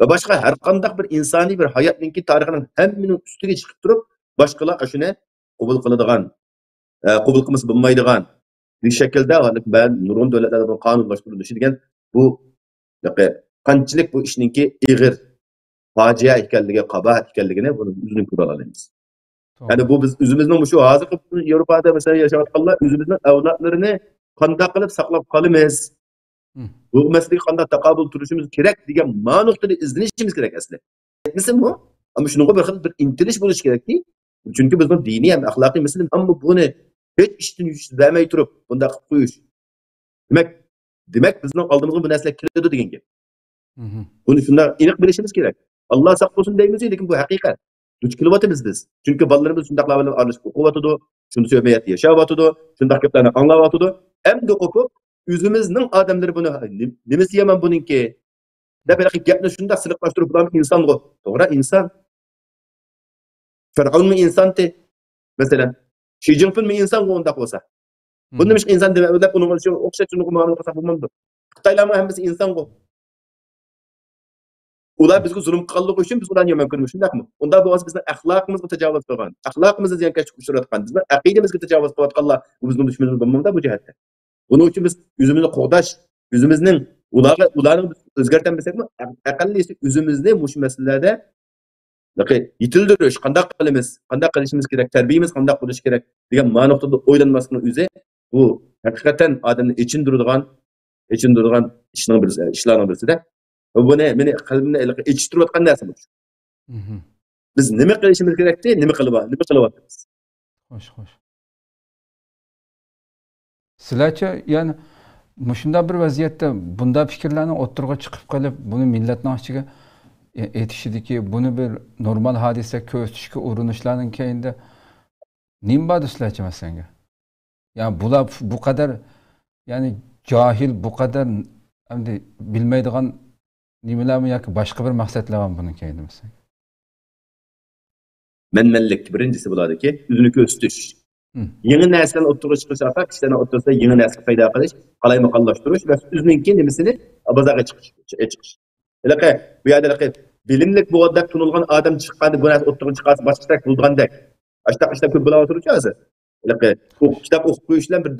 ve başka her kandak bir insani bir hayatınki tarihinin heminin üstüne çıkıp durup başkalar aşını kabul kılıdığan, kabul kılması bulmaydıgan bir şekilde ben nurun devletlerde bu kanunlaştırılmışı diyen bu kançılık bu işinki iğir facia hikayeliğe, kabahat hikayeliğine bunun yüzünü kuralıyız. Yani bu biz üzümüzden şu hazır Avrupa'da mesela yaşayanlar üzümüzden evlatlarını kandak kılıp saklap kalımız. Bu meseleyi qanday taqabul turishimiz kerak degan ma'noda izlanishimiz kerak asli. Etmasa bu, ama shunga bir xil bir intilish bo'lish kerakki, chunki bizning diniy ham axloqiy masala hamma buni hech ishdan yuzlamay turib bunda qilib qo'yish. Demak bizning oldimizga bu narsalar keladi degan gap. Buni shunday aniq bilishimiz kerak. Alloh saqlasin deymiz, lekin bu haqiqat. Duch kelyapmiz biz. Chunki bolalarimiz shundaqlar bilan aralashib o'qiyotidi, shuni söhbayat yashayotidi, shundaq gaplarni anglayotidi. Endi o'qib Üzümüzün adamları bunu nemesi yaman bununki da belki gapni shunday siliqlashtirib bular inson go. To'g'ri inson. Fir'aun mi insonti? Masalan, Xi Jinping mi inson go unda bo'lsa. Buni mish inson deb o'ylab uni o'xshatib muomala qilsa bo'lmaydi. Xitoylarning hammasi inson go. Ular bizga zulm qilganligi uchun biz ularni yomon ko'ramiz, shundaqmi? Unda bo'lsa bizning axloqimizga tajovuz qilgan, axloqimizni ziyonkashlikka uchratgan, bizning aqidamizga tajovuz qilayotganlar bu bizning dushmanimiz bo'lmaydi bu jihatda. Bunun için biz üzümüzü qo'g'dash, üzümüzning ularni o'zgartirmasak mi, aqallisi üzümüzni bu masalalarda yetildirish, qanday qilamiz, qanday qilishimiz kerak, tarbiyamiz qanday bo'lishi kerak degan ma'noda o'ylanmaslikni o'zi bu haqiqatan odamni ichindiradigan ishlarning birisida. Buni meni qalbimni ichishtirayotgan narsa bu. Biz nima qilishimiz kerakdi, nima qilyapmiz? Xo'sh. Sizlarcha, yani shunda bir vaziyatda bunda fikrlarni o'ttirg'a chiqib qolib, buni millatning ichiga etishidiki, buni bir normal hodisa ko'rsatishga urinishlarning keyinda nima bo'ldi sizlarcha masalanga? Yani bular bu kadar yani jahil, bu kadar endi bilmaydigan nimalarmi yoki boshqa bir maqsadlar ham bunun keyinda masalan? Menmenlik birincisi buladiki, o'zini ko'rsatish. Yeni neslin o'ttirib chiqishga, kishilarning o'rtasida yeni nesl paydo qilish, qalaymakonlashtirish va o'zininki nimasini bozorga chiqish. Bu yerda bilimlik bo'g'odab tunilgan odam chiqqanda bu narsa o'ttirib chiqarsa boshqa bo'lgandek. Ashta ko'p bo'la o'tiruvchi hozir. Kitap o'qib qo'yishlar, bir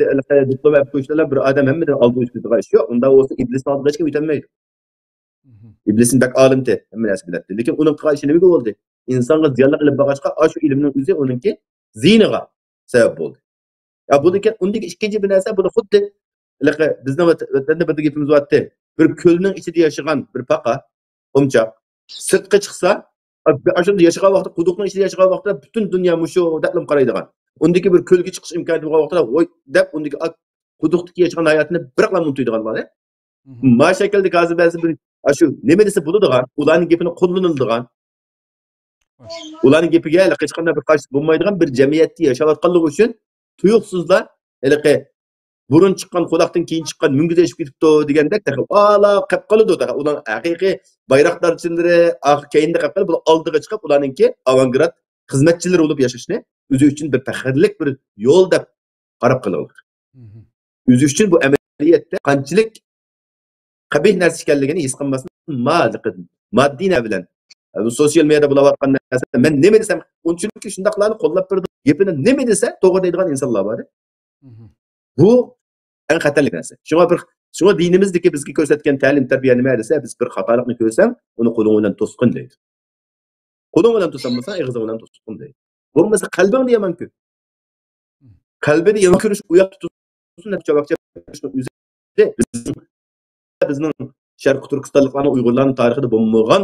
diplom olib qo'yishlar bir odam hammadan oldi o'tadigan ish yo'q. Unda bo'lsa iblisning oldiga hech kim o'tolmaydi. Iblisning bak olimti, hamma narsa biladi. Lekin uning qilgan ishi nimaga bo'ldi? İnsonga ziyonli qilib boqishga, shu ilmning o'zi uningki ziyniga sebep oldu. Ya buradaki ondaki ikinci bir narsa bu da xuddi bizning vatanda bir gapimiz vardı. Bir ko'lning ichida yashagan bir paqa, o'mchoq sirtqa chiqsa, ashunda yashagan vaqtda, quduqning ichida yashagan vaqtda butun dunyo mushu daqlim qaraydigan. Ondaki bir ko'lga chiqish imkoni bo'lgan vaqtda, voy deb ondaki quduqdagi yashagan hayotini bir qilib unutadigan bo'ladi. Ma shaklda hozir ba'zi bir shu nima desa bo'ladigan, ularning gapini qo'llaniladigan ularning gapiga hech qanday bir qarshi bo'lmaydigan bir jamiyatda yashayotganligi uchun tuyuqsizlar burun chiqqan quloqdan keyin chiqqan mungizga eshib ketibdi degandek ala qilib qoladi. Ular haqiqiy bayroqdarchilari keyinda qilib qolib, oldiga chiqib ularningki avangard xizmatchilar bo'lib yashashni o'zi uchun bir faxrlik bir yo'l deb qarab qoladi. O'zi uchun bu amaliyotda qanchalik qabih narsa ekanligini his qilmasdan moddiy bilan sosyal medyada bulayotgan narsa men nima desam chunki shundaqlarni qo'llab turdi gapini nima desa to'g'ri deydigan insonlar bor. Bu eng xatarli narsa. Shunga dinimizdagi bizga ko'rsatgan ta'lim tarbiya nima desa biz bir xatolikni ko'rsam uni qo'ling bilan to'sqin deydi. Qo'ling bilan to'samasa og'zing bilan to'sqin deydi. Bo'lmasa qalbingni yomon-ku. Qalbini yomon ko'rish u yoqda tursin deb javobcha bizning Sharq Turkistonliklarning Uyg'urlarning tarixida bo'lmagan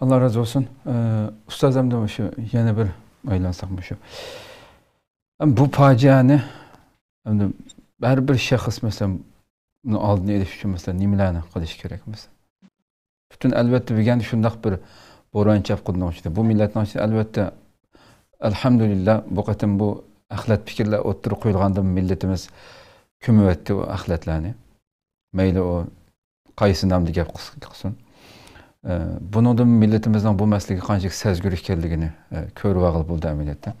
Allah razı olsun. Ustazım da şu yeni bir aylansak mı şu. Bu facianı Endi her bir şahıs mesela bunu aldığını eliş için mesela nimelerni qilish kerak mesela. Bütün elbette bilgen şundaq bir boran çapqınlığı işte. Bu milletin işte elbette elhamdülillah bu qatim bu ahlat fikirler o'ttirib qo'yilganda milletimiz kümüvetti o ahlatlarni. Meyli o qaysi namda gap qilsin. Bunun milletimizden bu mesleki qanchalik sezgir ekanligini ko'rib olib bo'ldi amaliyotda.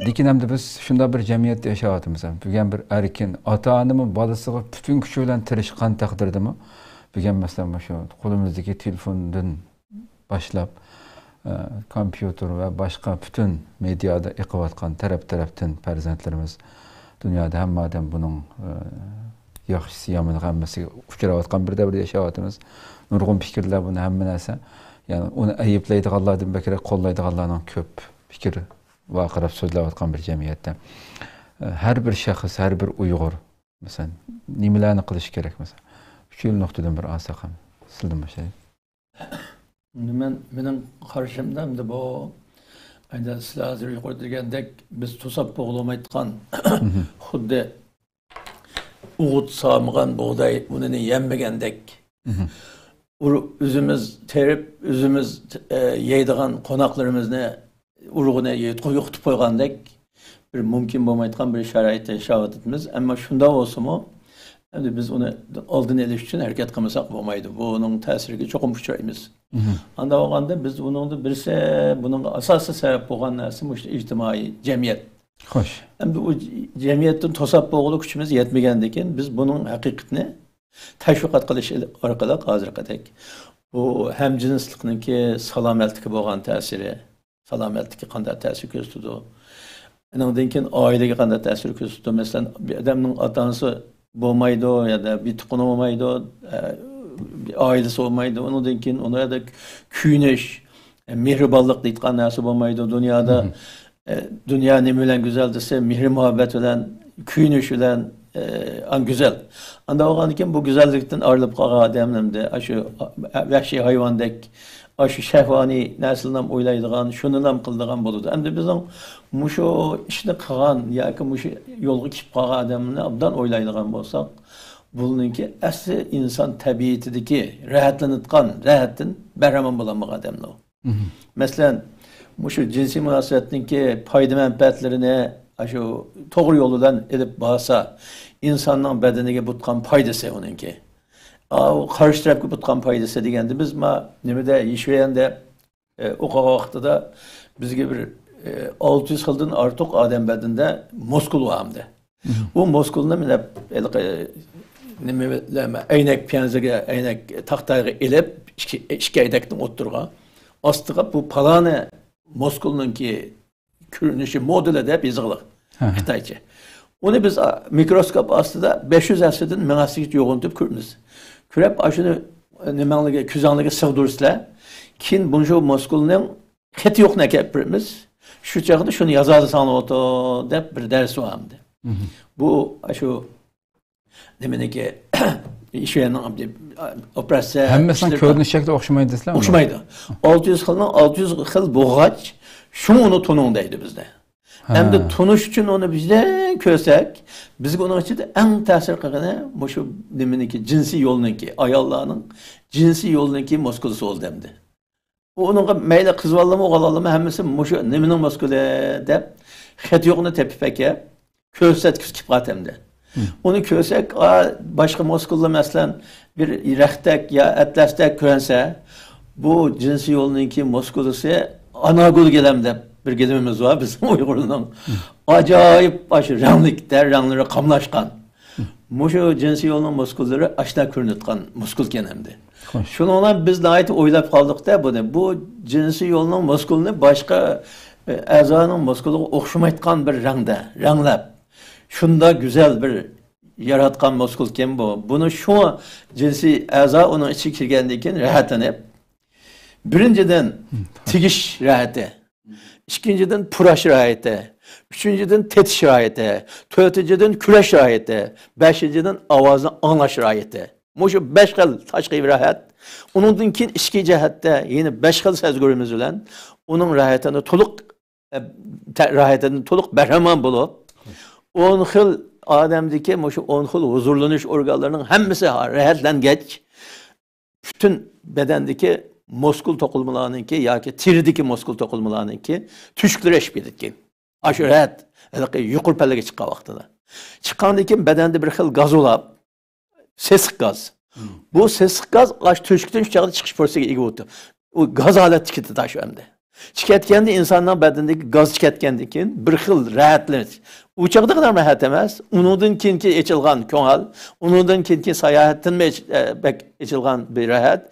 Lekin hamda biz shunday bir jamiyatda yashayapmiz. Bugun bir erkin ota-onami bolasiga butun kuchi bilan tirishgan taqdirdami? Bugun masalan shu qo'limizdagi telefondan boshlab kompyuter va boshqa butun mediada eqiyotgan tarafdan farzandlarimiz dunyoda hammadan buning yaxshisi yomoni hammasiga uchrayotgan bir davrda yashayapmiz. Nurg'un fikrlar buni hamma narsa, ya'ni uni ayiblaydiganlardan bakira qo'llaydiganlarning ko'p fikri vaqirab so'zlayotgan bir jamiyatda har bir shaxs, har bir Uyg'ur masalan nimalarni qilish kerak masalan? Shu nuqtadan bir olsak ham sizdan boshlaylik. Mening qarashimda bu ayda sizlar hozir yuqorida degandek biz to'sab bo'g'lamayotgan xuddi o'g'it solmagan bug'doy unini yemmagandek o'zimiz terib, o'zimiz yeydigan qo'noqlarimizni urug'ini yo'qitib qo'ygandek bir mumkin bo'lmaydigan bir sharoitda yashayapmiz. Ammo shunda bo'lsa-mu, endi biz uni oldini olish uchun harakat qilmasak bo'lmaydi. Buning ta'siriga cho'qim uchraymiz. Anda bo'lganda biz buningda birisi, buning asosiy sabab bo'lgan narsa shu ijtimoiy jamiyat. Xo'sh. Endi u jamiyatdan to'sab bo'g'ilish kuchimiz yetmagandan keyin biz buning haqiqatini tashviqot qilish orqali hozirgidek bu hamjinslikniki salomatlikka bo'lgan ta'siri, salomatlikka qanday ta'sir ko'rsatdi? Undan keyin oilaga qanday ta'sir ko'rsatdi? Masalan, bir odamning ota-onasi bo'lmaydi ya da bir tuqqani bo'lmaydi, oilasi bo'lmaydi. Undan keyin ularda kuyinish, mehribonlik deydigan narsa bo'lmaydi dunyoda. Dünya nima bilan go'zal desa, mehr muhabbat bilan, kuyinish bilan güzel. Anda olgan keyin bu go'zallikdan ayrilib qolgan odamlarda shu vahshiy hayvondek, shu shahvoniy narsalarni o'ylaydigan, shuni ham qiladigan bo'ladi. Endi bizning mushu ishni qilgan yoki mushu yo'lga chiqib qolgan odamni obdan o'ylaydigan bo'lsak, buningki asli inson tabiatidagi rahatlanadigan, rahatdan bahramand bo'lgan odamlar. Masalan, mushu jinsiy munosabatningki foyda manfaatlarini shu to'g'ri yo'l bilan elib borsa, insonning badaniga butgan foydasi uningki. Qarshi tarafga butgan foydasi deganda biz nimada yashaganda o'qigan vaqtida bizga bir 600 xildan ortiq odam badanida muskul bo'ladi. U muskulni mina nima aynak piyanzaga, aynak taxtaga elib ikki aydakdan o'ttirgan. Ostiga bu palani muskulninki ko'rinishi modeli deb yozilgan Xitoycha. Uni biz mikroskop ostida 500 asrdan 1000 asrgacha yo'g'intib ko'ramiz. Ko'rib, shuni nimalarga, ko'zanlarga sig'dirsizlar, keyin buncha muskulning xeti yo'qni keltiramiz. Shu chog'da shuni yozadi sano'to deb bir dars o'qamdi. Bu shu nimaniki ishlarning operatsiya hammasini ko'rinish shakli o'xshamaydi sizlar? O'xshamaydi. 600 xilning 600 xil bo'g'ach shuni uni tuning deydi bizda. Endi tunish uchun uni bizda ko'rsak, bizga uning ichida eng ta'sir qilgani shu nimaniki jinsiy yo'lniki, ayollarning jinsiy yo'lniki muskulasi bo'ldimdi. Uningga mayli qiz bolalami, o'g'il bolalami hammasi shu nimaning muskuli deb xet yo'qni tepib aka ko'rsatkisi kelib qatamdi. Uni ko'rsak, boshqa muskullar masalan bir raxtak ya atlasdak ko'rinsa, bu jinsiy yo'lniki muskulasi anagul gelam deb bir gelimimiz var bizim Uygurlarning. Acayip başı rangliklar, ranglari qamlashgan. Mushu jinsiy yo'lning muskullari ashna ko'rinayotgan muskul kenemdi. Shuni bilan biz nayt o'ylab qoldik-da buni. Bu jinsiy yo'lning muskulini boshqa a'zoning muskuliga o'xshamayotgan bir rangda, ranglab. Shunda güzel bir yaratgan muskul kim bu? Bunu şu jinsiy a'zo uning ichiga kirgandan keyin rahatlanib, birinchidan tigish rahati, ikkinchidan purash rahati, uchinchidan tetish rahati, to'rtinchidan kurash rahati, beshinchidan ovozni anglash rahati. Mushu 5 xil tashqi rahat. Undan keyin ichki jihatda yana 5 xil sezgurimiz bilan uning rahatidan to'liq bahramand bo'lib, 10 xil odamdagi shu 10 xil huzurlanish organlarining hammasi rahatlangach, bütün bedendeki muskul to'qilmalarniki yoki teridagi muskul to'qilmalarniki tushkunlashib ketgan. Aşı rahat, yuqori pallaga chiqqan vaqtida. Chiqqandan keyin bedende bir xil gaz olab, sesiq gaz. Bu sesiq gaz aş tushkundan chaqda chiqish fursatiga ega bo'ldi. O gaz holatga ketdi taşı hamda. Chiqayotganda insonning badandagi gaz chiqayotgandan keyin bir xil rahatlanish. U chaqda qadar rahat emas, undan keyingi echilgan ko'ngil, undan keyingi sayohatdan echilgan bir rahat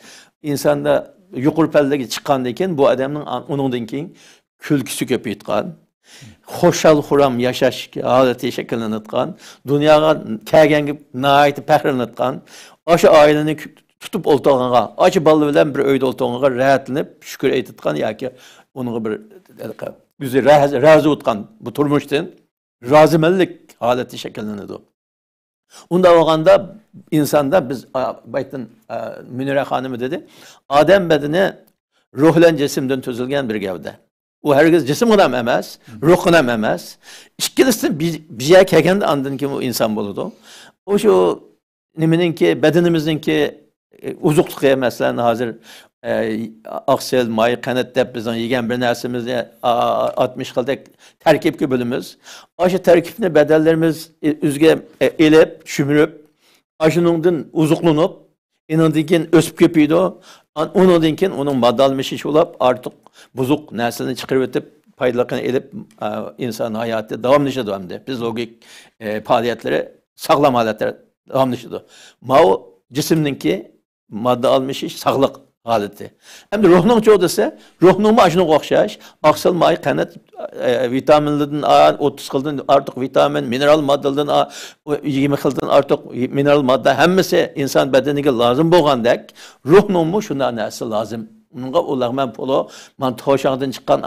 insonda yuqori pallaga chiqqandan keyin bu odamning undan keyin kulkisi ko'paytgan, xo'shal xuram yashash holati shakllanayotgan, dunyoga kelganga nihoyat faxrlanayotgan, o'sha oilani tutib o'ltirganga, o'sha bolalar bilan bir uyda o'ltirganga rahatlanib, shukr aytayotgan yoki unga bir o'zi rozi o'tgan bu turmushdan rozimanlik holati shakllanadi. Unda olganda insonda biz baytdan Münira xonimi dedi, odam badani ruhlan jismdan tuzilgan bir gavda. U herkes cisim adam emas, ruh adam emas. İkilisi bize kelganda andan ki bu insan buludu. O şu nimeninki bedenimizdeki uzuqluqi mesela hazır aksel, may, kanat dep bizden yegen bir nersimizni 60 xildek terkipki bölümümüz. Aşı terkipini bedellerimiz üzge elip, şümürüp, aşınından uzuqlanıp, inandıkken ösüp köpüydü. Ondan keyin onun madalmışı olab artık buzuq narsani chiqarib o'tib, foydalarini elib inson hayoti davomlashadi hamda fiziologik faoliyatlari sog'lom holatda davomlashadi. Mao jismninki modda almishish sog'liq holati. Endi ruhning cho'disi, ruhning mashinaga o'xshash, oqsil may, qanat vitaminlardan 30 xildan ortiq vitamin, mineral moddalardan 20 xildan ortiq mineral modda hammasi inson badaniga lozim bo'lgandek, ruhning mu shunday narsa lozim. Bunga ularman polo, man to'shaqdan chiqqan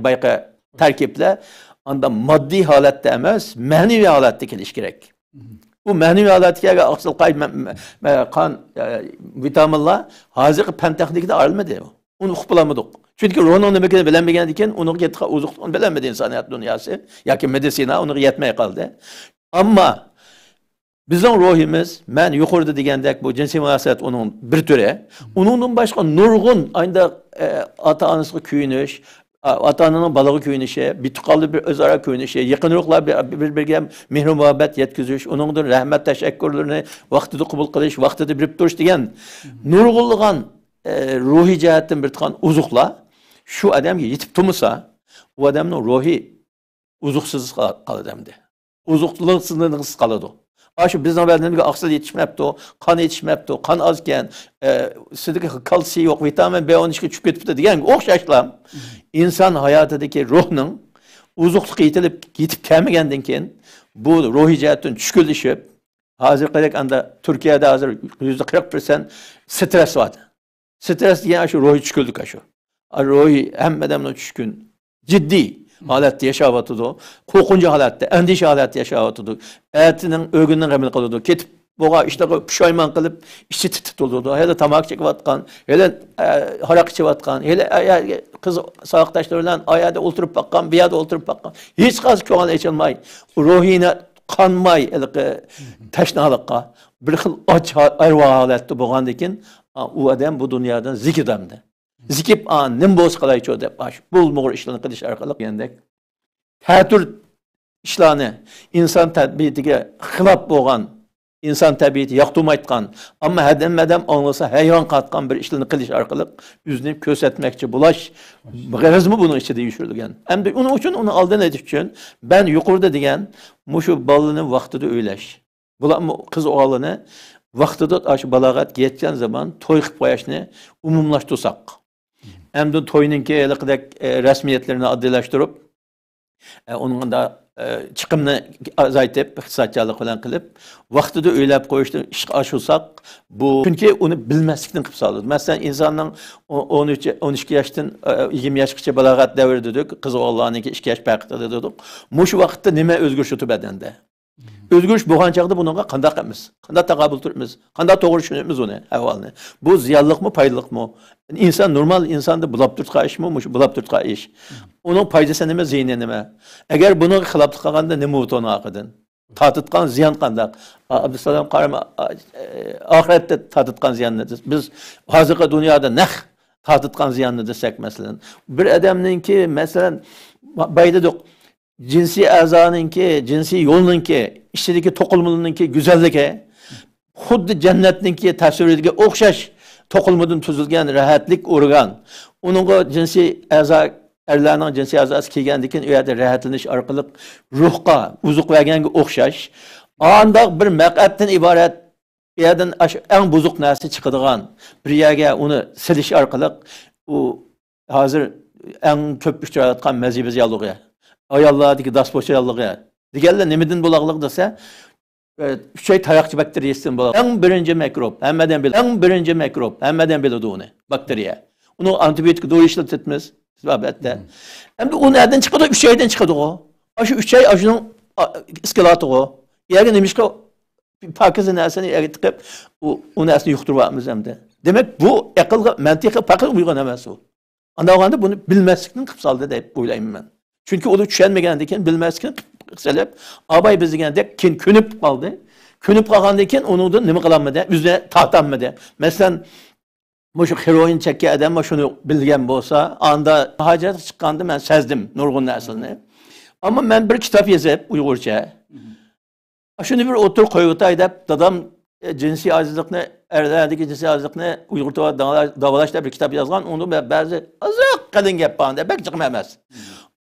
bayqa tarkiblar anda moddiy holatda emas, ma'naviy holatda kelish kerak. Bu ma'naviy holatga oqsil qon vitaminlar hozirgi fan texnikada arilmadi. Uni uqib bilamadik. Chunki ruhning nimaligini bilmagan ekan, uni yetqa uzuqni bilmadi insoniyat dunyosi yoki meditsina uni yetmay qoldi. Ammo bizning ruhimiz, men yuqorida degandek bu jinsiy munosabat uning bir turi. Uningdan boshqa nurg'un ayda ota-onasiga kuyinish, ota-onaning balaga kuyinishi, bitiqalli bir o'zaro kuyinishi, yaqinroqlar bir-biriga mehr muhabbat yetkazish, uningdan rahmat tashakkurlarini vaqtida qabul qilish, vaqtida bilib turish degan nurg'unligan ruhiy jihatdan bir tuqqan uzuqlar shu odamga yetib turmasa, u odamning ruhi uzuqsiz qoladi hamda. Uzuqliqsiz qoladi. Aşı bizden bedenimizde aksıl yetişmepti, kan yetişmepti, kan azken, sidiki kalsiy yok, vitamin B12 çıkıp gitipti diyen okşaşlam. İnsan hayatındaki ruhunun uzuqluq yetip kelmegenden keyin bu ruhi cihatdan tushkunlashib, hazır kadar anda Türkiye'de hazır %40% stres var. Stres diyen şu ruhi tushkunlik aşı. Ruhi hem bedemden tushkun, ciddi halatda yaşavatıdı, korkunç halatda, endişe halatda yaşavatıdı. Etinin ögünden gamil kılıyordu. Ketip boğa işte pişayman kılıp içi titit olurdu. Hele tamak çekivatkan, hele harak çekivatkan, hele kız sağaktaşlarıyla ayada oturup bakkan, bir yada oturup bakkan. Hiç kaz köğal içilmay. Ruhine kanmay, teşnalıkka. Bir xil aç arva halatda boğandakin, o adam bu dünyadan zikidamdı. Zikip nim boz qalay ço deb baş bul moğur işlerini qilish orqali yendek ta'tur ishlarni inson tabiatiga xilop bo'lgan, inson tabiati yoqtirmayotgan, ammo hadam anglasa hayron qatgan bir ishlarni qilish orqali o'zini ko'rsatmoqchi bo'lash g'arazmi buni ichida yushirgan. Hamda uning uchun uni oldin aytish uchun ben yuqorida degan mushu bolani vaqtida o'ylash. Bular qiz o'g'lini vaqtida aşı balog'at yetgan zaman to'y qilib qo'yishni umumlashtirsak. Hem toyninki elikdek resmiyetlerini adillaştırıp, onun da çıkımını azaytıp, iqtisatçılık falan kılıp, vaxtida öylep koyuştu, iş aşılsak, bu çünkü onu bilmezlikten kıp sağladı. Mesela insanın 13-12 yaştan 20 yaşgacha balağat devri dedik, kız oğlanınki 2 yaş payqıda dedik. Muş vaxtda nime özgürşütü bedende? Özgürüş bo'lgan chaqda bunga qanday qilamiz? Qanday taqabul turibmiz? Qanday to'g'ri tushunamiz uni ahvolni? Bu ziyonliqmi, foydalikmi? İnsan normal insanda bulab turtgan ishmi, mush bulab turtgan ish. Uning foydasi nima, ziyoni nima? Agar buni xiloflik qilganda nima o'toni aqidan? Tatitgan ziyon qandaq? Abdusalom qarama oxiratda tatitgan ziyonni biz hozirgi dunyoda naq tatitgan ziyonni desak masalan, bir odamninki masalan baydadik cinsi a'zoninki, cinsi yo'lninki, ichidagi to'qilmaninki go'zalligi xuddi jannatninki tasviriga o'xshash to'qilmadan tuzilgan rahatlik o'rgan. Uningga jinsi a'zo erlarning jinsi a'zosi kelgandan keyin u yerda rahatlanish orqali ruhga uzuq verganga o'xshash. Andoq bir maq'atdan iborat bu yerdan eng buzuq narsa chiqadigan bir yerga uni silish orqali u hozir eng ko'p uchrayotgan mazibaz yollig'i. Ayollardagi daspo'chaloqligi deganlar nimadan bo'laqliq desa, üç ay tayoqchi bakteriyasidan bo'ladi. Eng birinchi mikrob, hammadan biladi. Eng birinchi mikrob, hammadan biladi uni, bakteriya. Uni antibiotik dori ishlatamiz, albatta. Endi u nereden chiqadi? 3 aydan chiqadi o. Shu 3 ay shuning iskelati o. Yerga nimishqa pakiz narsani yerga tiqib, u narsani yuqtiryapmiz hamda. Demak, bu aqlga, mantiqqa faqat uyg'on emas u. Andaganda buni bilmaslikdan qilib soldi deb o'ylayman men. Çünkü onu düşenmegendiği için bilmezken kısalep abay biz degandek kin könüp kaldı. Könüp kalgandayken onu da nima kılanmadı, üzerine tahtanmadı. Mesela bu şu heroin çekki adam şunu bilgen bolsa anda hacet çıkkandı ben sezdim nurgun naslını. Ama ben bir kitap yazıp Uygurca. Şunu bir otur koyutay dep dadam cinsi azizlikni erlerdeki cinsi azizlikni Uygurca davalashda bir kitap yazgan onu bazı azık kadın gap banda bek çıkmamaz.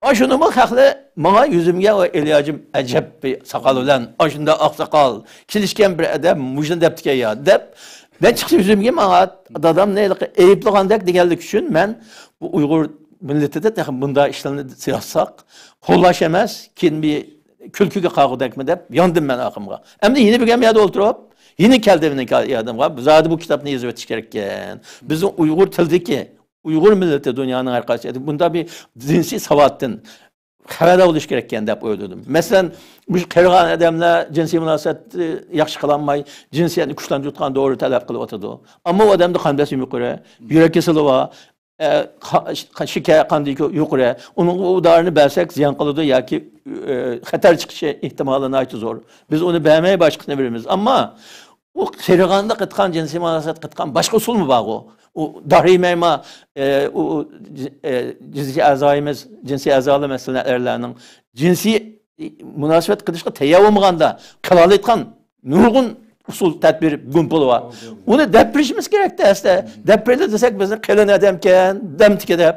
Aşını mı haklı? Bana yüzümge o ilacım acep bir sakal olan. Aşında aksakal. Kilişken bir adam mujdan deptike ya. Dep. Ben çıktı yüzümge bana adam ne eyiplegandak digeldik için ben bu Uygur milleti de bunda işlerini siyassak kollaş kim bir külküge kağıdak mı dep yandım ben akımga. Hem de yeni bir gemiyade oturup yeni keldevinin adamga zaten bu kitap ne yazıp etişkerken bizim Uygur tildeki Uygur milleti dünyanın arkadaşı. Bunda bir cinsi savattın. Haberdar oluş gereken dep oyladım. Mesela bu kırgan adamlar cinsi münasebet yaxşı kılanmay, cinsiyetini kuştan tutkan doğru talep kılıp oturdu. Ama o adamda kan besimi yukarı, yürek kesili var, şikayet kandı yukarı. Onun udarını bersek ziyan kılıdı ya ki hatar çıkışı ihtimalına ait zor. Biz onu beğenmeye başkasına veririz. Ama o kırganda kıtkan cinsi münasebet kıtkan başka usul mu var o? O darime o cinsi azayımız, cinsi azalı meselelerinin cinsi münasebet kılışka teyyav olmaganda kılal etkan nurgun usul tedbir gumpulu var. Onu deprişimiz gerekti aslında. Deprede desek bizim kılın adamken, demtik edip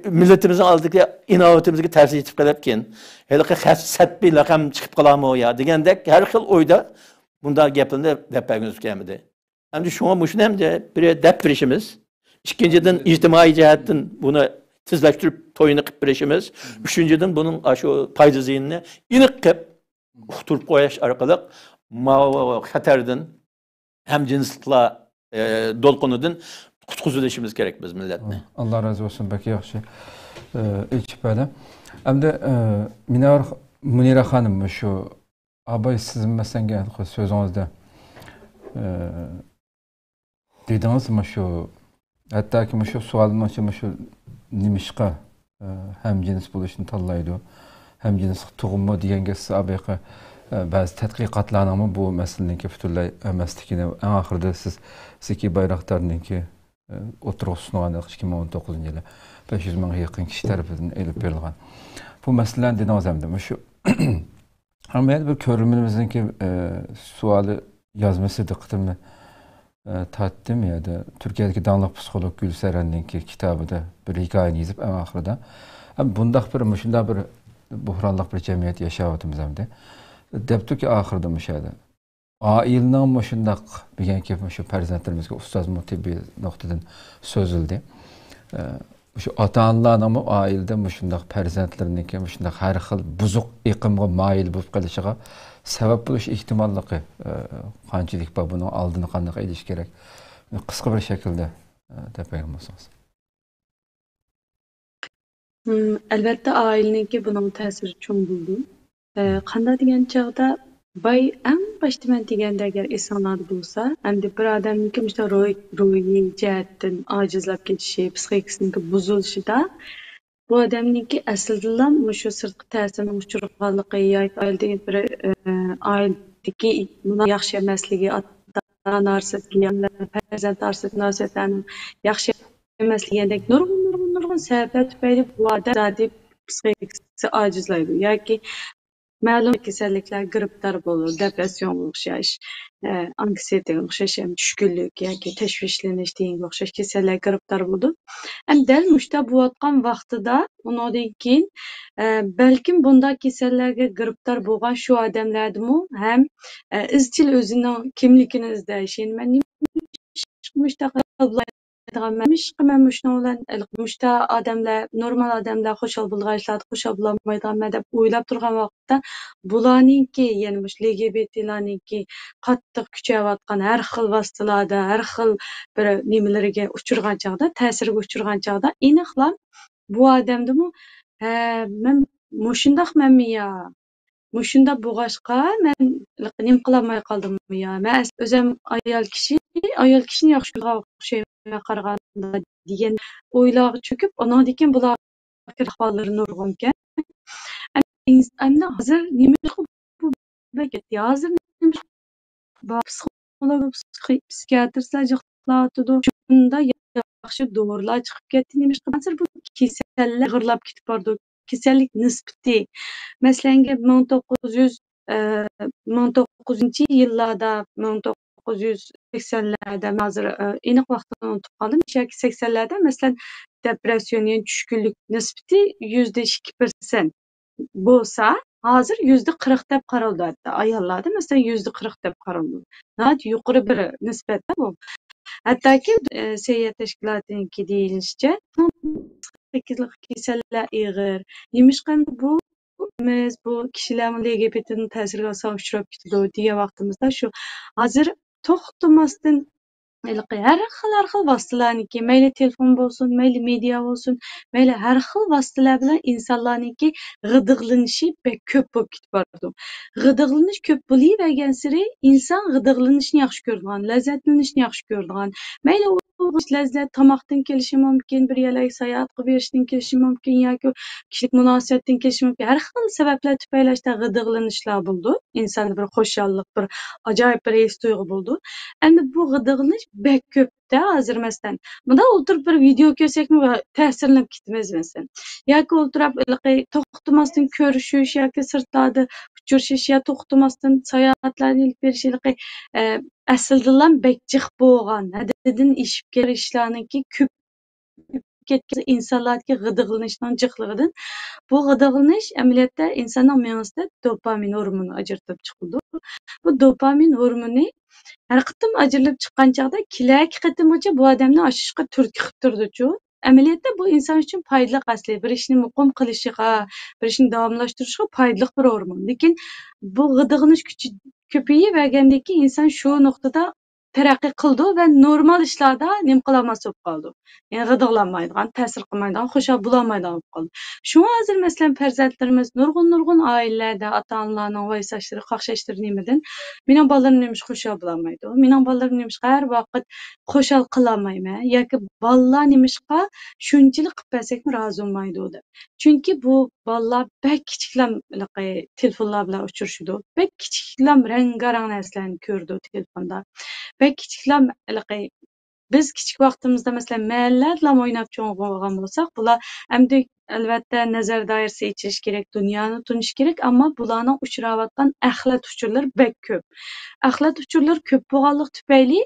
milletimizin aldıkları inovatimizga tersi yetip kalıpken hele ki set bir lakam çıkıp kalamı o ya degandek her xil oyda bunda gaplarni depagimiz kelmedi. Hem de şuna muşun hem de bir deprişimiz, ikinciden ictimai cihetten bunu tizleştirip toyunu kıp birişimiz, üçüncüden bunun aşı payda zihnini inik kıp uxturup koyaş arkalık xatardan hem cinslikla dolqunudan qutquzuluşimiz gerek biz milletine. Allah razı olsun baki yaxşı. İlk böyle. Hem de Munira Hanım şu abay sizin mesela sözünüzde dediniz mi şu hatta ki şu sualın açımı şu nimişqa hem cins buluşunu tallaydı hem cins tuğumu diyen geçse abeyki bazı tədqiqatlarının bu meselenin ki bütünlüğü emestikine en ahırda siz Zeki Bayraktar'ın ki oturusunu anladık 2019 yılı 500 bin yakın kişi tarafından elip verilgan. Bu meselenin dediniz hem şu ama bir körümümüzün ki sualı yazması dikkatimi tatdım ya da Türkiye'deki danlıq psikolog Gülseren'in ki kitabı da bir hikayeni yazıp en ahırda. Hem bundaq bir şunda bir buhranlıq bir cemiyet yaşayatımız hem de. Deptu ki ahırda müşahede. Ailinin şundaq bilgen ki şu perzentlerimizge ustaz mutibbi noktadan sözüldü. Şu ata-analarning ama ailede şundaq perzentlerinin ki şundaq her xil buzuq iqimga mail bo'lib qolishiga sebep bo'lish ehtimolliqi qanchalik bor buni oldini qanday qilish kerak qisqa bir shaklda deb aytmoqsiz. Albatta aileniki bunun ta'siri cho'ng bo'ldi. Qanday degan chog'da Bay eng başta men degende agar esinglarda bo'lsa, endi bir odamniki işte ruhiy jihatdan ojizlab ketishi, psixikasini buzilishida bu odamniki aslida shu sirtqi ta'sirni uchirganligi yoki oiladagi bir oiladagi yaxshi emasligi, ota-ona orasida, farzand orasida munosabatlarning yaxshi emasligidek nurg'un sabablar tufayli bu odam zodi psixikasi ojizlaydi yoki ma'lum kasalliklar giribdor bo'ladi, depressionga o'xshash, anksiyetaga o'xshash, tushkunlik yoki tashvishlanish deganga o'xshash kasallarga giribdor bo'ladi. Dal mushta bo'layotgan vaqtida undan keyin balkim bunday kasallarga giribdor bo'lgan shu odamlardimi ham izchil o'zining kimligini izlash, ya'ni men muşta odamlar, normal odamlar xushal bo'lgan ishlarda xushal bo'lolmaydiganman deb o'ylab turgan vaqtda bularninki, ya'ni mush LGBTlarninki qattiq kuchayotgan har xil vositalarda, har xil bir nimalarga uchirgan chog'da, ta'sirga uchirgan chog'da aniqlab bu odamdimi men mushundaqmanmi yo mushunda bo'lg'achqa men nima qilolmay qoldimmi yo men o'zim ayol kishini yaxshi ko'rgan o'xshayman qaraganda degan o'ylarga cho'kib undan keyin bular ahvollari nurg'un ekan. Endi hozir nima bu hozir psixolog, psixiatrlar jiqlatadi. Shunda yaxshi dorilar chiqib ketdi. Hozir bu kasallar g'irlab ketib bordi. Kasallik nisbati masalan 1900-yillarda 1980'larda hozir aniq vaqtini unutib qoldim. 80'larda masalan depression, yani tushkunlik nisbati %2% bo'lsa, hozir %40 deb qaraldi. Hatto ayollarda masalan %40 deb qaraldi. Nahot yuqori bir nisbatda bu. Hattoki Səhiyyə Təşkilatınınki deyilishicha, kasallar ig'ir. Nimishqanda bu kishilarning LGBT'ning ta'siriga asosan uchrab ketadi degan vaqtimizda shu hozir to'xtamasdan har xil vositalarniki, mayli telefon bo'lsin, mayli media bo'lsin, mayli har xil vositalar bilan insonlarniki g'idiqlanishi ko'p bo'lib ketib bordi. G'idiqlanish ko'p bo'lavergan sari inson g'idiqlanishni yaxshi ko'radigan, lazzatlanishni yaxshi ko'radigan, mayli u lazzat tomoqdan kelishi mumkin, bir yo'lak sayohat qilib berishdan kelishi mumkin yoki kishilik munosabatdan kelishi mumkin. Har xil sabablar tufayli g'idiqlanishlar bo'ldi. Insonda bir xo'shallik, bir ajoyib bir his tuyg'u bo'ldi. Endi bu g'idiqlanish bek ko'pda hozir masalan. Bunda o'tirib bir video ko'rsakmi ta'sirlanib ketamiz masalan. Yoki o'tirib to'xtamasdan ko'rishish yoki sirtlarda uchrashish yoki to'xtamasdan sayohatlarni ilib berish aslida bek jiq bo'lgan, haddidan ishib kelishlarniki ko'p ketgan insonlarga g'idiqlanishning jiqligidan bu g'idiqlanish amaliyotda insonning miyasida dopamin hormoni ajratib chiqadi. Bu dopamin hormoni har qitim ajrilib chiqqan chog'da kelaki qitimgacha bu odamni oshishga turtki qilib turdi-chu. Amaliyotda bu inson uchun foydali asli bir ishni muqim qilishiga, bir ishni davomlashtirishga foydali bir hormon. Lekin bu g'idiqlanish kuchi ko'payavergandan keyin inson shu nuqtada taraqqiy qildi va normal ishlarda nima qilolmas bo'lib qoldi. Ya'ni g'idiqlanmaydigan, ta'sir qilmaydigan, xushal bo'lolmaydigan bo'lib qoldi. Shu hozir masalan farzandlarimiz nurg'un oilalarda ota-onalarning voysashlari, qaqshashlari nimadan mening bolalarim nemish xushal bo'lolmaydi. Mening bolalarim nemish har vaqt xushal qilolmayman yoki bolalar nemishqa shunchalik qilib bersakmi rozi bo'lmaydi deb. Chunki bu bolalar bek kichiklar telefonlar bilan uchrashadi. Bek kichiklar rang-garang narsalarni ko'rdi telefonda. Bek kichiklar biz kichik vaqtimizda masalan mahallalar o'ynab cho'ng'igan bo'lsak, bular endi albatta nazar doirasi ichish kerak, dunyoni tunish kerak, ammo bularning uchrayotgan axlat uchurlari bek ko'p. Axlat uchurlar ko'p bo'lganligi tufayli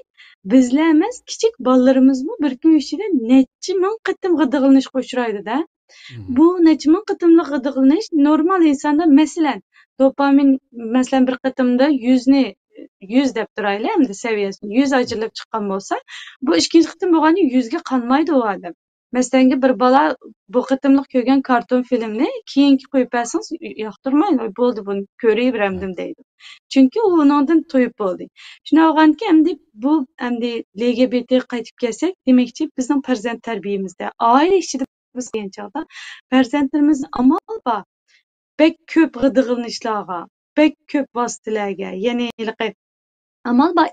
bizlar emas, kichik bolalarimizmi bir kun ichida necha ming qatim g'idiqlanishga uchraydi-da. Bu necha ming qatimlik g'idiqlanish normal insonda masalan dopamin masalan bir qatimda 100 deb turaylik, endi saviyasini 100 ajrilib chiqqan bo'lsa, bu ikkinchi qatim bo'lganda 100 ga qolmaydi u odam. Masalan, bir bola bu qatimliq ko'rgan karton filmni keyingi qo'yib bersangiz yoqtirmaydi, bo'ldi buni ko'raverdim deydi. Chunki u undan to'yib bo'ldi. Shuna olganki, endi bu LGBT qaytib kelsak, demakchi bizning farzand tarbiyamizda, oila ichida biz degan chog'da farzandlarimizni amal bor. Bek ko'p g'idiqlanishlarga bek ko'p vositalarga, ya'ni amal bor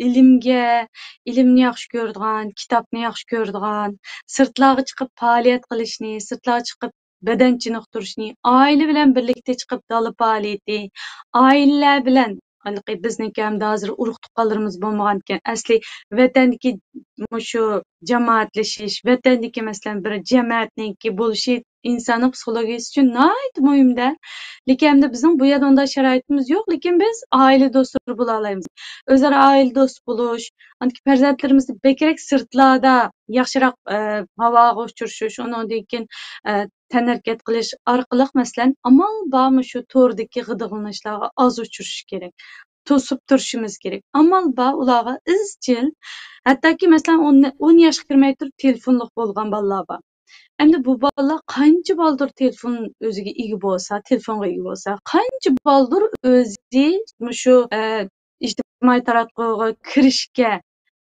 ilmga, ilmni yaxshi ko'radigan, kitobni yaxshi ko'radigan, sirtlarga chiqib faoliyat qilishni, sirtlarga chiqib badan chiniqtirishni, oila bilan birlikda chiqib dala faoliyati, oilalar bilan bizniki hamda hozir urug' tuqqanlarimiz bo'lmagan ekan. Asli vatandagi shu jamoatlashish, vatandagi masalan bir jamiyatniki bo'lishi insonning psixologiyasi uchun nihoyat muhimda. Lekin hamda bizning bu yerda unday sharoitimiz yo'q, lekin biz oila do'stlari bo'la olamiz. O'zaro oila do'st bo'lish, farzandlarimizni bekrak sirtlarda yaxshiroq havoga uchirishish, undan keyin tanharkat qilish orqali masalan amal bormi shu to'rdagi g'idig'lanishlarga oz uchirish kerak. To'sib turishimiz kerak. Amal bor ularga izchil, hattoki masalan 10 yoshga kirmay turib telefonliq bo'lgan bolalar bor. Endi bu bolalar qancha baldur telefon o'ziga ega bo'lsa, telefonga ega bo'lsa, qancha baldur o'zi shu ijtimoiy tarmoqlarga kirishga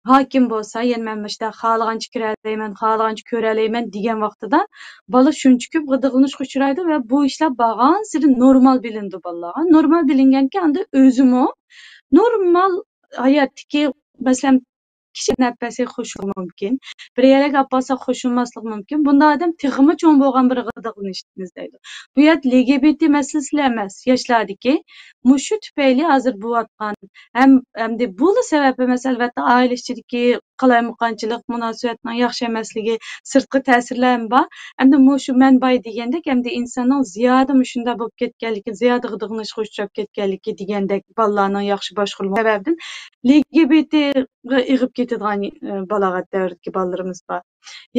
hokim bo'lsa, yana men mana shunday xohlagancha kiralayman, xohlagancha ko'ralayman degan vaqtida bola shuncha ko'p g'idig'lanishga uchraydi va bu ishlar borgan sari normal bilindi bolalarga. Normal bilinganki, anda o'zimi normal hayotdagi masalan kishi nafasi xushul mumkin. Bir yerga olib borsa xushulmaslik mumkin. Bunda odam tig'imi cho'ng bo'lgan bir g'idig'lanishni izlaydi. Bu yer LGBT masalasi emas, yoshlardagi mushu tufayli hozir bo'layotgan hamda bu sababi masalan oila ichidagi qalaymuqonchilik, munosabatning yaxshi emasligi, sirtqi ta'sirlar ham bor. Hamda mushu manbai degandek, hamda insonning ziyoda shunday bo'lib ketganligi, ziyoda g'idig'lanishga uchrab ketganligi degandek bolalarning yaxshi boshqarilmasi sababdan LGBT ig'ib ketadigan balog'at davridagi bolalarimiz bor.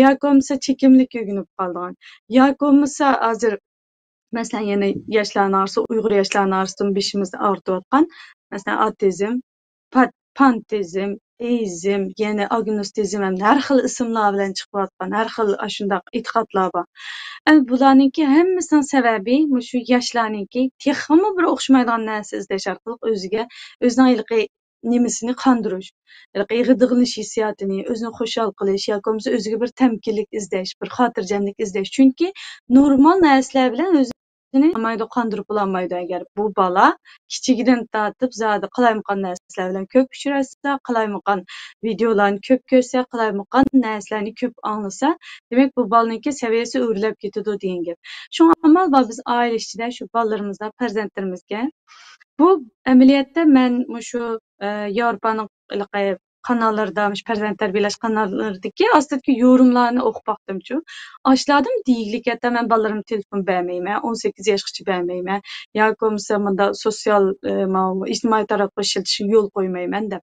Yoki bo'lmasa chekimlik o'rganib qolgan. Yoki bo'lmasa hozir masalan yana yoshlarning orasida, Uyg'ur yoshlarning orasida beshimizda ortayotgan masalan autizm, pantizm, eizm, yana agnostizm ham har xil ismlar bilan chiqayotgan, har xil shunday e'tiqodlar bor. Bularningki hammasining sababi shu yoshlarningki texmi bir o'xshamaydigan narsa izlash orqali o'ziga o'zining nemisini qandirish, g'idig'lanish hissiyotini, o'zini xushal qilish yoki bo'lmasa o'ziga bir tamkinlik izlash, bir xotirjamlik izlash. Chunki normal narsalar bilan o'zini qandirib bo'lolmaydi. Agar bu bola kichigidan tortib zodi qalaymuqon narsalar bilan ko'p uchrashsa, qalaymuqon videolarni ko'p ko'rsa, qalaymuqon narsalarni ko'p anglasa, demak bu bolaninki saviyasi o'rlab ketadi degan gap. Shunga amal bor biz oila ichida shu bolalarimizga, farzandlarimizga bu amaliyotda men shu Yevropaning kanallarida, farzand tarbiyalash kanallaridagi ostidagi yorumlarni o'qib baqdim-chu. Oshladim deylikda men bolalarimga telefon bermayman, 18 yoshgacha bermayman, yoki bo'lmasa bunda sotsial ijtimoiy tarmoqlar ishlatishga yo'l qo'ymayman deb.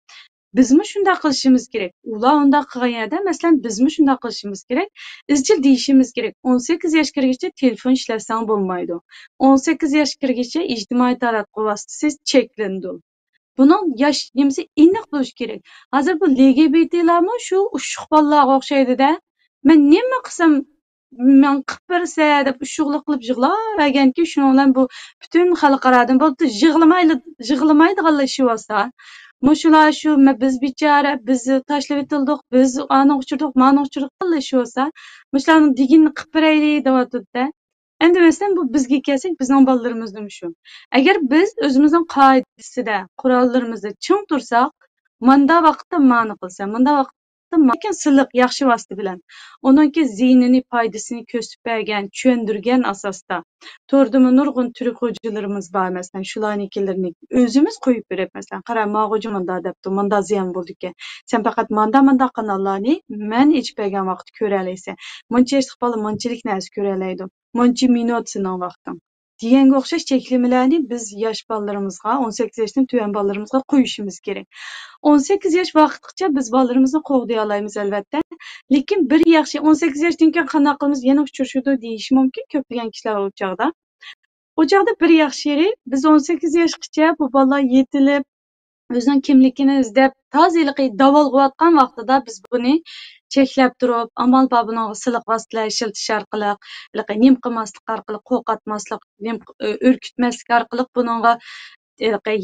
Bizmi shunday qilishimiz kerak? Ular unday qilgan yerda, masalan, bizmi shunday qilishimiz kerak? Izchil deyishimiz kerak. 18 yoshga kirgacha telefon ishlasang bo'lmaydi. 18 yoshga kirgacha ijtimoiy tarmoq vositasiz cheklandi. Buning yosh nimasi aniq bo'lishi kerak. Hozir bu LGBTlarmi shu ushuq bolalarga o'xshaydi-da. Men nima qilsam men qilib bersa deb ushuqlik qilib yig'lar ekanki, shuning bilan bu butun xalqaradan bo'ldi yig'lamaydiganlar ishi bo'lsa, mushular shu biz bechora, bizni tashlab etildik, biz ani uchirdik, mani uchirdik qilib ishi bo'lsa, mushularning deginni qilib beraylik deyotdi-da. Endi masalan bu bizga kelsak, bizning bolalarimizni shu. Agar biz o'zimizning qoidasida, qurollarimizni ching tursak, manda vaqtda ma'ni qilsa, manda vaqtda lekin siliq yaxshi vosita bilan uningki ziynini, foydasini ko'rsatib bergan, tushundirgan asosda to'rdimi nurg'un turk xo'jalarimiz bor, masalan, shularnikilarni o'zimiz qo'yib berib, masalan, qara, mag'uji munda debdi, munda ziyon bo'ldi ekan. Sen faqat manda kanallarni men ichib bergan vaqtda ko'ra olaysan. Muncha yoshli bola munchalik narsa ko'ra oladi. Muncha minut sening vaqting. Deganga o'xshash cheklamalarni biz yosh bolalarimizga, 18 yoshdan tuyan bolalarimizga qo'yishimiz kerak. 18 yosh vaqtgacha biz bolalarimizni qo'g'day olamiz albatta. Lekin bir yaxshi 18 yoshdan keyin qanaqa qilamiz yana uchrashudi deyish mumkin ko'plagan kishilar u chog'da. O chog'da bir yaxshi yeri biz 18 yoshgacha bu bolalar yetilib o'zining kimligini izlab tozaliqi davolg'ayotgan vaqtida biz buni cheklab turib, amal babini siliq vositalar ishiltish orqali, nim qilmaslik orqali, qo'rqatmaslik, o'rkitmaslik orqali buningga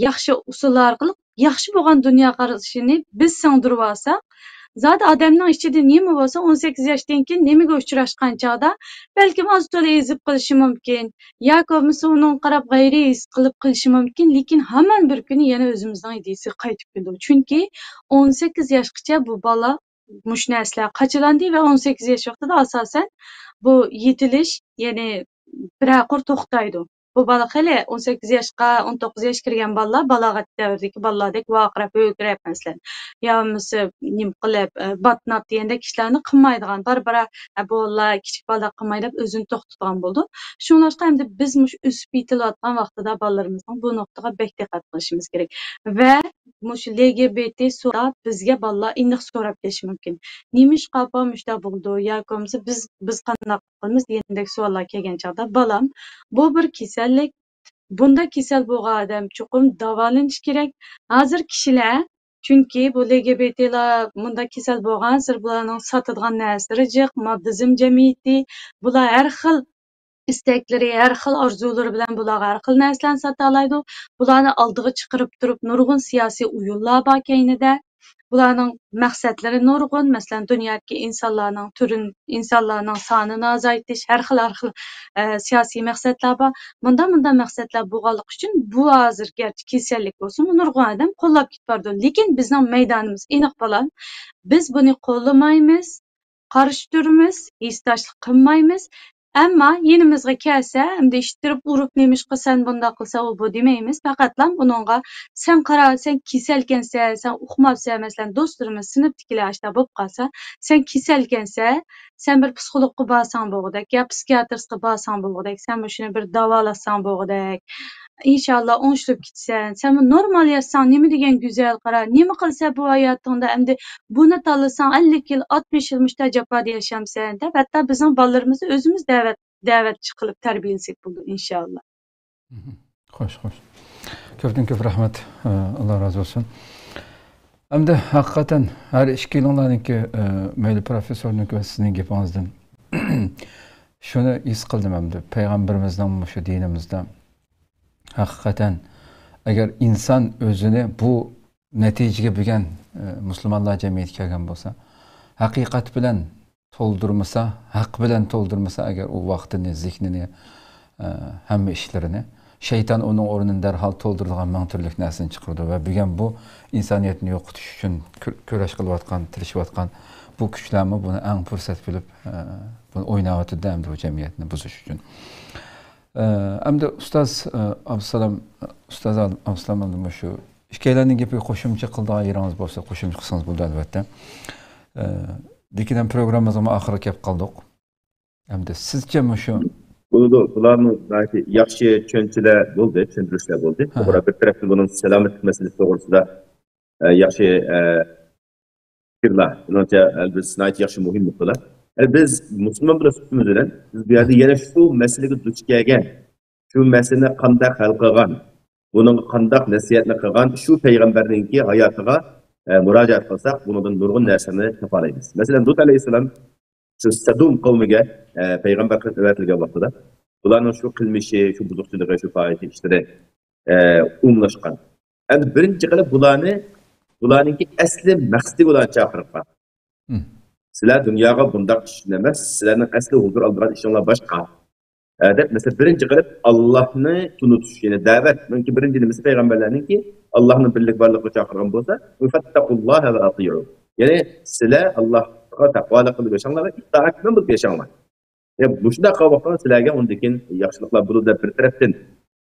yaxshi usullar orqali yaxshi bo'lgan dunyoqarashini biz singdirib olsak, Zaten adamның içinde nima bo'lsa 18 yoshdan keyin nimaga uchrashgan chog'da balkim oz to'la ezib qilishi mumkin yoki bo'lmasa uning qarab g'ayri his qilib qilishi mumkin, lekin hamon bir kuni yana o'zimizning idisiga qaytib keldi. Chunki 18 yoshgacha bu bola mush narsalar qachilandi va 18 yosh vaqtida asosan bu yetilish, ya'ni biraqur to'xtaydi. Bu bola hali 18 yoshga 19 yosh kirgan bolalar balog'at davridagi bolalardek vaqirab o'kirab masalan yo bo'lmasa nim qilib batnab degandek ishlarni qilmaydigan barbara bolalar kichik bolalar qilmay deb o'zini to'xtatgan bo'ldi. Shunlashqa endi biz mush o'sib yetilayotgan vaqtida bolalarimizning bu nuqtaga bek diqqat qilishimiz kerak va mush LGBT so'ra bizga bolalar aniq so'rab kelishi mumkin. Nima ish qilib mushta bo'ldi yoki bo'lmasa biz qanday qilamiz degandek savollar kelgan chog'da bolam bu bir kasallik. Bunda kasal bo'lgan odam chuqur davolanish kerak. Hozir kishilar chunki bu LGBTlar bunda kasal bo'lgan sir bularning sotadigan narsalari jiq, moddizm jamiyati, bular har xil istaklari, har xil orzulari bilan bularga har xil narsalarni sota oladi. Bularni oldiga chiqarib turib nurg'un siyosiy o'yinlar bor kaynida. Bularning maqsadlari nurg'un, masalan dunyodagi insonlarning sonini azaytish, har xil siyosiy maqsadlar bor. Bunda maqsadlar bo'lganligi uchun bu hozir garchi kasallik bo'lsin, nurg'un odam qo'llab ketadi. Lekin bizning maydonimiz aniq bilan biz buni qo'llamaymiz, qarshi turamiz, hisoblashlik qilmaymiz. Ammo yenimizga kelsa, endi ishtirib urib nemish qilsan, bunda qilsa u bu demaymiz. Faqatlam buningga sen qara, sen kasalkansan, sen uqmabsan, masalan do'stlarimiz sinfdagilar ashta bo'lib qolsa, sen kasalkansan, sen bir psixologga borsang bo'lg'udak, yo psixiatristga borsang bo'lg'udak, sen shuni bir davolasang bo'lg'udak. İnşallah o'ngishib ketsan, sen normal yashasang, nima degan go'zal qara, nima qilsa bu hayotingda endi buni tanlasang 50 yil, 60 yil mushta jafoda yashamsan deb, hatto bizning bolalarimizni o'zimiz da'vatchi qilib tarbiyalasak bo'ldi inshaalloh. Xo'sh. Ko'pdan ko'p rahmat. Alloh razı olsun. Endi haqiqatan har ikki yilinglarniki mayli professorniki va sizning gapingizdan shuni his qildim endi payg'ambarimizning shu dinimizda haqiqatan agar inson o'zini bu natijaga bo'lgan musulmonlar jamiyatiga kelgan bo'lsa, haqiqat bilan to'ldirmasa, haq bilan to'ldirmasa agar u vaqtini, zihnini, hamma ishlarini shayton uning o'rnini darhol to'ldiradigan ming turli narsani chiqardi va bo'lgan bu insoniyatni yo'qotish uchun kurash qilayotgan, tirishayotgan bu kuchlarni buni eng fursat bilib buni o'ynayotdi hamda bu jamiyatni buzish uchun. Endi ustoz Abdusalom shu ikkalarning gapiga qo'shimcha qildigan yeringiz bo'lsa, qo'shimcha qilsangiz bo'ladi albatta. Lekin programmamizga oxiriga kelib qoldik. Endi sizcha shu bularni yaxshi tushunchalar bo'ldi, tushuntirishlar bo'ldi. To'g'ri, bir tarafdan buning salomatlik masalasi to'g'risida yaxshi fikrlar, buncha albatta yaxshi muhim nuqtalar. Biz musulmon bilan bilan biz bu yerda yana shu masalaga duch kelgan, shu masalani qanday hal qilgan, buning qanday nasihatni qilgan, shu payg'ambarninki hayotiga murojaat qilsak, bundan nurg'un narsani topa olamiz. Masalan, Lut alayhissalom shu Sadum qavmiga payg'ambar qilgan vaqtida bularning shu qilmishi, shu buzuqchiligi, shu fahish ishlari umlashgan. Endi birinchi qilib bularninki asli maqsadi ularni chaqirgan. Sizlar dunyoga bundoq ish emas, sizlarning asli huzur oladigan ishinglar boshqa. Deb mesela birinchi qilib Allohni tunutish, ya'ni da'vat. Chunki birinchi nimasi payg'ambarlarningki Allohning birlik borligiga chaqirgan bo'lsa, fattaqulloha va ati'u. Ya'ni sizlar Allohga taqvolik qilib yashanglar va itoat qilib yashanglar. Bu shunaqa vaqtda sizlarga undan yaxshiliklar bo'ladi bir tarafdan.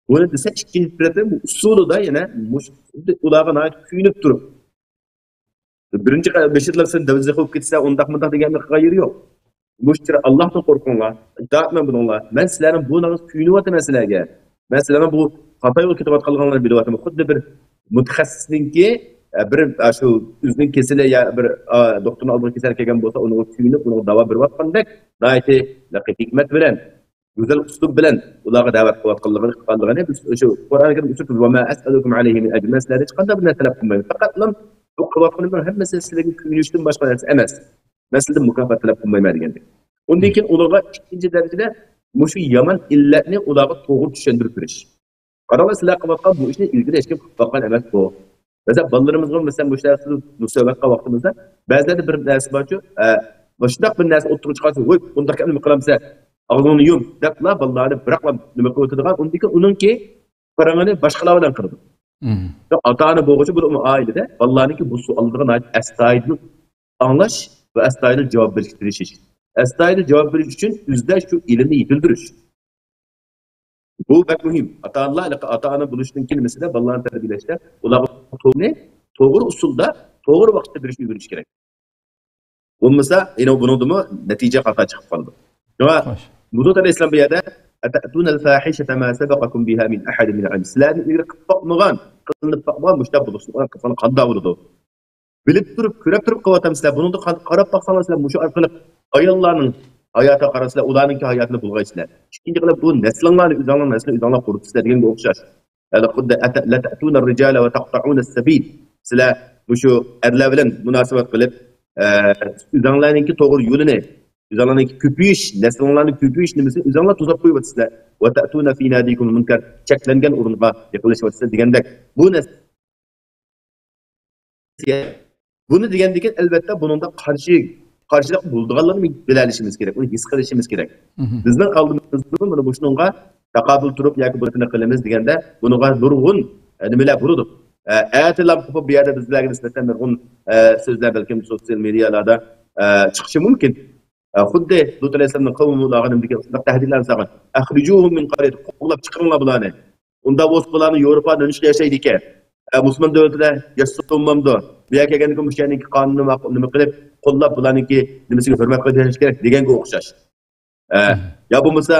Buni desa ikkinchi tarafdan bu usulida yana ularga kuyinib turib birinchi beshitlar sen davzga qo'yib ketsa, undaq deganni qilgan yo'q. Müşteri Allah'tan korkunlar, itaatmen bununla. Ben sizlerin bu nağız kuyunuvatım sizlerge. Ben sizlerin bu hata yol kitabat kalganları bilivatım. Xuddi bir mutaxassisninki bir şu üzünün kesile ya bir doktorun aldığını keser kelgan bolsa, onu kuyunup, onu dava bir vatkandak, daiti laqit hikmet bilen, güzel uslub bilen, ularga davet kılatkanlığını biz şu Kur'an-ı Kerim usulü ve ma es'alukum aleyhi min ecr. Ben sizlere hiç qanday bir narsa talep qilmayman. Faqat bu kılatkanlığın hem meselesiyle kuyunuştan başka narsa emas. Mesela mükafat talep qilmayman deganda. Ondan keyin ularga ikkinchi darajada mushu yomon illatni ularga to'g'ri tushuntirib berish. Qaranglar, sizlar qilayotgan bu ishni ilgari hech kim qilib boqqan emas bu. Mesela balalarımızga mesela bu işler müsabaka vaktimizde bazıları bir ders bakıyor. Başında bir ders oturup çıkarsa, "Oy, bunda kendimi kılamsa, ağzını yum." Depla balaları bırakla nima koyduğundan onunki paranını başkalarından kırdı. Ata-ana boğucu bu ailede balalarınki bu suallarına ait astoydil anlaş ve astoydil cevap veriş. Astoydil cevap veriş için yüzde şu ilmi yitildiriş. Bu pek mühim. Ata-ana buluştuğun kelimesi de balalarını terbiyeleşte. Ular doğru usulda, doğru vakitte bir yürüyüş gerek. Olmasa yine bunun da netice hata çıkıp kaldı. Ama bu da İslam bir yerde "Atatun el-fahişete ma sabaqakum biha min ahad min al-islam." Qıpmağan, qılınıp bakmağan müştab buluştu. Ona kafanı qanda vurdu. Bilip durup, körep durup qavatamsızlar. Bunun da qarab baksanızlar, muşu arqılıq ayollarının hayata qarasızlar, ularınki hayatını bulğaysızlar. İkinci qılıb bu neslinglarni üzanglar qurutuzlar degenge o'xshash. La ta'tuna ar-rijala wa taqta'una as-sabil. Sizlar muşu erlar bilan munosabat qilib, üzanglarninki to'g'ri yo'lini, üzanglarninki ko'payish, neslinglarning ko'payish nimasi üzanglar tuzab qo'yibsizlar. Va ta'tuna fi nadikum munkar, cheklangan o'ringa yaqinlashyapsizlar degandek. Bu Bunu degandan albatta buningda qarshilik bo'lganligini bilishimiz kerak, uni his qilishimiz kerak. Bizning oldimizda mana bu shunga taqobil turib yoki buni qilamiz deganda bunga nurg'un nimalar burdi. Ayatlar ko'p bu yerda bizlarga nisbatan nurg'un so'zlar balkim sotsial medialarda chiqishi mumkin. Xuddi Lut alayhisolamning qavmiga degan tahdidlar saqlan. Akhrijuhum min qaryat, qo'llab chiqaringlar bularni. Unda bularni Yevropada dönüşte yaşaydı ki. Müslüman devletler yaşamamdı. Bir yer kelganda müşterininki qonunni nima qilib, qo'llab bularniki nimasiga hurmat qilish kerak deganga o'xshash. Ya bo'lmasa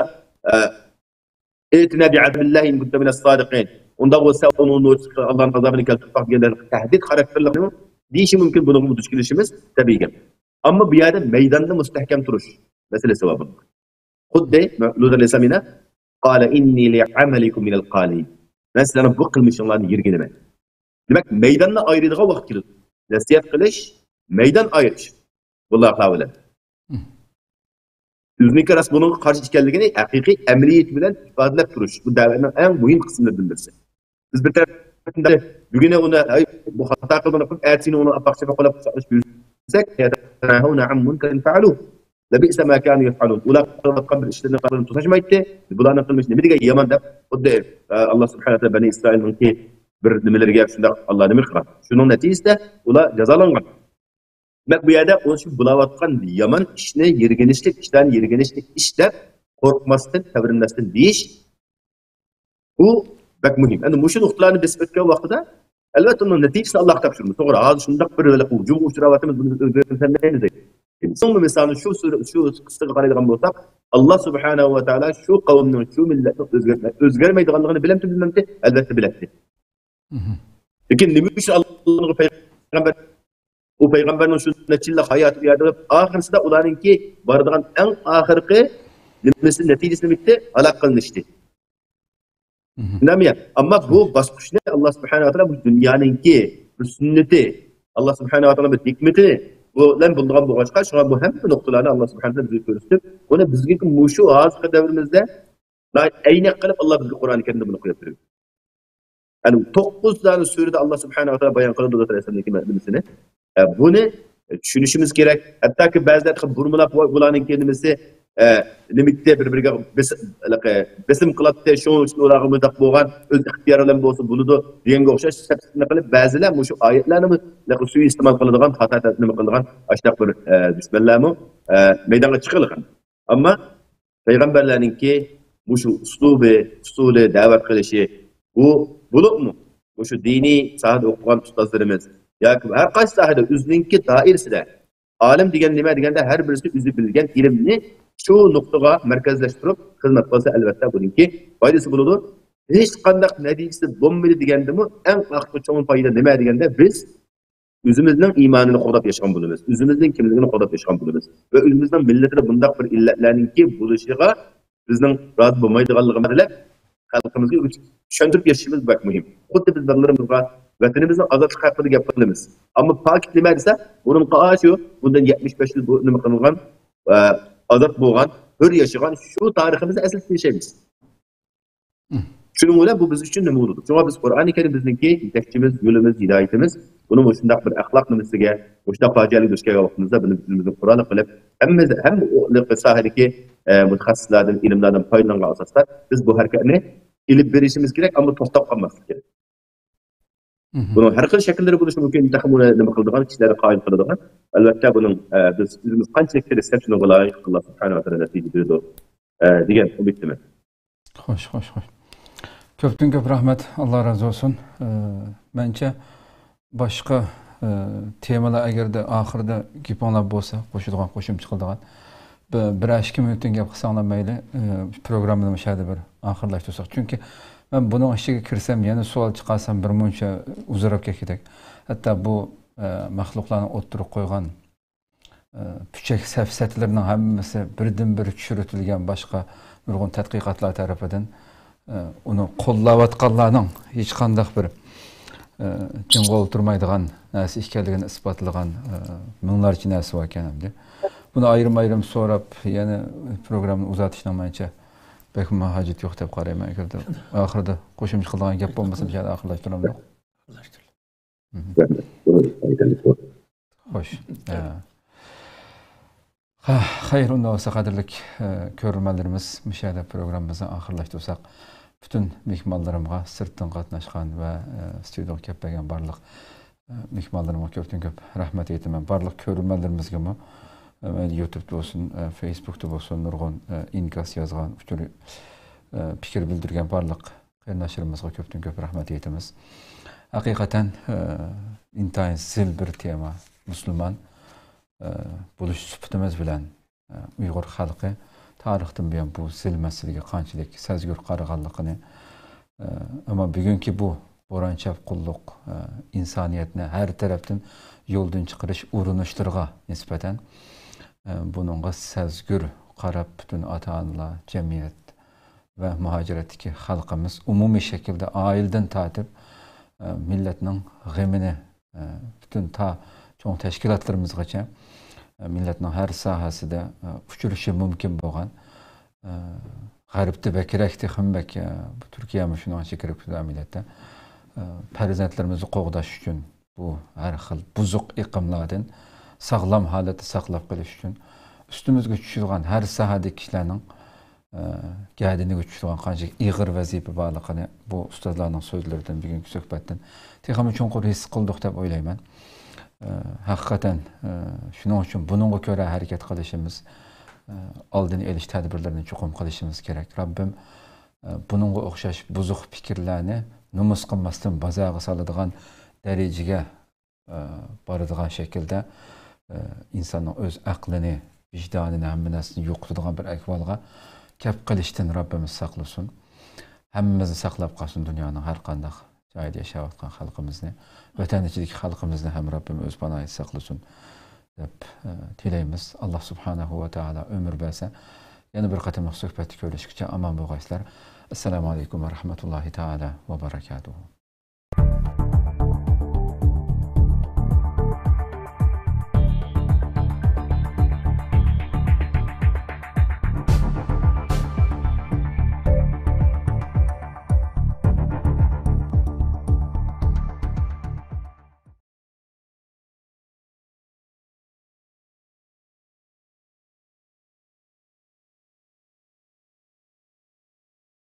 "Etina bi'adlillahi in kuntum minas sadiqin." Unda bo'lsa Allohning azobini keltirib deganlar tahdid xarakterli deyishi mumkin, buni duch kelishimiz tabiiy. Ammo bu yerda maydonda mustahkam turish masalasi bor. Xuddi Lut alayhisalomina qala inni li'amalikum minal qalin. Ben sizlarni bu qilmishinglarni yerginaman. Demak, maydonni ayiradigan vaqt keldi. Nasiyat qilish, maydon ayirish. Alloh taolo. O'zining ras bunun qarshi ekanligini haqiqiy amaliyat bilan ifodalab turish. Bu da'vatning eng muhim qismlaridan birisi. Biz bir tarafdan bugun uni bu xato qilib aytsin uni apaqchaga qo'lab chiqish buyursak, yatanahuna an munkarin fa'alu. Labisa ma kanu yaf'alun. Ular qabl ishlarni qabl tutashmaydi. Bularni qilmish nima degan yomon deb xuddi Alloh subhanahu va taolo Bani Isroilninki bir nimalarga shunda Alloh nima qilgan. Shuning natijasida ular jazolangan. Demak bu yerda o'sha bulayotgan yomon ishni yerganishlik, ishdan yerganishlik ish deb qo'rqmasdan, tavrinmasdan deyish bu bak muhim. Endi shu nuqtalarni besib o'tgan vaqtida albatta uning natijasini Alloh topshirdi. To'g'ri, hozir shunday bir hujum uchrayotimiz buni o'zgartirmaymiz. So'nggi misolni shu qissaga qaraydigan bo'lsak, Alloh subhanahu va taolo shu qavmning, shu millatning o'zgarmaydiganligini bilamdi, albatta biladi. Lekin nima uchun Allohning payg'ambar u payg'ambarning shu nachilla hayoti yerda oxirsida ularningki boradigan eng oxirgi nimasi natijasi bitti, halok qilinishdi. Namiya, ammo bu bosqichni Alloh subhanahu va taolo bu dunyoninki bir sunnati, Alloh subhanahu va taolo bir hikmati bilan bo'lgan bo'lg'achqa, shunga bu hamma nuqtalarni Alloh subhanahu va taolo bizga ko'rsatib, buni bizga shu hozirgi davrimizda ayniq qilib Alloh bizga Qur'oni Karimda buni qo'yib berdi. Yani 9 tane surede Allah subhanahu wa ta'ala bayan kıldı da Aleyhisselam'ın bunu düşünüşümüz gerek. Hatta ki bazıları burmulap bulanın kendimizi limitte birbirine besim kılattı, şunun için olağımızda boğan, öz ihtiyarlarım olsun bunu da diyenge okşaş, sepsine kılıp bazılar şu ayetlerini suyu istimal kılıdığın, hata etnimi kılıdığın aşağı bir düşmanlarımı meydana çıkılığın. Ama Peygamberlerin ki şu usulü davet kılışı bu bulup mu? Bu şu dini sahada okuyan ustazlarımız. Ya her kaç sahada özününki dairesinde alim degen nime degende her birisi özü bilgen ilimni şu noktaya merkezleştirip hizmet kılsa elbette bununki faydası bulunur. Hiç kandak neticesi bombeli degende mi en aklı çoğun fayda nime degende biz özümüzün imanını kodap yaşayan bulunuz. Özümüzün kimliğini kodap yaşayan bulunuz. Ve özümüzden milletine bundak bir illetlerinki buluşuğa bizden razı bulmaydığı bilip halkımızı düşündürüp yaşayışımız bak mühim. Xuddi biz ballarımızga vatanimizning ozodlik haqida gap qilamiz. Ammo pok nima desa, buning qarshi bundan 75 yil nima qilingan, ozod bo'lgan, hur yashagan shu tariximizni asl yashaymiz. Şunun bilan bu biz uchun nima bo'ladi? Chunki biz Qur'oni Karim bizniki yetakchimiz, yo'limiz, hidoyatimiz. Buni shunday bir axloq nimasiga, shunday fojiali duch kelgan vaqtimizda buni o'zimizni Qur'onga qilib, hamma sohadagi mutaxassislardan, ilmlardan foydalangan asosda biz bu harakatni ilib berishimiz kerak, ammo to'xtab qolmaslik kerak. Bunun har xil shakllari bo'lishi mumkin. Taxmini nima qiladigan, kishilarni qoyil qiladigan. Albatta buning biz o'zimiz qanchalik tirishsak shunga loyiq Alloh subhanahu va taolo natija beradi degan umiddaman. Xo'sh. Ko'pdan ko'p rahmat, Alloh razı olsun. Mencha boshqa temalar agarda oxirida gaplar bo'lsa, qo'shilgan, qo'shimcha qiladigan bir 2 minutdan gap qilsanglar mayli, programmani o'shada bir oxirlashtirsak. Chunki men buning ichiga kirsam, yana savol chiqarsam bir muncha uzrab ketdik. Hatto bu maxluqlarni o'ttirib qo'ygan puchak safsatlarning hammasi birdan-bir tushiritilgan boshqa nurg'un tadqiqotlar tarafidan uni qo'llayotganlarning hech qanday bir jing'ol o'tirmaydigan narsa ekanligini isbotlagan minglarcha narsa bor ekan. Buni ayrim so'rab, yana programmani uzatishdan mencha bekma hojat yo'q deb qarayman. Agarda oxirida qo'shimcha qiladigan gap bo'lmasa, biz oxirlashtiramiz. Xo'sh. Xayr, unda olsa qadrli ko'ruvchilarimiz, mishada programmamizni oxirlashtirsak, bütün mehmonlarimga sirtdan qatnashgan va studiyada kelib bergan barliq mehmonlarimga ko'pdan ko'p rahmat aytaman. Barliq ko'ruvchilarimizga YouTube'da bo'lsin, Facebook'da bo'lsin, nurg'un inkas yozgan, fikr bildirgan barliq qarindoshlarimizga ko'pdan ko'p rahmat aytamiz. Haqiqatan intayin zil bir tema, musulmon bo'lish sifatimiz bilan Uyg'ur xalqi tarixdan buyon bu zil masalaga qanchalik sazgur qaraganligini, ammo bugungi bu bo'ronchab qulluq insoniyatni har tarafdan yo'ldan chiqarish urinishlariga nisbatan buningga sazgur qarab butun ota-onalar, jamiyat va muhojiratdagi xalqimiz umumiy shaklda oildan tortib millatning g'amini butun ta cho'ng tashkilotlarimizgacha millatning har sohasida uchirishi mumkin bo'lgan g'arbda bakrakdi himbak Turkiya ham shunga kirib turgan millatda farzandlarimizni qo'g'dash uchun bu har xil buzuq iqimlardan sog'lom holatda saqlab qolish uchun ustimizga tushirgan har sohadagi kishilarning gadiniga tushirgan qancha ig'ir vazifa borligini bu ustozlarning so'zlaridan bugungi suhbatdan texmi chunqur his qildik deb o'ylayman. Haqiqatan shuning uchun buningga ko'ra harakat qilishimiz, oldini olish tadbirlarini chuqur qilishimiz kerak. Rabbim buningga o'xshash buzuq fikrlarni nomus qilmasdan bazaga soladigan darajaga boradigan shaklda insonning o'z aqlini, vijdonini, hamma narsani yo'qotadigan bir ahvolga kelib qilishdan Rabbimiz saqlasin. Hammamizni saqlab qolsin dunyoning har qanday joyda yashayotgan xalqimizni, vatan ichidagi xalqimizni ham Rabbim o'z panohida saqlasin deb tilaymiz. Alloh subhanahu va taolo umr bersa, yana bir qatim suhbatda ko'rishguncha omon bo'linglar. Assalomu alaykum va rahmatullohi taala va barakatuh.